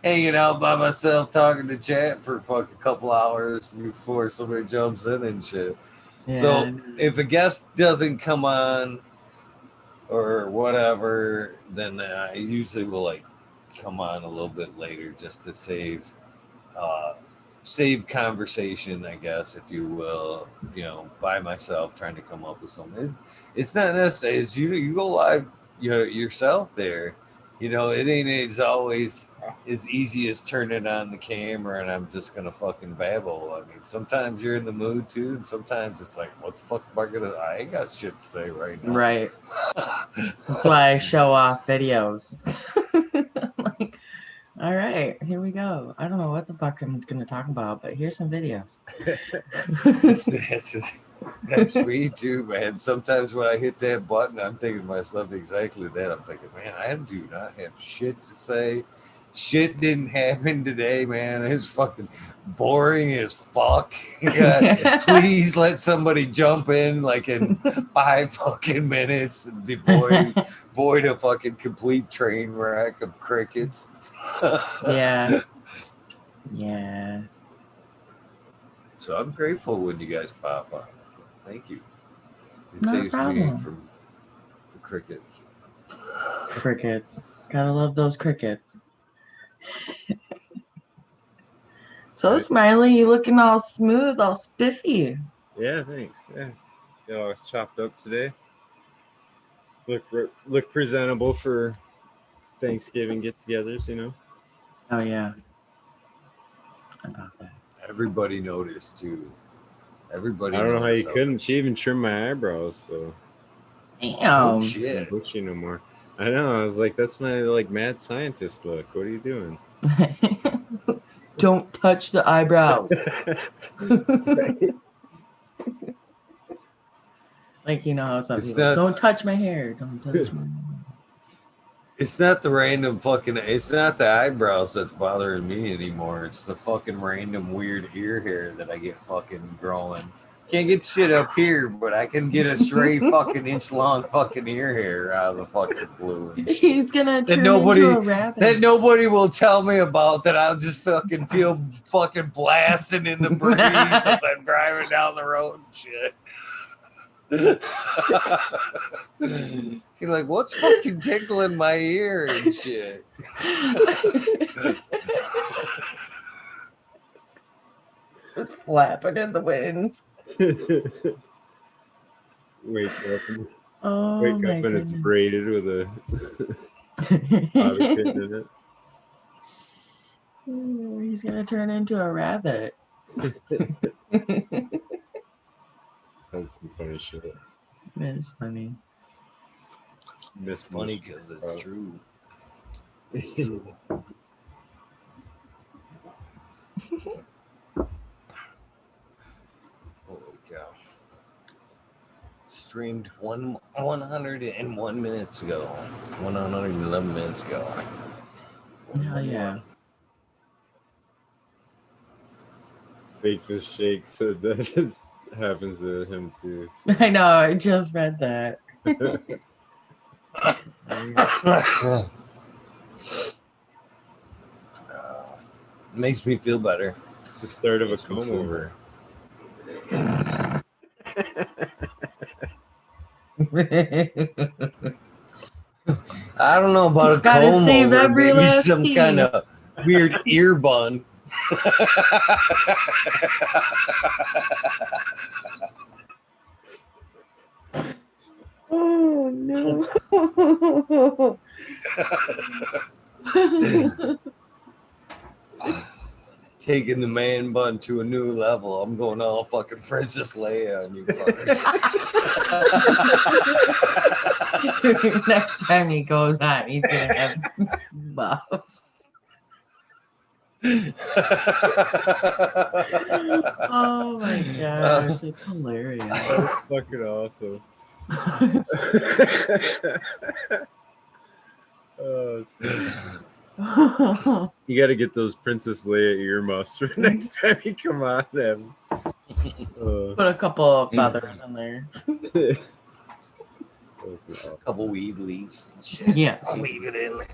Speaker 1: hanging out by myself, talking to chat for fucking couple hours before somebody jumps in and shit.
Speaker 5: Yeah.
Speaker 1: So if a guest doesn't come on or whatever, then I usually will like come on a little bit later just to uh, save conversation, I guess, if you will. By myself trying to come up with something. It's not necessary. It's you go live, yourself there. It ain't as always as easy as turning on the camera and I'm just gonna fucking babble. I mean, sometimes you're in the mood too, and sometimes it's like, what the fuck am I gonna? I ain't got shit to say right now.
Speaker 5: Right. That's why I show off videos. Like, all right, here we go. I don't know what the fuck I'm gonna talk about, but here's some videos.
Speaker 1: That's me too, man. Sometimes when I hit that button, I'm thinking to myself exactly that. I'm thinking, man, I do not have shit to say. Shit didn't happen today, man. It's fucking boring as fuck. Yeah, please let somebody jump in like in 5 fucking minutes, void a fucking complete train wreck of crickets.
Speaker 5: Yeah. Yeah.
Speaker 1: So I'm grateful when you guys pop on. So thank you. It
Speaker 5: No
Speaker 1: saves me
Speaker 5: problem.
Speaker 1: from the crickets.
Speaker 5: Crickets. Gotta love those crickets. So
Speaker 3: Right.
Speaker 5: Smiley, you looking all smooth, all spiffy.
Speaker 3: Yeah, thanks. Yeah, got all chopped up today. Look presentable for Thanksgiving get-togethers.
Speaker 5: Oh yeah. About that.
Speaker 1: Everybody noticed too. Everybody
Speaker 3: I don't know how you
Speaker 1: noticed.
Speaker 3: couldn't. She even trimmed my eyebrows, so
Speaker 1: Oh
Speaker 5: Damn.
Speaker 1: shit!
Speaker 3: not bushy no more. I know. I was like, that's my like mad scientist look. What are you doing?
Speaker 5: Don't touch the eyebrows. Like how some
Speaker 1: It's
Speaker 5: people
Speaker 1: not.
Speaker 5: don't touch my hair. Don't touch my hair.
Speaker 1: It's not the random fucking. It's not the eyebrows that's bothering me anymore. It's the fucking random weird ear hair that I get fucking growing. Can't get shit up here, but I can get a stray fucking inch long fucking ear hair out of the fucking blue and shit.
Speaker 5: He's gonna
Speaker 1: That
Speaker 5: turn into a
Speaker 1: nobody
Speaker 5: rabbit.
Speaker 1: will tell me about. That I'll just fucking feel fucking blasting in the breeze as I'm driving down the road and shit. He's like, what's fucking tickling my ear and shit?
Speaker 5: Just flapping in the wind.
Speaker 3: Wake up and
Speaker 5: Oh my
Speaker 3: it's
Speaker 5: goodness.
Speaker 3: braided with a bobby pin in it.
Speaker 5: He's gonna turn into a rabbit.
Speaker 3: That's some funny shit.
Speaker 5: That's funny.
Speaker 1: It's funny because it's true. Holy cow. Streamed 101 minutes ago. 111 minutes ago.
Speaker 5: Hell yeah.
Speaker 3: Fake the shake said that happens to him too. So.
Speaker 5: I know, I just read that.
Speaker 1: Makes me feel better.
Speaker 3: It's the start of a
Speaker 1: Makes me
Speaker 3: comb
Speaker 1: feel
Speaker 3: over.
Speaker 1: I don't know about a
Speaker 5: Gotta
Speaker 1: comb
Speaker 5: save
Speaker 1: over,
Speaker 5: every
Speaker 1: maybe
Speaker 5: last
Speaker 1: some
Speaker 5: piece.
Speaker 1: kind of weird ear bun.
Speaker 5: Oh no.
Speaker 1: Taking the man bun to a new level. I'm going all fucking Princess Leia on you fuckers.
Speaker 5: Next time he goes on, he's gonna have buffs. Oh my gosh, it's hilarious.
Speaker 3: That's fucking awesome. Oh, it's too You got to get those Princess Leia earmuffs for next time you come on them.
Speaker 5: Put a couple of feathers in there.
Speaker 1: Couple weed leaves.
Speaker 5: Yeah.
Speaker 1: Leave it in there.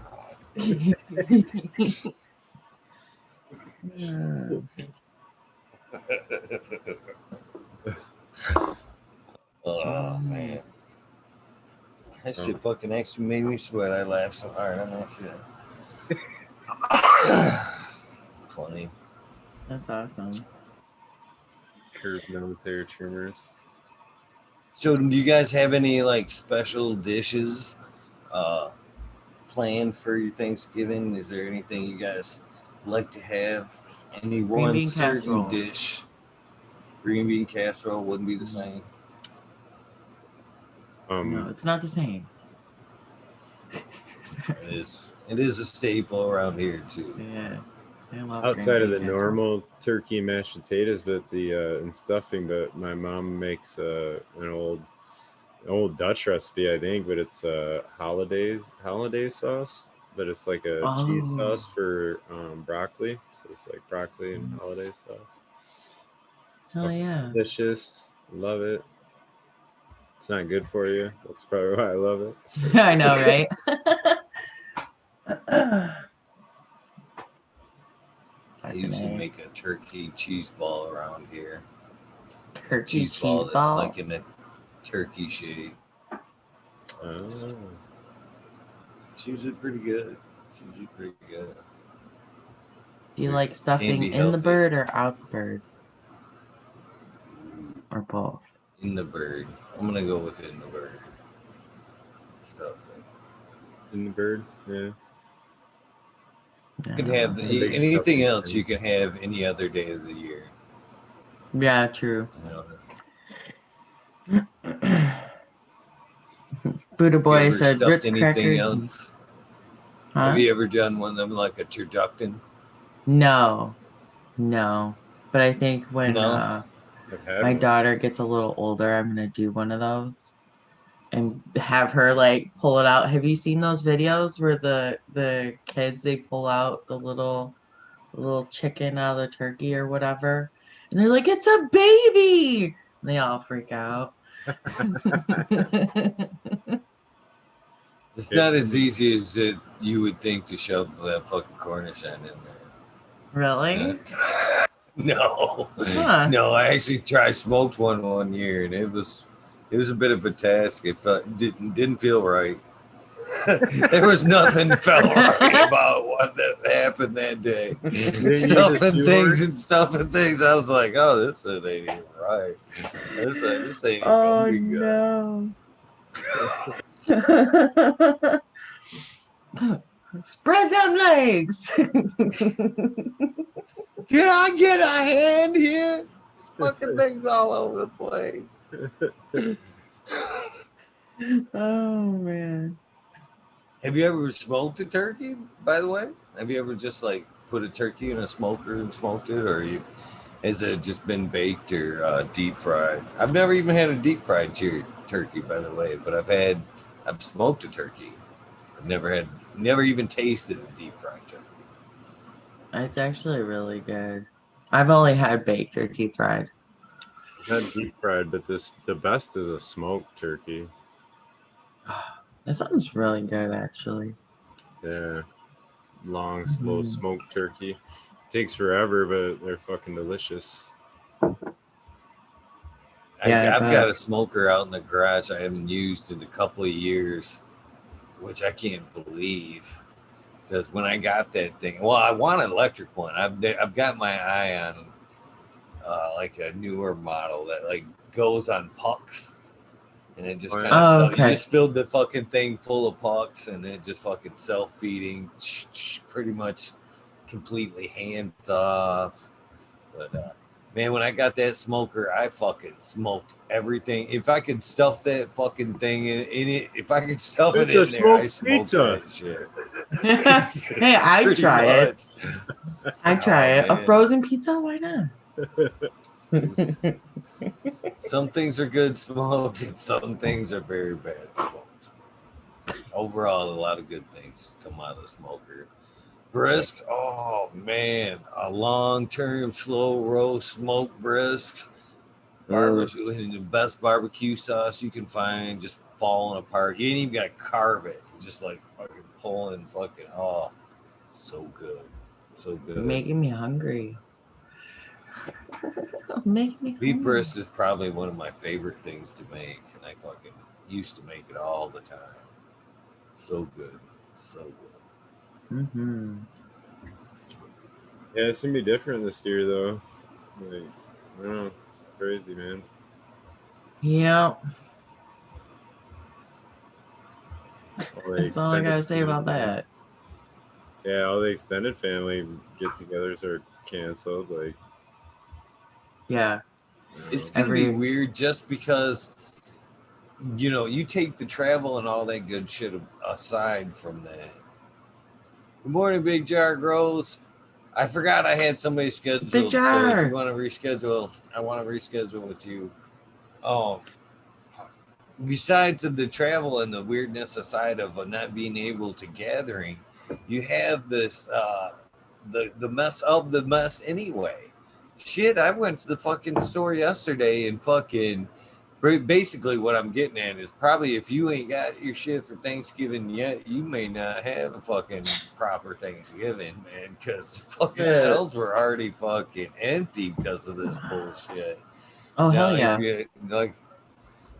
Speaker 1: Oh man, that shit fucking actually made me sweat. I laughed so hard on that shit. Funny.
Speaker 5: That's awesome.
Speaker 3: Curved nose hair trimmers.
Speaker 1: So, do you guys have any like special dishes planned for your Thanksgiving? Is there anything you guys like to have? Any
Speaker 5: Green
Speaker 1: one
Speaker 5: bean
Speaker 1: certain
Speaker 5: casserole.
Speaker 1: dish? Green bean casserole wouldn't be the same.
Speaker 5: No, it's not the same.
Speaker 1: It is a staple around here too.
Speaker 5: Yeah. I love
Speaker 3: Outside of
Speaker 5: green
Speaker 3: the
Speaker 5: bean casserole.
Speaker 3: normal turkey and mashed potatoes, but the and stuffing, but my mom makes an old Dutch recipe, I think, but it's holiday sauce, but it's like a cheese sauce for broccoli. So it's like broccoli and holiday sauce. It's
Speaker 5: Hell yeah.
Speaker 3: delicious. Love it. It's not good for you. That's probably why I love it.
Speaker 5: I know, right?
Speaker 1: I usually make a turkey cheese ball around here.
Speaker 5: Turkey
Speaker 1: Cheese ball that's like in a turkey shape. It's usually pretty good.
Speaker 5: Do you like stuffing in the bird or out the bird? Or both?
Speaker 1: In the bird. I'm gonna go with in the bird. Stuffing.
Speaker 3: In the bird, yeah.
Speaker 1: You can have anything else you can have any other day of the year.
Speaker 5: Yeah, true.
Speaker 1: You know,
Speaker 5: Buddha Boy said Ritz
Speaker 1: anything
Speaker 5: crackers.
Speaker 1: Else?
Speaker 5: Huh?
Speaker 1: Have you ever done one of them like a turducken?
Speaker 5: No. But I think when my daughter gets a little older, I'm gonna do one of those and have her like pull it out. Have you seen those videos where the kids they pull out the little chicken out of the turkey or whatever, and they're like, "It's a baby!" And they all freak out.
Speaker 1: It's not as easy as you would think to shove that fucking Cornish hen in there.
Speaker 5: Really?
Speaker 1: No.
Speaker 5: Huh.
Speaker 1: No, I actually tried smoked one year, and it was a bit of a task. It didn't feel right. There was nothing felt right about what that happened that day. Stuffing things. I was like, oh, this ain't even right. This ain't gonna be good.
Speaker 5: No. Spread them legs.
Speaker 1: Can I get a hand here? Fucking things all over the place.
Speaker 5: Oh man.
Speaker 1: Have you ever smoked a turkey, by the way? Have you ever just like put a turkey in a smoker and smoked it, or has it just been baked or deep fried? I've never even had a deep fried turkey, by the way, but I've smoked a turkey. I've never even tasted a deep fried turkey.
Speaker 5: It's actually really good. I've only had baked or deep fried.
Speaker 3: I've had deep fried, but the best is a smoked turkey.
Speaker 5: That sounds really good, actually.
Speaker 3: Yeah, long, slow smoked turkey. Takes forever, but they're fucking delicious.
Speaker 1: I've got a smoker out in the garage I haven't used in a couple of years, which I can't believe. Because when I got that thing, well, I want an electric one. I've got my eye on like a newer model that like goes on pucks, and it just kind of you just filled the fucking thing full of pucks, and it just fucking self-feeding, pretty much completely hands off. But man, when I got that smoker, I fucking smoked everything. If I could stuff that fucking thing in it, if I could stuff it in there, I smoked that shit.
Speaker 5: Hey, I'd try it. I'd try it. A frozen pizza? Why not?
Speaker 1: Some things are good smoked, and some things are very bad smoked. Overall, a lot of good things come out of the smoker. Brisk. Oh man, a long-term slow roast smoked brisk. Barbecue and the best barbecue sauce you can find, just falling apart. You ain't even gotta carve it. Just like fucking pulling fucking so good. So
Speaker 5: You're
Speaker 1: good.
Speaker 5: making me hungry. Making me
Speaker 1: Beef
Speaker 5: hungry.
Speaker 1: brisket is probably one of my favorite things to make, and I fucking used to make it all the time. So good. So good.
Speaker 5: Mm-hmm.
Speaker 3: Yeah, it's gonna be different this year though. Like, I don't know, it's crazy, man.
Speaker 5: Yeah,
Speaker 3: All the
Speaker 5: that's all I gotta
Speaker 3: extended
Speaker 5: say about
Speaker 3: family.
Speaker 5: that.
Speaker 3: Yeah, all the extended family get-togethers are canceled. Like,
Speaker 5: Yeah,
Speaker 1: It's
Speaker 3: you
Speaker 1: gonna be
Speaker 5: every
Speaker 1: weird just because you take the travel and all that good shit aside from that. Good morning, Big Jar Grows. I forgot I had somebody
Speaker 5: big
Speaker 1: scheduled, so if you
Speaker 5: jar.
Speaker 1: want to reschedule, I want to reschedule with you. Oh, besides the travel and the weirdness aside of not being able to gathering, you have this the mess of the mess anyway. Shit, I went to the fucking store yesterday and fucking basically what I'm getting at is probably if you ain't got your shit for Thanksgiving yet, you may not have a fucking proper Thanksgiving, man, because fucking
Speaker 5: Uh,
Speaker 1: shelves were already fucking empty because of this bullshit.
Speaker 5: oh hell
Speaker 1: Now, if
Speaker 5: yeah.
Speaker 1: you like,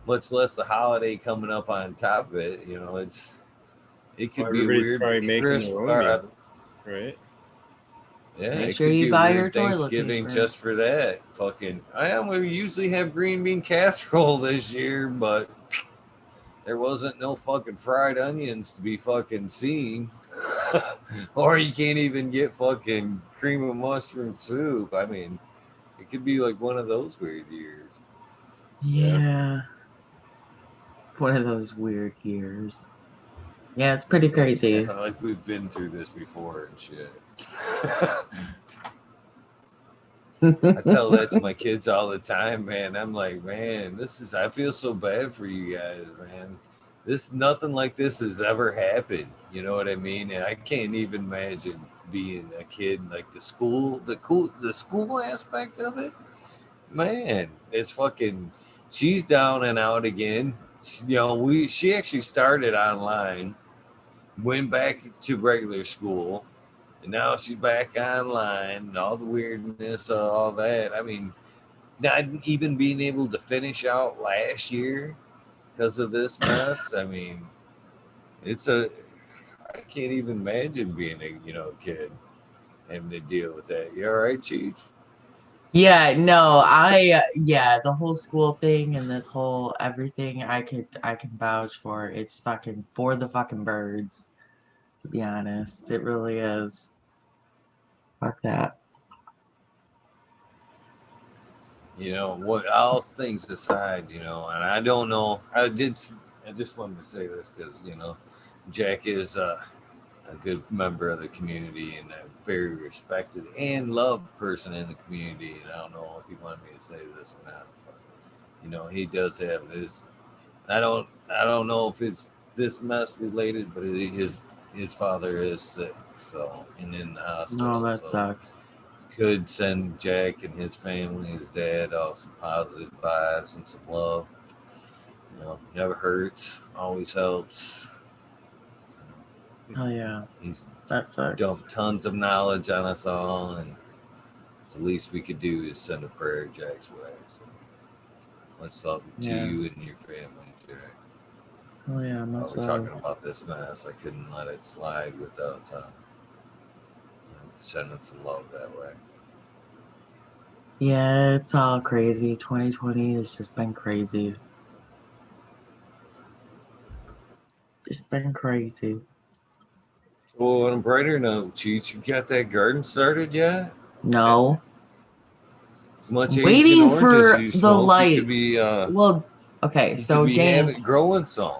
Speaker 1: much less the holiday coming up on top of it, it
Speaker 3: well,
Speaker 1: could be a
Speaker 3: everybody's
Speaker 1: weird
Speaker 3: probably making
Speaker 1: Christmas.
Speaker 3: their own meals, right?
Speaker 1: Yeah,
Speaker 5: Make
Speaker 1: it
Speaker 5: sure
Speaker 1: could
Speaker 5: you
Speaker 1: be a
Speaker 5: buy your
Speaker 1: weird
Speaker 5: toilet
Speaker 1: Thanksgiving
Speaker 5: paper.
Speaker 1: just for that. Fucking, we usually have green bean casserole this year, but there wasn't no fucking fried onions to be fucking seen. Or you can't even get fucking cream of mushroom soup. I mean, it could be like one of those weird years.
Speaker 3: Yeah.
Speaker 5: Yeah, one of those weird years. Yeah, it's pretty
Speaker 1: Yeah,
Speaker 5: crazy.
Speaker 1: like we've been through this before and shit. I tell that to my kids all the time, man. I'm like, man, I feel so bad for you guys, man. Nothing like this has ever happened. You know what I mean? And I can't even imagine being a kid, like the school aspect of it. Man, it's fucking, she's down and out again. She actually started online, went back to regular school, and now she's back online and all the weirdness, all that. I mean, not even being able to finish out last year because of this mess. I mean, I can't even imagine being a kid having to deal with that. You all right, Chief?
Speaker 5: Yeah, no, yeah, the whole school thing and this whole everything I can vouch for. It's fucking for the fucking birds, to be honest. It really is. Fuck that.
Speaker 1: What all things aside, and I don't know. I just wanted to say this because Jack is a good member of the community and a very respected and loved person in the community. And I don't know if he wanted me to say this or not, but he does have his. I don't know if it's this mess related, but his father is sick, so and in the
Speaker 5: No,
Speaker 1: hospital,
Speaker 5: that
Speaker 1: so
Speaker 5: sucks.
Speaker 1: could send Jack and his family, his dad, off some positive vibes and some love. Never hurts, always helps.
Speaker 5: Oh yeah,
Speaker 1: He's
Speaker 5: that sucks.
Speaker 1: dumped tons of knowledge on us all, and it's the least we could do is send a prayer Jack's way. So much love to
Speaker 5: Yeah.
Speaker 1: you and your family, Jack.
Speaker 5: Oh yeah,
Speaker 1: While
Speaker 5: much
Speaker 1: we're
Speaker 5: love.
Speaker 1: talking about this mess, I couldn't let it slide without sending some love that way.
Speaker 5: Yeah, it's all crazy. 2020 has just been crazy. Just been crazy.
Speaker 1: So on a brighter note, Cheech, you got that garden started yet?
Speaker 5: No.
Speaker 1: As much
Speaker 5: I'm
Speaker 1: Asian
Speaker 5: waiting
Speaker 1: orange as
Speaker 5: for
Speaker 1: you
Speaker 5: the
Speaker 1: smoke, you could be
Speaker 5: lights. Well, okay,
Speaker 1: you could
Speaker 5: so
Speaker 1: be
Speaker 5: Dank.
Speaker 1: having growing some.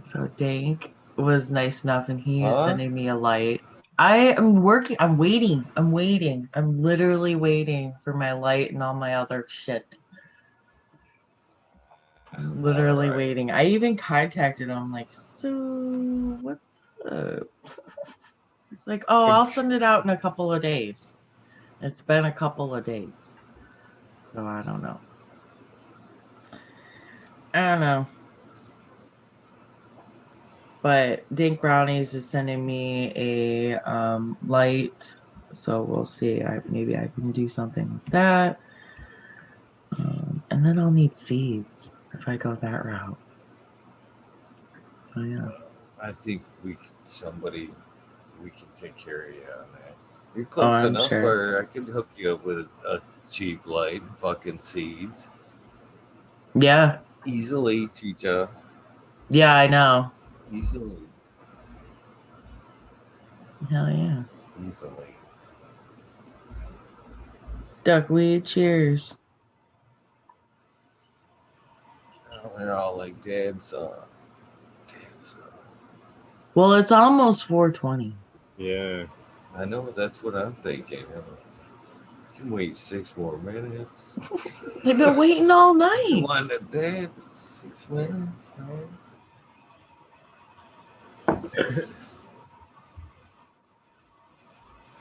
Speaker 5: So Dank was nice enough and he is
Speaker 1: Huh?
Speaker 5: sending me a light. I am working. I'm waiting. I'm waiting. I'm literally waiting for my light and all my other shit. I'm
Speaker 1: All
Speaker 5: literally
Speaker 1: right.
Speaker 5: waiting. I even contacted him like, so what's up? It's like, oh, I'll send it out in a couple of days. It's been a couple of days. So I don't know. I don't know. But Dink Brownies is sending me a light. So we'll see. Maybe I can do something with that. And then I'll need seeds if I go that route. So yeah.
Speaker 1: I think we can take care of you on that. You're
Speaker 5: Oh,
Speaker 1: close
Speaker 5: I'm
Speaker 1: enough
Speaker 5: sure.
Speaker 1: where I can hook you up with a cheap light, fucking seeds.
Speaker 5: Yeah.
Speaker 1: Easily, cheecha.
Speaker 5: Yeah, I know.
Speaker 1: Easily.
Speaker 5: Hell yeah.
Speaker 1: Easily.
Speaker 5: Duckweed, cheers.
Speaker 1: Oh, they're all like dad's son.
Speaker 5: Well, it's almost 4:20.
Speaker 3: Yeah.
Speaker 1: I know, that's what I'm thinking. I can wait 6 more minutes.
Speaker 5: They've been waiting all
Speaker 1: You
Speaker 5: night.
Speaker 1: want to dance 6 minutes, man?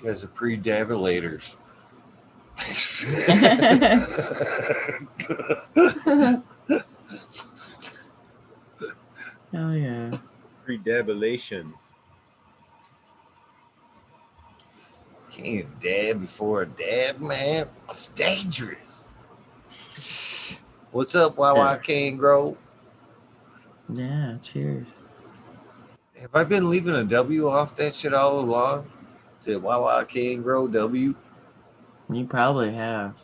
Speaker 1: You guys are pre-dabulators.
Speaker 5: Hell yeah.
Speaker 3: Predabulation.
Speaker 1: Can't dab before a dab, man. It's dangerous. What's up, Wawa King Grow?
Speaker 5: Yeah, cheers.
Speaker 1: Have I been leaving a W off that shit all along? Is it Wawa King Grow W?
Speaker 5: You probably have.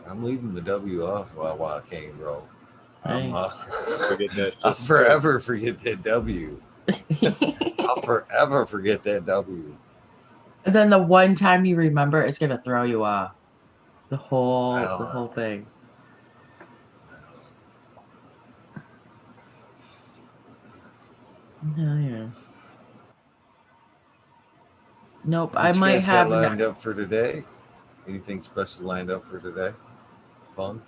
Speaker 1: I'm leaving the W off Wawa King Grow.
Speaker 5: Hey.
Speaker 3: Forget that
Speaker 1: I'll
Speaker 3: shit.
Speaker 1: forever forget that W. I'll forever forget that W.
Speaker 5: And then the one time you remember, it's gonna throw you off. The whole thing. Hell yeah. Nope,
Speaker 1: What
Speaker 5: I
Speaker 1: you
Speaker 5: might
Speaker 1: guys
Speaker 5: have
Speaker 1: got lined up for today? Anything special lined up for today? Fun?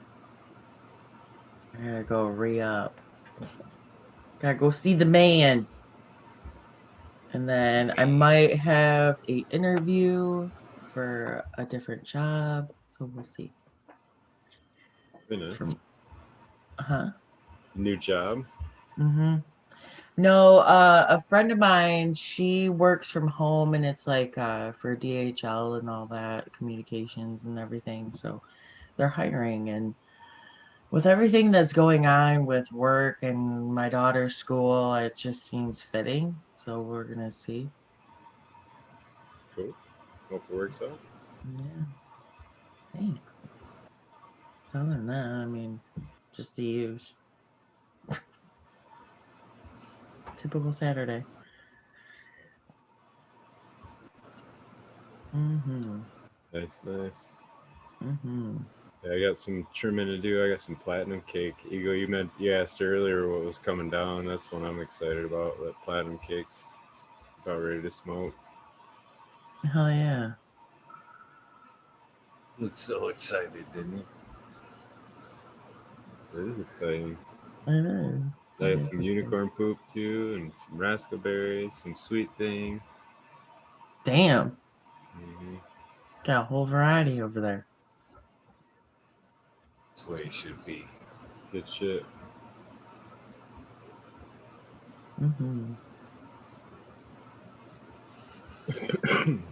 Speaker 5: I gotta go re-up. Gotta go see the man. And then I might have a interview for a different job. So we'll see.
Speaker 3: Nice.
Speaker 5: Huh?
Speaker 3: New job.
Speaker 5: Mm-hmm. No, a friend of mine, she works from home and it's like for DHL and all that, communications and everything. So they're hiring, and with everything that's going on with work and my daughter's school, it just seems fitting. So we're gonna see.
Speaker 3: Cool. Hope it works out.
Speaker 5: Yeah. Thanks. So other than that, I mean, just the use. Typical Saturday. Mm-hmm.
Speaker 3: Nice.
Speaker 5: Mm-hmm.
Speaker 3: Yeah, I got some trimming to do. I got some platinum cake. Ego, you asked earlier what was coming down. That's what I'm excited about. That platinum cake's about ready to smoke.
Speaker 5: Hell yeah.
Speaker 1: Looked so excited, didn't he?
Speaker 3: It is exciting.
Speaker 5: It is.
Speaker 3: I got some unicorn poop too, and some raspberries, some sweet thing.
Speaker 5: Damn.
Speaker 3: Mm-hmm.
Speaker 5: Got a whole variety over there.
Speaker 1: That's the way it should be.
Speaker 3: Good shit.
Speaker 5: Mm-hmm.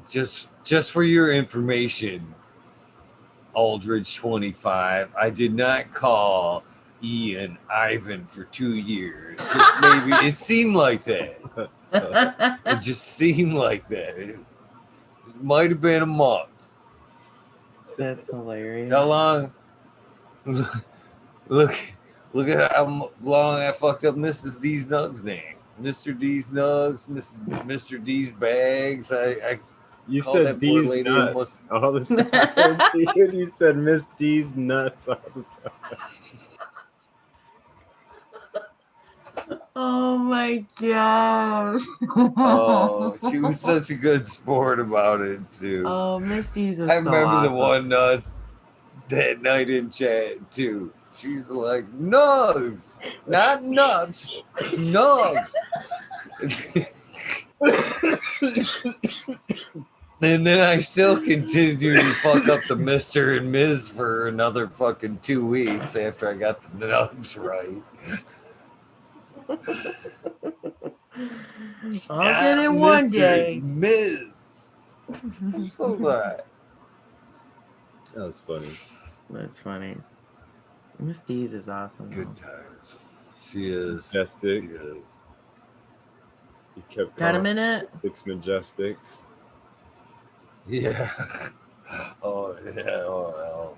Speaker 1: Just for your information, Aldridge 25, I did not call Ian Ivan for 2 years. Just maybe it seemed like that. It just seemed like that. It might have been a month.
Speaker 5: That's hilarious.
Speaker 1: How long? Look at how long I fucked up Mrs. D's Nugs name. Mr. D's Nugs, Mr. D's Bags. I
Speaker 3: You
Speaker 1: called
Speaker 3: said
Speaker 1: that poor
Speaker 3: D's
Speaker 1: lady
Speaker 3: nuts
Speaker 1: almost.
Speaker 3: all the time. Dude, you said Miss D's nuts all the time.
Speaker 5: Oh my gosh.
Speaker 1: Oh, she was such a good sport about it too.
Speaker 5: Oh, Misty's is
Speaker 1: I
Speaker 5: so
Speaker 1: remember the
Speaker 5: awesome.
Speaker 1: one that night in chat too. She's like, nugs, not nuts, nugs. And then I still continued to fuck up the Mr. and Ms. for another fucking 2 weeks after I got the nugs right.
Speaker 5: I'll get it one
Speaker 1: Mr.,
Speaker 5: day.
Speaker 1: It's Ms. So that.
Speaker 3: That was funny.
Speaker 5: That's funny. Miss D's is awesome.
Speaker 1: Good
Speaker 5: Though.
Speaker 1: times. She is.
Speaker 3: Majestic.
Speaker 1: She is.
Speaker 3: He kept
Speaker 5: Got a
Speaker 3: calling
Speaker 5: minute?
Speaker 3: Six Majestics.
Speaker 1: Yeah. Oh yeah. Oh.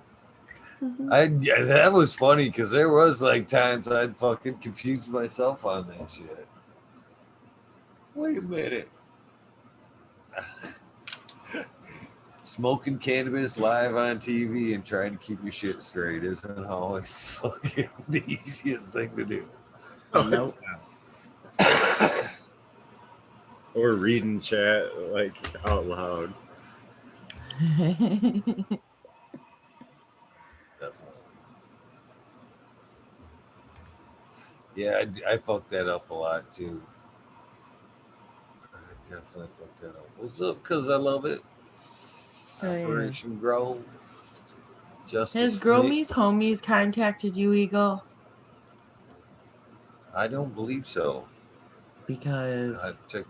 Speaker 1: Yeah, that was funny because there was like times I'd fucking confuse myself on that shit. Wait a minute. Smoking cannabis live on TV and trying to keep your shit straight isn't always fucking the easiest thing to do.
Speaker 5: Nope.
Speaker 3: Or reading chat like out loud.
Speaker 1: Definitely. Yeah, I fucked that up a lot too. I definitely fucked that up. What's up? Because I love it.
Speaker 5: Oh, yeah.
Speaker 1: Operation Grow. Justice
Speaker 5: Has
Speaker 1: Smith.
Speaker 5: Gromies Homies contacted you, Eagle?
Speaker 1: I don't believe so.
Speaker 5: Because
Speaker 1: Check.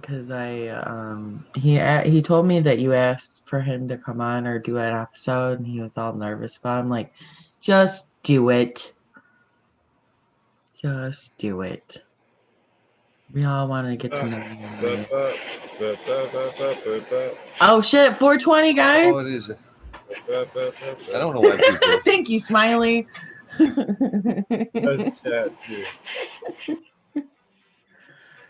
Speaker 5: he told me that you asked for him to come on or do an episode, and he was all nervous about it. I'm like, just do it. Just do it. We all want to get to know you. Anyway. Oh shit, 420 guys.
Speaker 1: Oh, it is. I don't know why people.
Speaker 5: Thank you, Smiley.
Speaker 3: Let's chat too.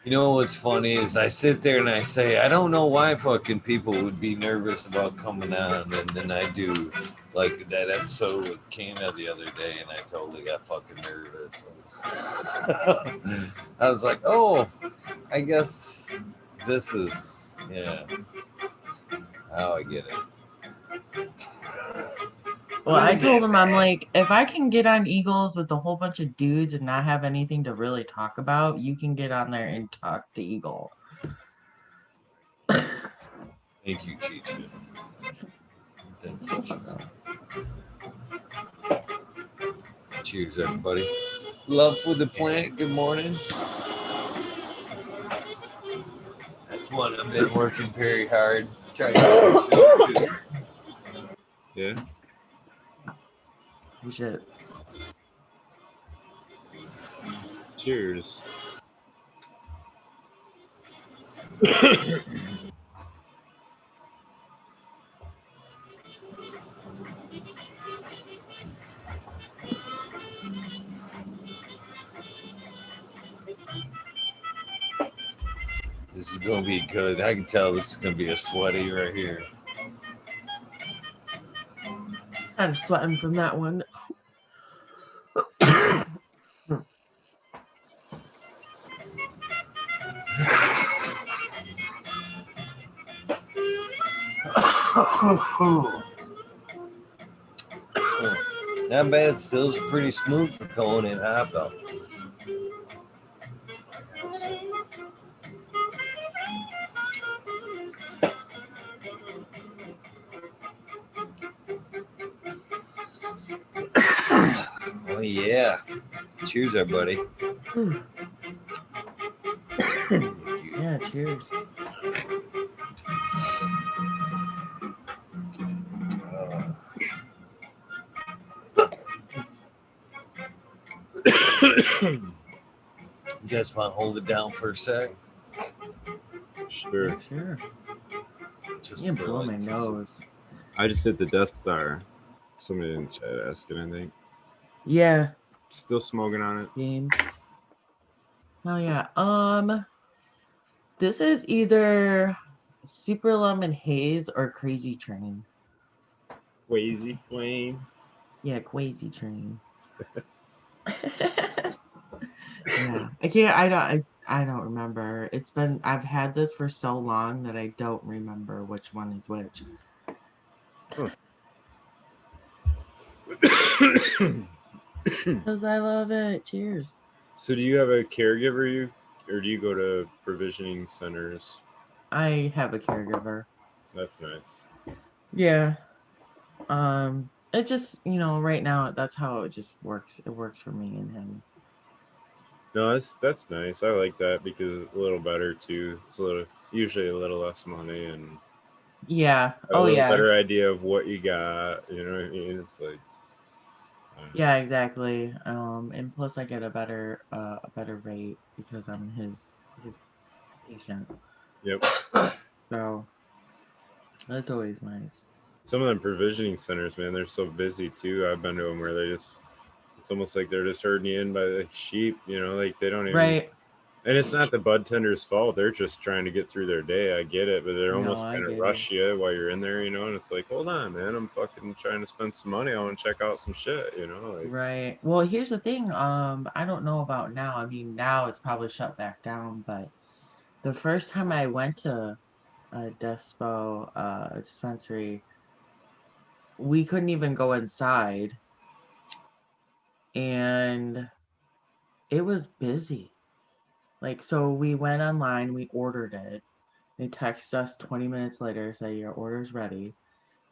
Speaker 1: You know what's funny is I sit there and I say, I don't know why fucking people would be nervous about coming on. And then I do like that episode with Kana the other day and I totally got fucking nervous. I was like, oh, I guess this is, yeah. Oh, I get it.
Speaker 5: Well, I told him, I'm like, if I can get on Eagles with a whole bunch of dudes and not have anything to really talk about, you can get on there and talk to Eagle.
Speaker 1: Thank you, cheecha. Thank you, cheecha. Cheers, everybody. Love for the plant. Good morning. That's one I've been working very hard. Trying to do.
Speaker 3: Yeah.
Speaker 5: Shit.
Speaker 3: Cheers.
Speaker 1: This is going to be good. I can tell this is going to be a sweaty right here.
Speaker 5: I'm sweating from that one.
Speaker 1: Not bad. Still pretty smooth for going in hot though. Oh yeah. Cheers, everybody.
Speaker 5: Yeah, cheers.
Speaker 1: You guys want to hold it down for a sec?
Speaker 3: Sure.
Speaker 5: Yeah, sure.
Speaker 1: Just
Speaker 5: You
Speaker 1: for
Speaker 5: blow
Speaker 1: like
Speaker 5: my
Speaker 1: 2
Speaker 5: nose.
Speaker 3: I just hit the Death Star. Somebody in the chat asking, I think.
Speaker 5: Yeah.
Speaker 3: Still smoking on it.
Speaker 5: Game. Oh yeah. This is either Super Lemon Haze or Crazy Train.
Speaker 3: Quasi Flame.
Speaker 5: Yeah, Crazy Train. Yeah, I don't remember. I've had this for so long that I don't remember which one is which. Because I love it. Cheers.
Speaker 3: So do you have a caregiver you or do you go to provisioning centers?
Speaker 5: I have a caregiver.
Speaker 3: That's nice.
Speaker 5: Yeah. It just, right now that's how it just works. It works for me and him.
Speaker 3: No, that's nice. I like that because it's a little better too. It's usually a little less money and
Speaker 5: Yeah.
Speaker 3: a
Speaker 5: Oh
Speaker 3: little
Speaker 5: yeah.
Speaker 3: better idea of what you got. You know what I mean? It's like,
Speaker 5: Yeah, exactly. And plus I get a better rate because I'm his patient.
Speaker 3: yep.
Speaker 5: So that's always nice.
Speaker 3: Some of them provisioning centers, man, they're so busy too. I've been to them where it's almost like they're just herding you in by the sheep. You know, like they don't even.
Speaker 5: Right.
Speaker 3: And it's not the bud tender's fault. They're just trying to get through their day. I get it, but they're
Speaker 5: No,
Speaker 3: almost
Speaker 5: I
Speaker 3: kind of
Speaker 5: get it.
Speaker 3: rush you while you're in there, you know. And it's like, hold on, man, I'm fucking trying to spend some money. I want to check out some shit, you know. Like,
Speaker 5: Right. Well, here's the thing. I don't know about now. I mean, now it's probably shut back down, but the first time I went to a Despo dispensary, we couldn't even go inside, and it was busy. Like, so we went online, we ordered it. They text us 20 minutes later, say your order's ready.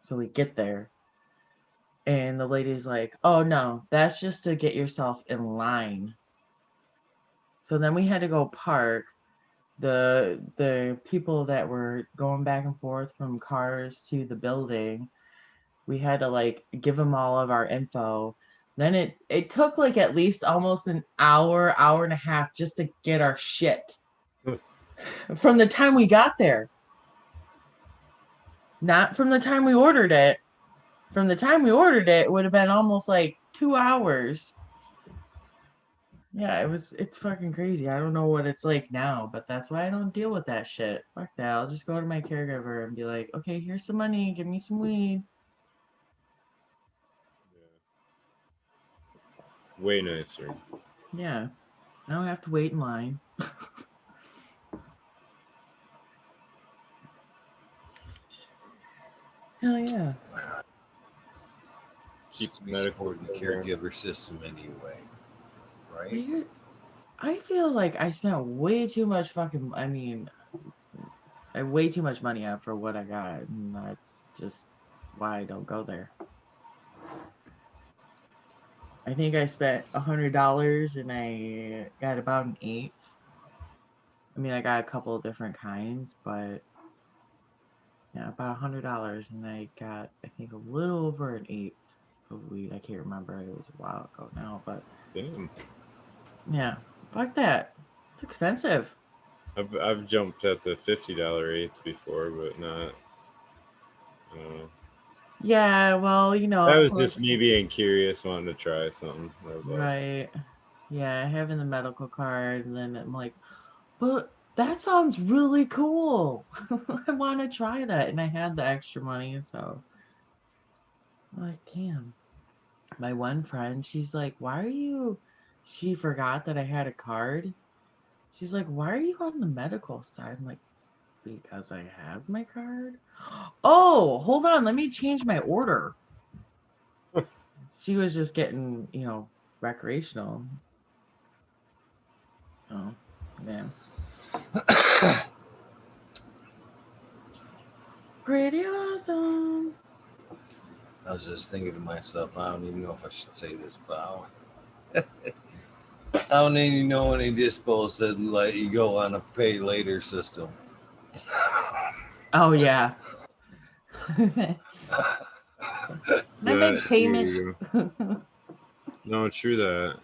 Speaker 5: So we get there, and the lady's like, "Oh no, that's just to get yourself in line." So then we had to go park. The people that were going back and forth from cars to the building, we had to like give them all of our info. Then it took like at least almost an hour and a half just to get our shit from the time we got there. Not from the time we ordered it. From the time we ordered it, it would have been almost like 2 hours. Yeah, it's fucking crazy. I don't know what it's like now, but that's why I don't deal with that shit. Fuck that. I'll just go to my caregiver and be like, okay, here's some money, give me some weed.
Speaker 3: way nicer.
Speaker 5: Yeah. I don't have to wait in line. Hell yeah.
Speaker 3: Keep
Speaker 1: We
Speaker 3: medical
Speaker 1: support the caregiver system anyway, right?
Speaker 5: I feel like I spent way too much way too much money out for what I got, and that's just why I don't go there. I think I spent $100 and I got about an eighth. I mean, I got a couple of different kinds, but yeah, about $100, and I got I think a little over an eighth of weed. I can't remember; it was a while ago now, but
Speaker 3: Damn.
Speaker 5: yeah, fuck that. It's expensive.
Speaker 3: I've jumped at the $50 eighth before, but not.
Speaker 5: Yeah, well,
Speaker 3: That
Speaker 5: of
Speaker 3: was
Speaker 5: course,
Speaker 3: just me being curious, wanting to try something. That was all.
Speaker 5: right. Yeah, having the medical card, and then I'm like, but that sounds really cool. I want to try that, and I had the extra money, so I'm like, damn. My one friend, she's like, why are you? She forgot that I had a card. She's like, why are you on the medical side? I'm like, because I have my card. Oh, hold on, let me change my order. She was just getting, recreational. Oh, man. Pretty awesome.
Speaker 1: I was just thinking to myself, I don't even know if I should say this, but I don't even know any dispos that let you go on a pay later system.
Speaker 5: Oh, yeah. I
Speaker 3: That
Speaker 5: make payments.
Speaker 3: you no, true that.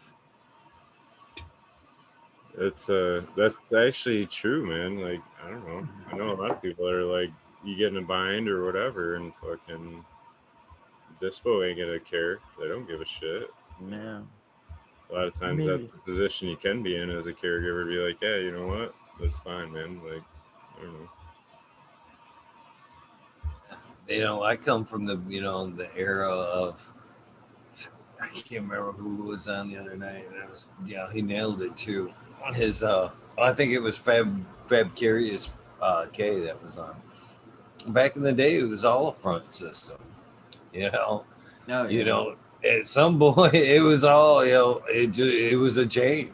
Speaker 3: It's that's actually true, man. Like I don't know. I know a lot of people that are like you get in a bind or whatever, and fucking dispo ain't gonna care. They don't give a shit.
Speaker 5: No.
Speaker 3: A lot of times that's
Speaker 5: Maybe.
Speaker 3: the position you can be in as a caregiver. Be like, yeah, you know what? That's fine, man. Like I don't know.
Speaker 1: I come from the era of, I can't remember who was on the other night, and it was, he nailed it too. His I think it was Fab Curious K that was on. Back in the day, it was all a front system. You know,
Speaker 5: Oh,
Speaker 1: you
Speaker 5: yeah.
Speaker 1: know, at some point it was all, it was a chain.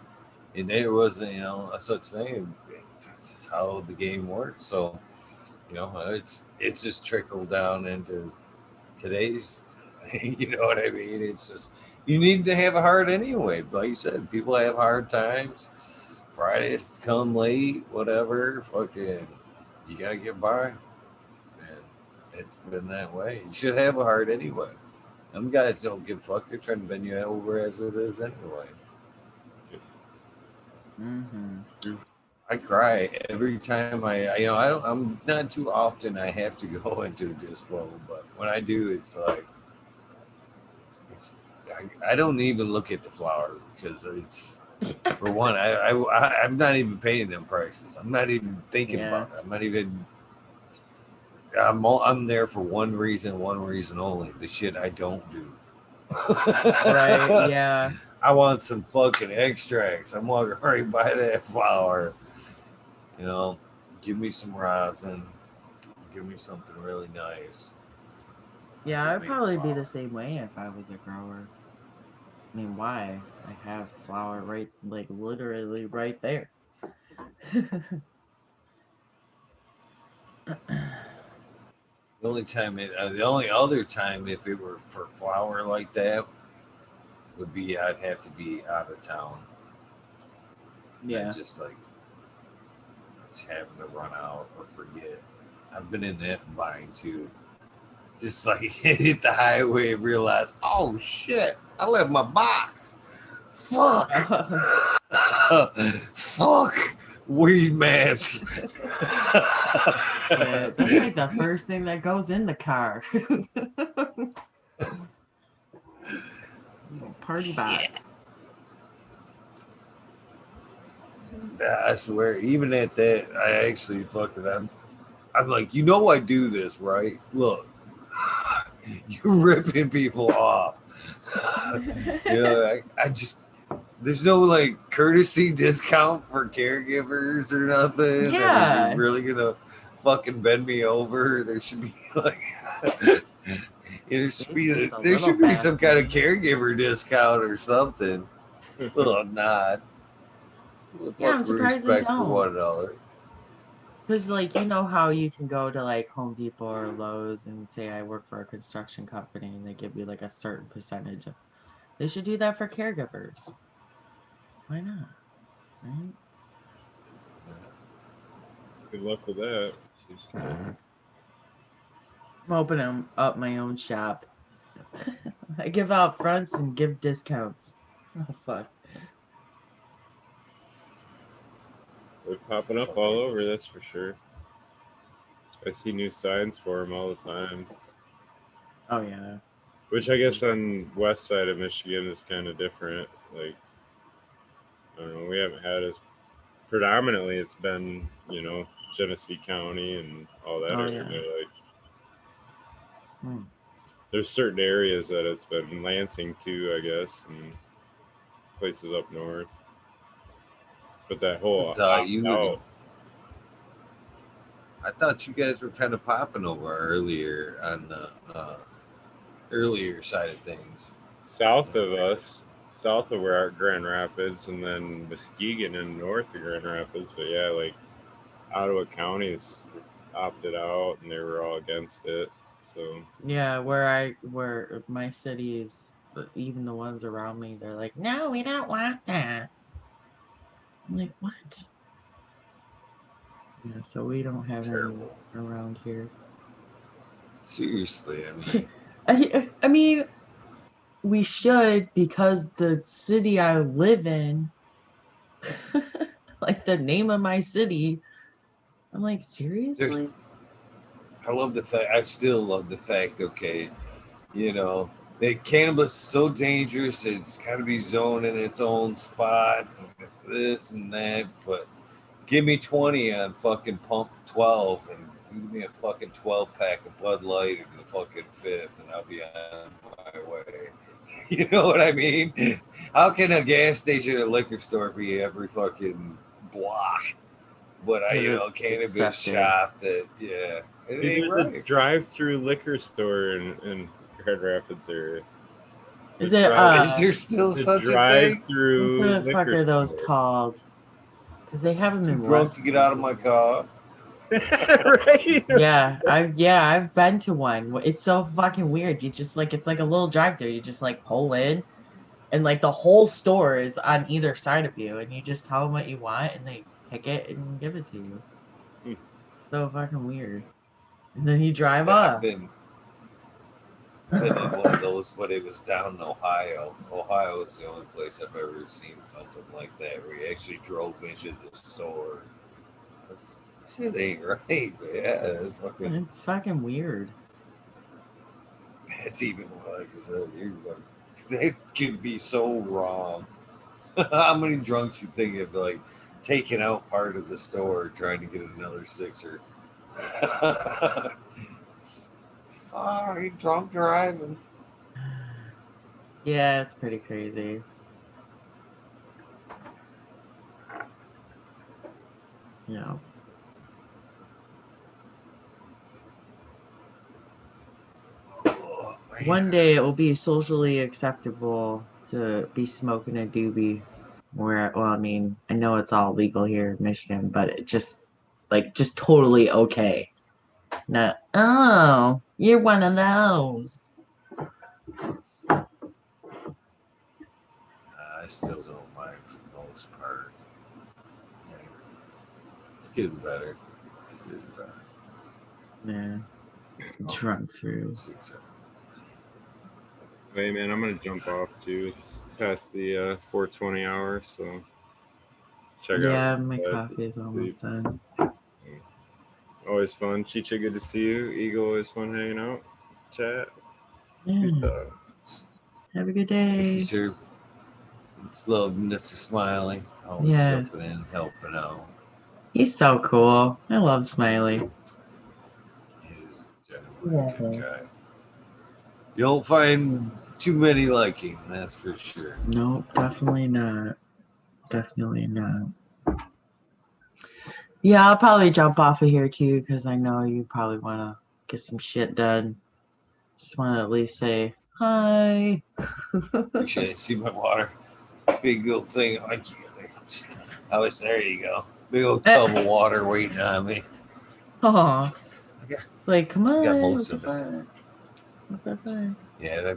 Speaker 1: And there wasn't, a such thing. It's just how the game works. So, it's just trickled down into today's. You know what I mean? It's just you need to have a heart anyway. Like you said, people have hard times. Fridays come late, whatever. Fucking, you gotta get by. And it's been that way. You should have a heart anyway. Them guys don't give a fuck. They're trying to bend you over as it is anyway. I cry every time I don't. I'm not too often. I have to go into a dispo, but when I do, it's like it's. I don't even look at the flower because it's for one. I'm not even paying them prices. I'm not even thinking about it. I'm not even. I'm there for one reason only. The shit I don't do.
Speaker 5: Right, yeah.
Speaker 1: I want some fucking extracts. I'm walking right by that flower. Give me some rosin. Give me something really nice.
Speaker 5: Yeah, I'd probably be the same way if I was a grower. I mean, why? I have flower right, like literally right there.
Speaker 1: The only other time if it were for flower like that would be I'd have to be out of town.
Speaker 5: Yeah.
Speaker 1: And just like having to run out or forget. I've been in that bind too. Just like hit the highway and realize, oh shit, I left my box. Fuck. Fuck. Weed maps.
Speaker 5: Yeah, that's like the first thing that goes in the car. Party box.
Speaker 1: I swear, even at that, I actually fucking I'm like, I do this, right? Look, you're ripping people off. I just there's no like courtesy discount for caregivers or nothing.
Speaker 5: Yeah.
Speaker 1: I mean, you're really gonna fucking bend me over. There should be like there should be some kind of caregiver discount or something. Well, not.
Speaker 5: Yeah, I'm surprised they
Speaker 1: Respect for
Speaker 5: don't.
Speaker 1: $1.
Speaker 5: Because, like, you know how you can go to, like, Home Depot or Lowe's and say, I work for a construction company, and they give you, like, a certain percentage. They should do that for caregivers. Why not? Right?
Speaker 3: Good luck with that.
Speaker 5: I'm opening up my own shop. I give out fronts and give discounts. Oh, fuck.
Speaker 3: They're popping up all over, that's for sure. I see new signs for them all the time.
Speaker 5: Oh, yeah.
Speaker 3: Which I guess on west side of Michigan is kind of different. Like, I don't know, we haven't had as predominantly it's been, Genesee County and all that area.
Speaker 5: Yeah.
Speaker 3: Like, there's certain areas that it's been Lansing too, I guess, and places up north. But that whole
Speaker 1: I thought you guys were kind of popping over earlier on the earlier side of things.
Speaker 3: South of us, south of where our Grand Rapids, and then Muskegon and north of Grand Rapids. But yeah, like Ottawa County's opted out, and they were all against it. So
Speaker 5: yeah, where my cities, even the ones around me, they're like, no, we don't want that. I'm like, what? Yeah, so we don't have any around here.
Speaker 1: Seriously, I mean,
Speaker 5: I mean, we should, because the city I live in, like the name of my city, I'm like, seriously?
Speaker 1: I still love the fact, okay, that cannabis is so dangerous, it's got to be zoned in its own spot, this and that, but give me 20 on fucking pump 12 and give me a fucking 12 pack of Bud Light in the fucking fifth and I'll be on my way. You know what I mean? How can a gas station or liquor store be every fucking block? But cannabis
Speaker 5: accepted.
Speaker 1: shop that, yeah.
Speaker 3: There's a drive-through liquor store in Grand Rapids area.
Speaker 5: Is it
Speaker 1: Is there still
Speaker 3: The
Speaker 1: such a thing?
Speaker 5: what
Speaker 3: drive-through
Speaker 5: the fuck
Speaker 3: liquor
Speaker 5: are those
Speaker 3: store.
Speaker 5: called? Because they have them
Speaker 1: Too
Speaker 5: in
Speaker 1: drunk to get out of my car.
Speaker 3: Right?
Speaker 5: I've been to one. It's so fucking weird. You just like it's like a little drive-through. You just like pull in, and like the whole store is on either side of you, and you just tell them what you want, and they pick it and give it to you.
Speaker 3: Hmm.
Speaker 5: So fucking weird. And then you drive
Speaker 1: I've
Speaker 5: off.
Speaker 1: been in one of those, but it was down in Ohio. Ohio is the only place I've ever seen something like that where you actually drove into the store. This shit ain't right, but yeah,
Speaker 5: It's fucking weird.
Speaker 1: that's even like I said, you're like, that can be so wrong. How many drunks you think of like taking out part of the store trying to get another sixer? Sorry, drunk driving.
Speaker 5: Yeah, it's pretty crazy. Yeah.
Speaker 1: Oh, man.
Speaker 5: One day it will be socially acceptable to be smoking a doobie. Where, well, I mean, I know it's all legal here in Michigan, but it just totally okay. Not, oh, you're one of those.
Speaker 1: I still don't mind for the most part. It's getting better.
Speaker 5: Yeah, drunk through.
Speaker 3: Hey man, I'm gonna jump off too. It's past the 4:20 hour, so check
Speaker 5: Yeah,
Speaker 3: out.
Speaker 5: my
Speaker 3: uh,
Speaker 5: coffee is almost
Speaker 3: sleep.
Speaker 5: done.
Speaker 3: Always fun. Cheecha, good to see you. Eagle, always fun hanging out. Chat.
Speaker 5: Yeah, have a good
Speaker 1: Thank you,
Speaker 5: day.
Speaker 1: sir. It's love, Mr. Smiley. Always
Speaker 5: Yes,
Speaker 1: jumping in, helping out.
Speaker 5: he's so cool. I love Smiley.
Speaker 1: He's genuinely a good guy. You don't find too many like him, that's for sure.
Speaker 5: Nope, definitely not. Definitely not. Yeah, I'll probably jump off of here too because I know you probably want to get some shit done. Just want to at least say hi.
Speaker 1: Appreciate it. See my water. Big little thing. I was there. You go. Big old tub of water waiting on me.
Speaker 5: Aw.
Speaker 1: Yeah.
Speaker 5: It's like, come
Speaker 1: I got
Speaker 5: on.
Speaker 1: most
Speaker 5: What the
Speaker 1: of it.
Speaker 5: fuck? What the fuck?
Speaker 1: Yeah,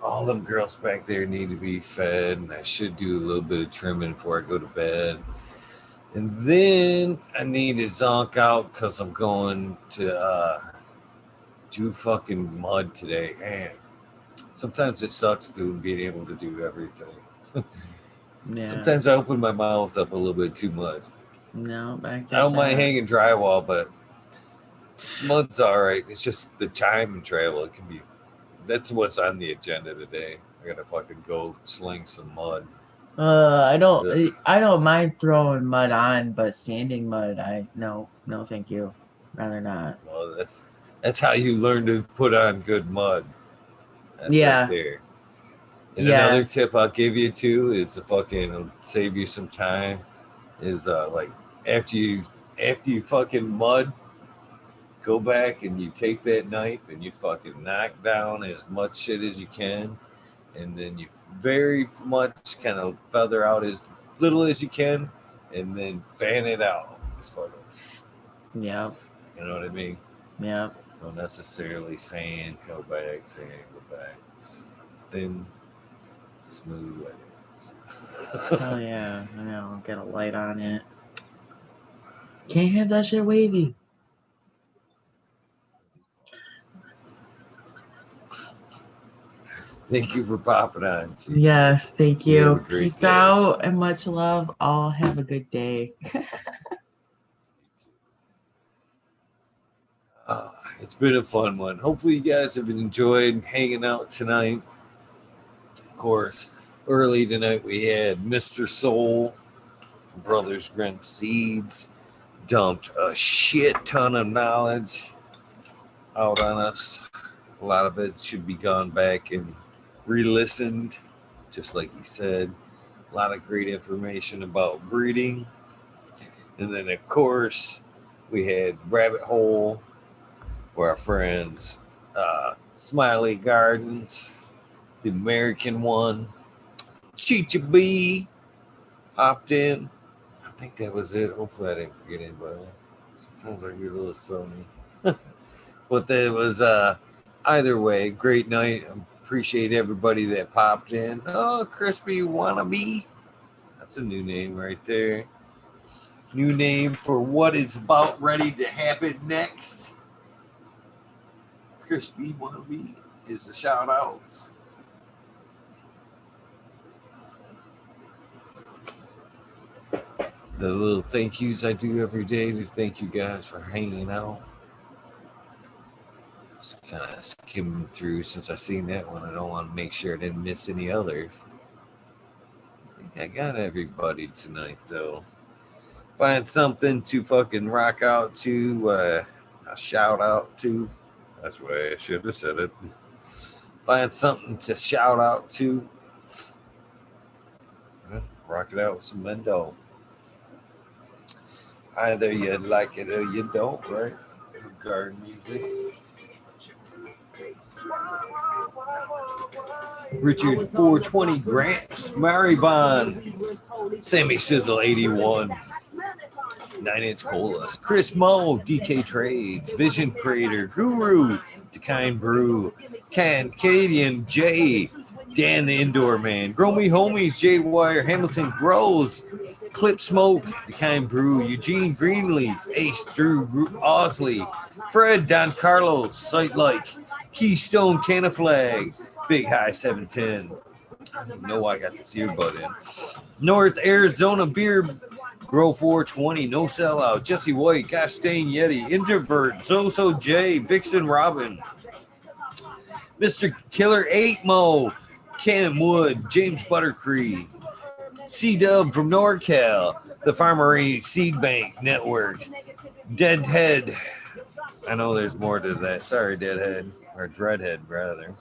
Speaker 1: all them girls back there need to be fed, and I should do a little bit of trimming before I go to bed. And then I need to zonk out because I'm going to do fucking mud today. Man, sometimes it sucks doing being able to do everything.
Speaker 5: Yeah.
Speaker 1: Sometimes I open my mouth up a little bit too much.
Speaker 5: No, I
Speaker 1: I don't mind hanging drywall, but mud's all right. It's just the time and travel. It can be. That's what's on the agenda today. I gotta fucking go sling some mud.
Speaker 5: I
Speaker 1: Ugh.
Speaker 5: don't mind throwing mud on, but sanding mud, no, thank you. Rather not.
Speaker 1: Well, that's how you learn to put on good mud. That's right
Speaker 5: Yeah.
Speaker 1: there. And
Speaker 5: Yeah.
Speaker 1: another tip I'll give you too is to fucking save you some time. Is like after you fucking mud, go back and you take that knife and you fucking knock down as much shit as you can, and then you very much kind of feather out as little as you can, and then fan it out. It's fucking,
Speaker 5: Yeah.
Speaker 1: you know what I mean?
Speaker 5: Yeah.
Speaker 1: Don't necessarily sand, go back, sand, go back. Just thin, smooth.
Speaker 5: Oh yeah. I know. Get a light on it. Can't have that shit wavy.
Speaker 1: Thank you for popping on. Geez.
Speaker 5: Yes, thank
Speaker 1: You have
Speaker 5: you.
Speaker 1: a great
Speaker 5: Peace
Speaker 1: day.
Speaker 5: out and much love. All have a good day.
Speaker 1: It's been a fun one. Hopefully, you guys have enjoyed hanging out tonight. Of course, early tonight we had Mr. Soul from Brothers Grunt Seeds dumped a shit ton of knowledge out on us. A lot of it should be gone back and re-listened, just like he said. A lot of great information about breeding. And then, of course, we had Rabbit Hole, where our friends Smiley Gardens the American one. Cheecha B popped in. I think that was it. Hopefully I didn't forget anybody. Sometimes I get a little stony. But that was either way, great night. Appreciate everybody that popped in. Oh, Crispy Wannabe. That's a new name right there. New name for what is about ready to happen next. Crispy Wannabe is the shout outs. The little thank yous I do every day to thank you guys for hanging out. Just kind of skimming through since I seen that one. I don't want to make sure I didn't miss any others. I think I got everybody tonight though. Find something to fucking rock out to, a shout out to. That's the way I should have said it. Find something to shout out to. Rock it out with some Mendo. Either you like it or you don't, right? Garden music. Richard 420 Grants, Maribon, Sammy Sizzle 81, 9-inch Colas, Chris Moe, DK Trades, Vision Creator, Guru, Dekine Brew, Canadian J, Dan the Indoor Man, Grow Me Homies, J Wire, Hamilton Grows, Clip Smoke, Dekine Brew, Eugene Greenleaf, Ace Drew Osley, Fred Don Carlos, Sight Like, Keystone Canaflag, Big High 710. I don't know why I got this earbud in. North Arizona Beer Grow 420, No Sellout, Jesse White, Gosh Stain Yeti, Introvert, Zoso J, Vixen Robin, Mr. Killer 8 Mo, Cannon Wood, James Buttercree, C Dub from NorCal, the Farmery Seed Bank Network, Deadhead. I know there's more to that. Sorry, Deadhead, or Dreadhead rather.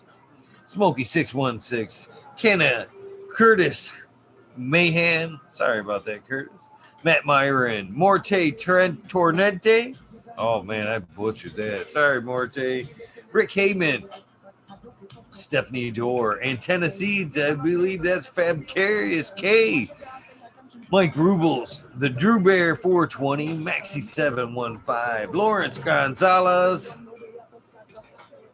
Speaker 1: Smokey 616, Kenna, Curtis Mahan. Sorry about that, Curtis. Matt Myron, Morte Tornete. Oh man, I butchered that. Sorry, Morte. Rick Heyman, Stephanie Dorr, Antenna Seeds. I believe that's Fabcarious K. Mike Rubles, the Drew Bear 420, Maxi 715, Lawrence Gonzalez,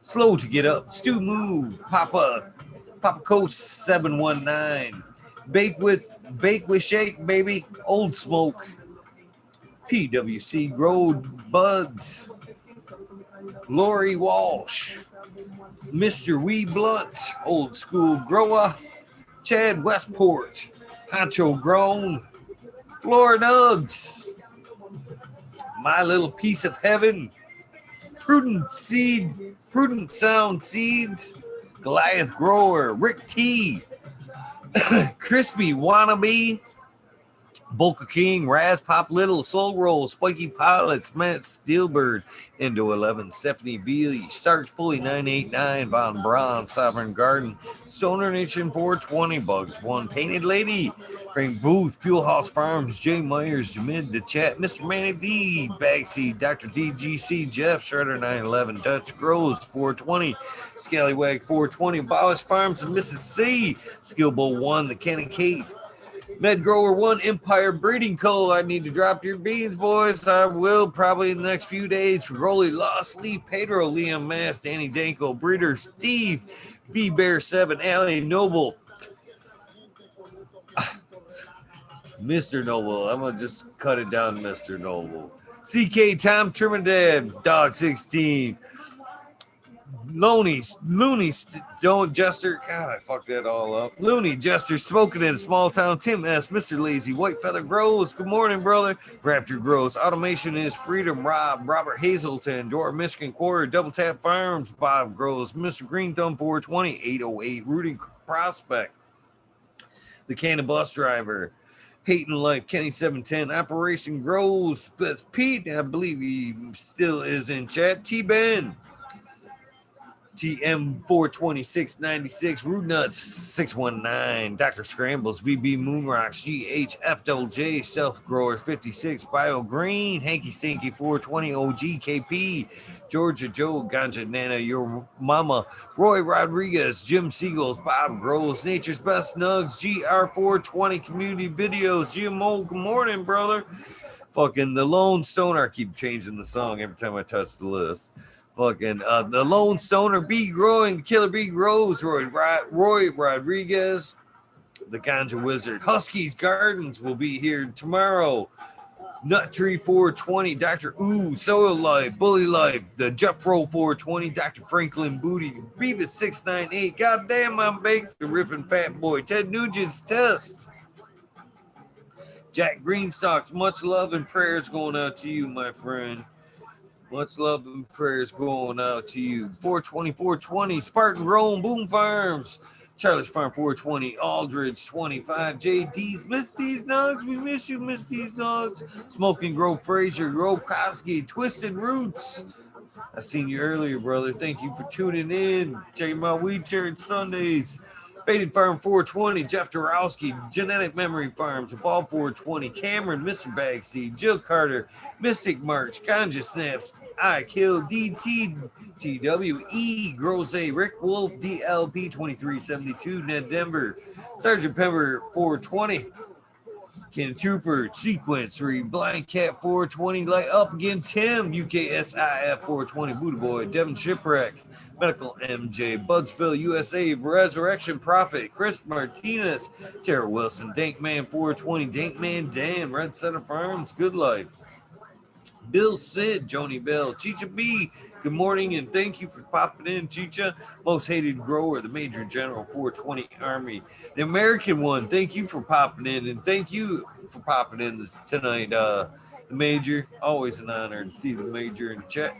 Speaker 1: Slow to Get Up, Stu Move, Papa Coach 719, Bake with Shake, baby, Old Smoke, PWC Road Buds, Lori Walsh, Mr. Wee Blunt, Old School Grower, Chad Westport, Honcho Grown, Florida Nugs, My Little Piece of Heaven, Prudent Sound Seeds, Goliath Grower, Rick T, Crispy Wannabe, Boca King, Raz Pop Little, Soul Roll, Spiky Pilots, Matt Steelbird, Indo 11, Stephanie Veely, Sarge Pulley 989, Von Braun, Sovereign Garden, Stoner Nation 420, Bugs 1, Painted Lady, Frank Booth, Fuel House Farms, Jay Myers, Jamid the Chat, Mr. Manny D, Bagseed, Dr. DGC, Jeff, Shredder 911, Dutch Grows 420, Scallywag 420, Bowers Farms, and Mrs. C, Skillbo 1, The Cannon Kate, Med Grower 1, Empire Breeding Co. I need to drop your beans, boys. I will probably in the next few days. For Rolly, Lost, Lee, Pedro, Liam Mass, Danny Danko, Breeder, Steve, B Bear 7, Allie Noble, Mr. Noble. I'm going to just cut it down, Mr. Noble. CK Tom Trinidad, Dog 16. Looney, don't Jester. God, I fucked that all up. Looney, Jester, Smoking in a Small Town, Tim S, Mr. Lazy, White Feather Grows. Good morning, brother. Raptor Grows. Automation is Freedom, Rob, Robert Hazelton, Dora, Michigan Quarter, Double Tap Farms, Bob Grows, Mr. Green Thumb 420, 808, Rooting Prospect, The Cannon Bus Driver, Hating Life, Kenny 710, Operation Grows. That's Pete. I believe he still is in chat. T-Ben. TM 42696, Root Nuts 619, Dr. Scrambles, VB Moonrocks, GHFLJ, Self Grower 56, Bio Green, Hanky Stinky 420, OGKP, Georgia Joe, Ganja Nana, Your Mama, Roy Rodriguez, Jim Siegels, Bob Groves, Nature's Best Nugs, GR420 Community Videos, GMO, good morning, brother. Fucking the Lone Stoner, I keep changing the song every time I touch the list. Fucking the Lone Stoner, Bee Growing, the Killer Bee Grows, Roy Rodriguez, the Ganja Wizard, Husky's Gardens will be here tomorrow. Nut Tree 420, Dr. Ooh, Soil Life, Bully Life, the Jeff Roll 420, Dr. Franklin Booty, Beavis 698, Goddamn I'm Baked, the Riffin' Fat Boy, Ted Nugent's Test. Jack Greensocks, much love and prayers going out to you, my friend. Much love and prayers going out to you. 420, Spartan Rome, Boom Farms, Charlie's Farm 420, Aldridge 25, JD's, Misty's Nugs, we miss you, Misty's Nugs. Smoking Grove Fraser, Grove Koski, Twisted Roots. I seen you earlier, brother. Thank you for tuning in. Checking my Weed Church Sundays. Faded Farm 420, Jeff Dorowski, Genetic Memory Farms, Evolve 420, Cameron, Mr. Bagseed, Jill Carter, Mystic March, Ganja Snaps, I Kill, DT, TWE, Grosse, Rick Wolf, DLP 2372, Ned Denver, Sergeant Pepper 420, Ken Trooper, Sequence 3, Blind Cat 420, Light Up Again, Tim, UKSIF 420, Buddha Boy, Devin Shipwreck, Medical MJ, Budsville, USA, Resurrection Prophet, Chris Martinez, Tara Wilson, Dankman 420, Dankman Dan, Red Center Farms, Good Life, Bill Sid, Joni Bell, Cheecha B, good morning and thank you for popping in, Cheecha. Most hated grower, the Major General 420 Army, the American one. Thank you for popping in and thank you for popping in this tonight. The Major, always an honor to see the Major in the chat.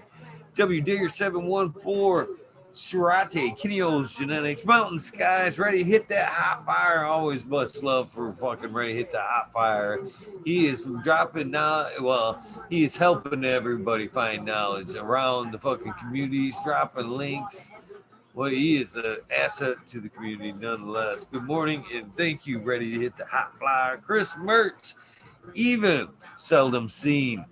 Speaker 1: W Digger 714. Surate, Kineos Genetics, Mountain Skies, ready to hit that hot fire. Always much love for fucking ready to hit the hot fire. He is dropping now. Well, he is helping everybody find knowledge around the fucking communities, dropping links. Well, he is an asset to the community nonetheless. Good morning and thank you. Ready to hit the hot fire. Chris Mertz, even seldom seen.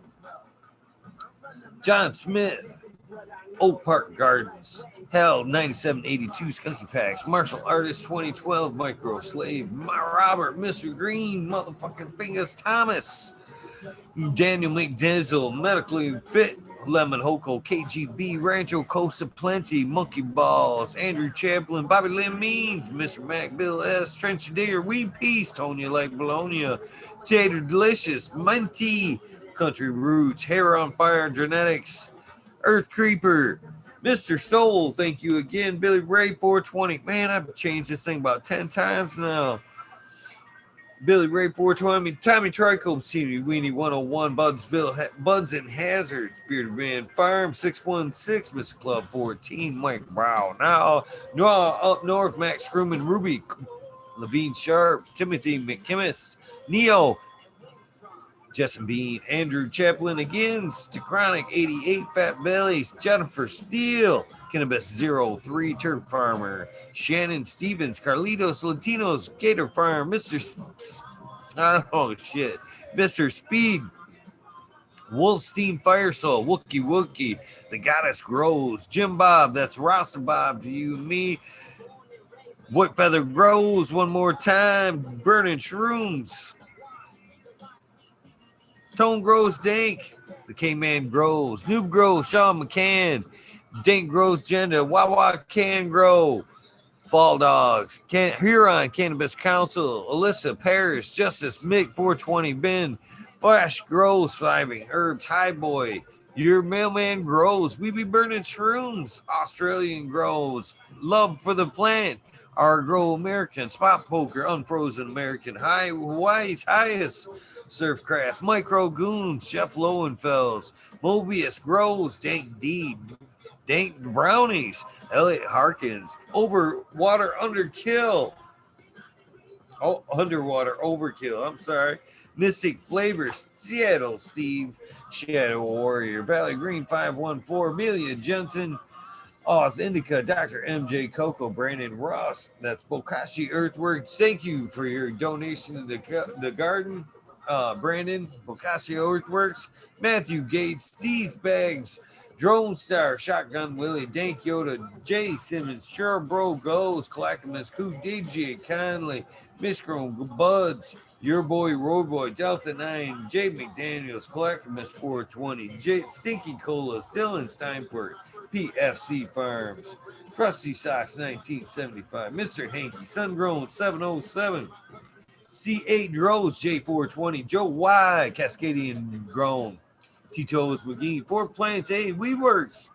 Speaker 1: John Smith, Oak Park Gardens, Hell 9782 Skunky Packs, Martial Artist 2012 Micro Slave, My Robert, Mr. Green, motherfucking Fingers Thomas, Daniel McDizzle, Medically Fit, Lemon Hoko, KGB, Rancho Costa Plenty, Monkey Balls, Andrew Chaplin, Bobby Lynn Means, Mr. Mac, Bill S, Trench Digger, Weed Peace, Tonya Like Bologna, Tater Delicious, Minty, Country Roots, Hair on Fire Genetics, Earth Creeper, Mr. Soul, thank you again. Billy Ray 420. Man, I've changed this thing about 10 times now. Billy Ray 420, Tommy Trico, Teeny Weenie 101, Budsville, Buds and Hazard, Bearded Man Farm 616, Mr. Club 14, Mike Brown. Now, up north, Max Screwman, Ruby, Levine Sharp, Timothy McKimmis, Neo, Justin Bean, Andrew Chaplin again, Stachronic 88, Fat Bellies, Jennifer Steele, Cannabis 03, Turf Farmer, Shannon Stevens, Carlitos Latinos, Gator Farm, Mr. Mr. Speed, Wolfstein Fire Soul, Wookie, The Goddess Grows, Jim Bob, that's Rasta Bob to you and me. White Feather Grows one more time, Burning Shrooms. Tone Grows Dank, the K-Man Grows, Noob Grows, Sean McCann, Dank Grows Gender, Wawa Can Grow, Fall Dogs, Huron Cannabis Council, Alyssa Parrish, Justice Mick 420 Ben, Flash Grows Thriving, Herbs High Boy, Your Mailman Grows, We Be Burning Shrooms, Australian Grows, Love for the Plant, Our Grow American, Spot Poker, Unfrozen American, High Hawaii's Highest, Surfcraft, Micro Goons, Jeff Lowenfels, Mobius Grows, Dank D, Dank Brownies, Elliot Harkins, Underwater Overkill, I'm sorry, Mystic Flavors, Seattle Steve, Shadow Warrior, Valley Green 514, Amelia Jensen, Oz Indica, Dr. MJ Coco, Brandon Ross. That's Bokashi Earthworks. Thank you for your donation to the garden. Brandon, Bokashi Earthworks, Matthew Gates, These Bags, Drone Star, Shotgun Willie, Dank Yoda, Jay Simmons, Sure Bro Goes, Clackamas, Cool DJ, Conley, Mishkron, Buds, Your Boy Royboy, Delta 9, Jay McDaniels, Clackamas 420, Jay Stinky Cola, Dylan Steinfort, PFC Farms, Krusty Socks 1975, Mr. Hanky, Sungrown 707, C8 Rose J420, Joe Y, Cascadian Grown, Tito's McGee, Four Plants A, WeWorks,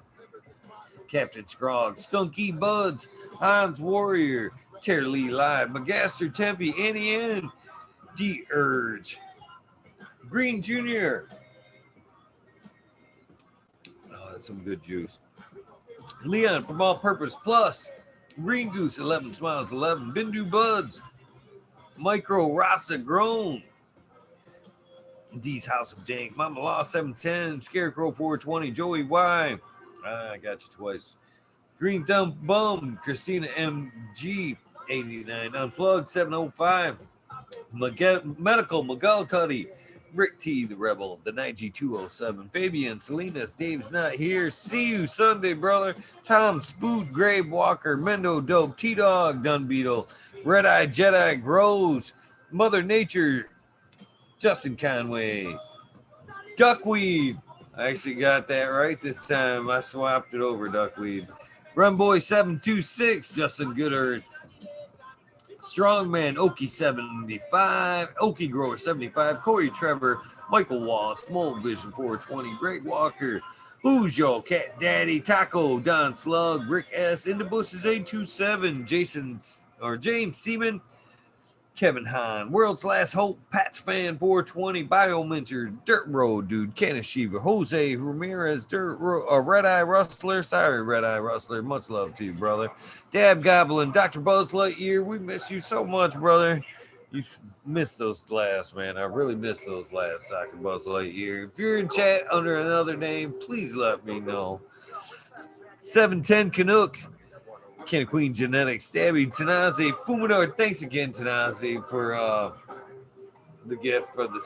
Speaker 1: Captain Scrog, Skunky Buds, Hans Warrior, Terry Lee Live, Magaster Tempe, Annie N, D Urge, Green Jr. Oh, that's some good juice. Leon from All Purpose Plus, Green Goose 11 Smiles 11, Bindu Buds, Micro Rasa Grown, D's House of Dank, Mama Law 710, Scarecrow 420, Joey Y. I got you twice. Green Thumb Bum, Christina MG 89, Unplugged 705, Medical McGullicuddy, Rick T, the Rebel, the 9G207, Fabian, Salinas, Dave's not here. See you Sunday, brother. Tom Spoot, Grave Walker, Mendo Dope, T Dog, Dun Beetle, Red Eye Jedi, Grows, Mother Nature, Justin Conway, Duckweed. I actually got that right this time. I swapped it over, Duckweed. Runboy 726, Justin Goodearth. Strongman, Okie 75, Okie Grower 75, Corey Trevor, Michael Wall, Small Vision 420, Greg Walker, Who's Your Cat Daddy, Taco, Don Slug, Rick S, In the Bushes 827, James Seaman, Kevin Hahn, World's Last Hope, Pat's Fan 420, Biomentor, Dirt Road Dude, Kanashiva, Jose Ramirez, Red Eye Rustler, sorry Red Eye Rustler, much love to you, brother. Dab Goblin, Dr. Buzz Lightyear, we miss you so much, brother. You missed those laughs, man. I really miss those laughs, Dr. Buzz Lightyear. If you're in chat under another name, please let me know. 710 Canuck, Ken Queen Genetics, Stabby, Tanazi, Fuminor. Thanks again, Tanazi, for the gift for the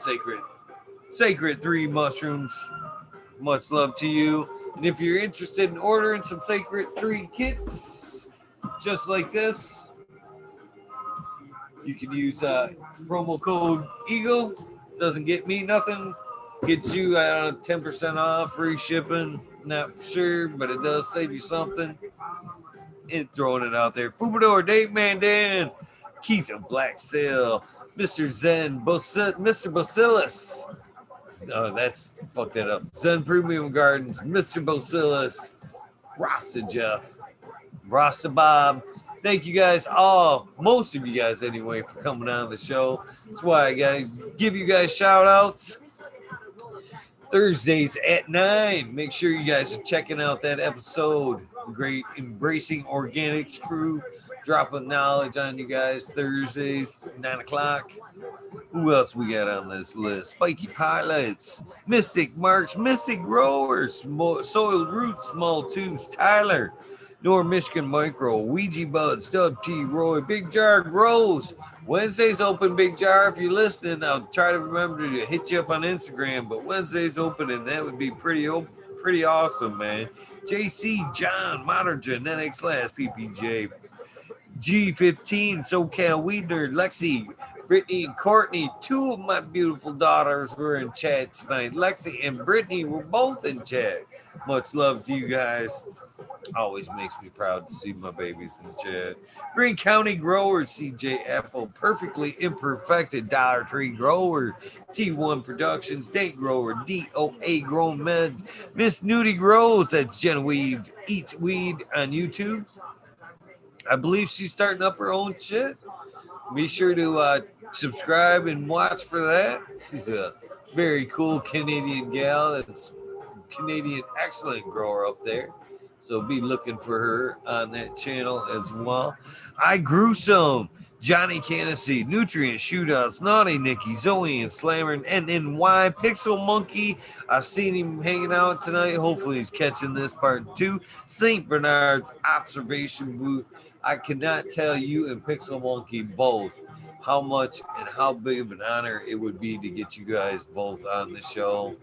Speaker 1: sacred 3 mushrooms. Much love to you. And if you're interested in ordering some Sacred 3 kits, just like this, you can use promo code EAGLE. Doesn't get me nothing. Gets you 10% off, free shipping. Not for sure, but it does save you something. And throwing it out there. Fubador, Dave Mandan, Keith of Black Sail, Mr. Zen, Mr. Bacillus. Oh, fuck that up. Zen Premium Gardens, Mr. Bacillus, Rasta Jeff, Rasta Bob. Thank you guys all, most of you guys anyway, for coming on the show. That's why I give you guys shout outs. Thursdays at 9. Make sure you guys are checking out that episode. The great Embracing Organics crew dropping knowledge on you guys. Thursdays, 9 o'clock. Who else we got on this list? Spiky Pilots, Mystic Marks, Mystic Growers, Soiled Roots, Small Tubes, Tyler, North Michigan Micro, Ouija Buds, Dub T, Roy, Big Jar Grows. Wednesday's open, Big Jar. If you're listening, I'll try to remember to hit you up on Instagram, but Wednesday's open, and that would be pretty awesome, man. JC, John, Modern Genetics, Last PPJ, G15, SoCal Weed Nerd, Lexi, Brittany, and Courtney. 2 of my beautiful daughters were in chat tonight. Lexi and Brittany were both in chat. Much love to you guys. Always makes me proud to see my babies in chat. Green County Grower, CJ Apple, Perfectly Imperfected, Dollar Tree Grower, T1 Productions, Date Grower, DOA Grown Med, Miss Nudie Grows, that's Genevieve Eats Weed on YouTube. I believe she's starting up her own shit. Be sure to subscribe and watch for that. She's a very cool Canadian gal. That's Canadian excellent grower up there. So be looking for her on that channel as well. I Grew Some, Johnny Candace, Nutrient Shootouts, Naughty Nicky, Zoe and Slammer, and NNY, Pixel Monkey. I seen him hanging out tonight. Hopefully he's catching this part too. St. Bernard's Observation Booth. I cannot tell you and Pixel Monkey both how much and how big of an honor it would be to get you guys both on the show.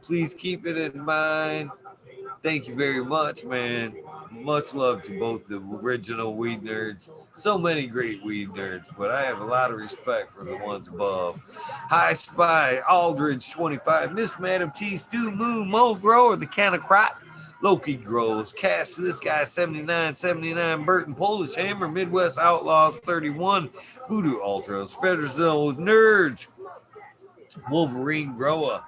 Speaker 1: Please keep it in mind. Thank you very much, man. Much love to both the original weed nerds. So many great weed nerds, but I have a lot of respect for the ones above. High Spy, Aldridge 25, Miss Madam T, Stu Moon, Mo Grower, the Can of Crop, Loki Grows, Cast This Guy 79, Burton Polish Hammer, Midwest Outlaws 31, Voodoo Ultras, Federal Nerds, Wolverine Grower,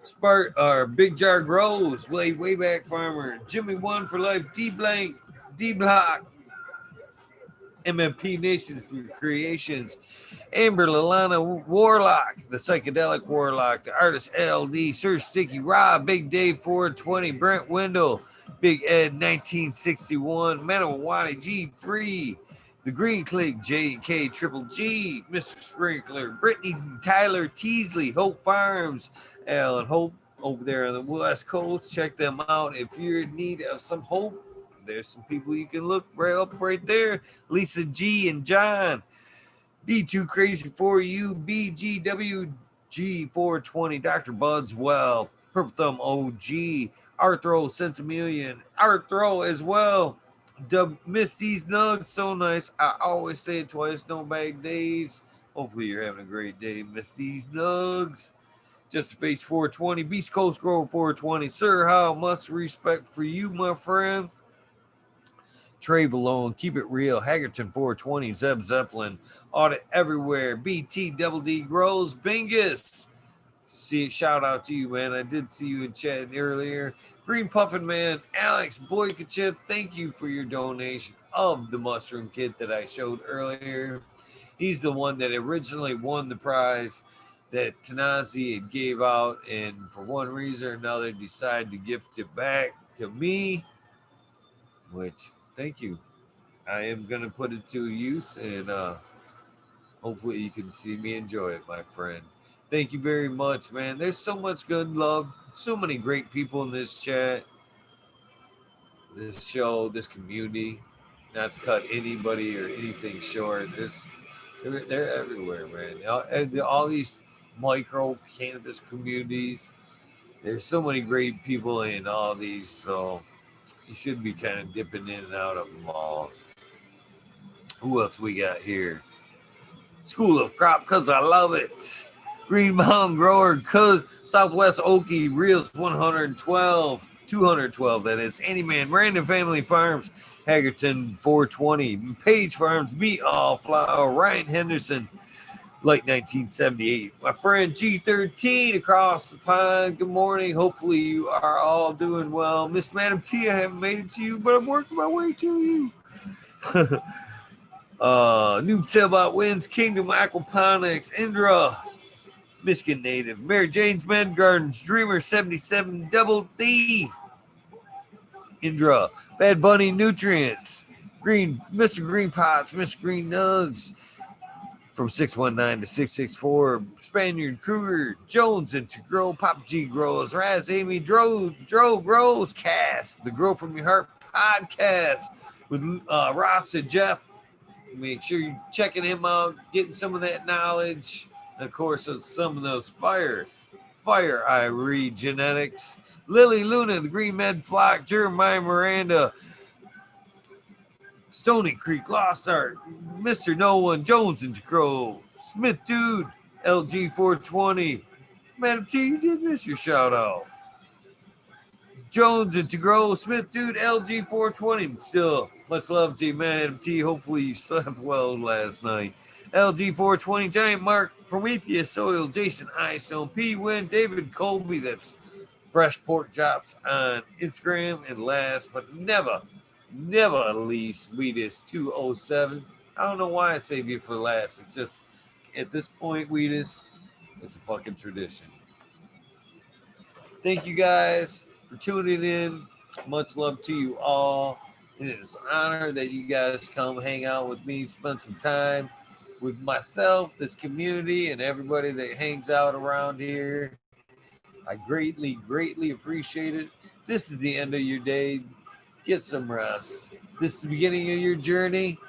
Speaker 1: Spark or Big Jar Grows, way back farmer, Jimmy One for Life, D Blank, D Block, MMP Nations Creations, Amber Lalana Warlock, the Psychedelic Warlock, the Artist LD, Sir Sticky Rob, Big Dave 420, Brent Wendell, Big Ed 1961, Manawati G3, the Green Click JK Triple G, Mr. Sprinkler, Brittany Tyler Teasley, Hope Farms, Alan Hope over there on the West Coast. Check them out if you're in need of some hope. There's some people you can look right up right there. Lisa G and John. Be Too Crazy For You, BGWG420, Dr. Buds Well, Purple Thumb OG, Arthro Centimillion, Arthro as well. Miss these nugs, so nice. I always say it twice, no bad days. Hopefully you're having a great day. Miss these nugs. Just a Face 420, Beast Coast Grower 420. Sir, how much respect for you, my friend. Trey Valone, Keep It Real, Haggerton 420, Zeb Zeppelin, Audit Everywhere, BT Double D Grows, Bingus. See, shout out to you, man. I did see you in chat earlier. Green Puffin Man, Alex Boykachev, thank you for your donation of the mushroom kit that I showed earlier. He's the one that originally won the prize that Tanazi had gave out, and for one reason or another decided to gift it back to me, which thank you. I am going to put it to use, and hopefully you can see me enjoy it, my friend. Thank you very much, man. There's so much good love, so many great people in this chat, this show, this community. Not to cut anybody or anything short. They're everywhere, man. All these micro cannabis communities. There's so many great people in all these, so you should be kind of dipping in and out of them all. Who else we got here? School of Crop, cause I love it. Green Mountain Grower, cause Southwest Okie, Reels 112, 212, that is. Anyman, Random Family Farms, Haggerton 420, Page Farms, Meat All Flour, Ryan Henderson, like 1978. My friend G13 across the pond. Good morning. Hopefully you are all doing well. Miss Madam T, I haven't made it to you, but I'm working my way to you. New Sailbot Wins, Kingdom Aquaponics, Indra, Michigan native, Mary Jane's Men Gardens, Dreamer 77, Double D, Indra, Bad Bunny Nutrients, Green, Mr. Green Pots, Mr. Green Nugs, from 619 to 664, Spaniard Kruger, Jones into Grow, Pop G Grows, Raz Amy Dro Grows, Cast, the Grow From Your Heart podcast with Ross and Jeff. Make sure you're checking him out, getting some of that knowledge. And of course, some of those fire I read genetics. Lily Luna, the Green Med Flock, Jeremiah Miranda, Stony Creek, Lost Art, Mr. No One, Jones and Crow, Smith Dude, LG 420. Madam T, you did miss your shout out. Jones and Grow, Smith Dude, LG 420. Still, much love to you, Madam T. Hopefully you slept well last night. LG 420, Giant Mark, Prometheus Soil, Jason Eyestone, P. Win, David Colby, that's Fresh Pork Chops on Instagram. And last but never least, Weedus 207. I don't know why I save you for last. It's just, at this point, Weedus, it's a fucking tradition. Thank you guys for tuning in. Much love to you all. It is an honor that you guys come hang out with me, spend some time with myself, this community, and everybody that hangs out around here. I greatly, greatly appreciate it. This is the end of your day. Get some rest. This is the beginning of your journey.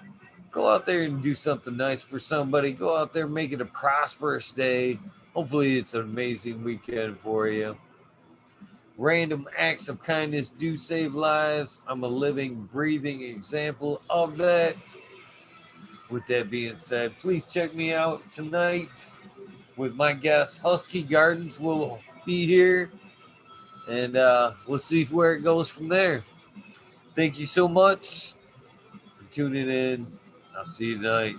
Speaker 1: Go out there and do something nice for somebody. Go out there, make it a prosperous day. Hopefully, it's an amazing weekend for you. Random acts of kindness do save lives. I'm a living, breathing example of that. With that being said, please check me out tonight with my guest. Husky Gardens will be here, and we'll see where it goes from there. Thank you so much for tuning in. I'll see you tonight.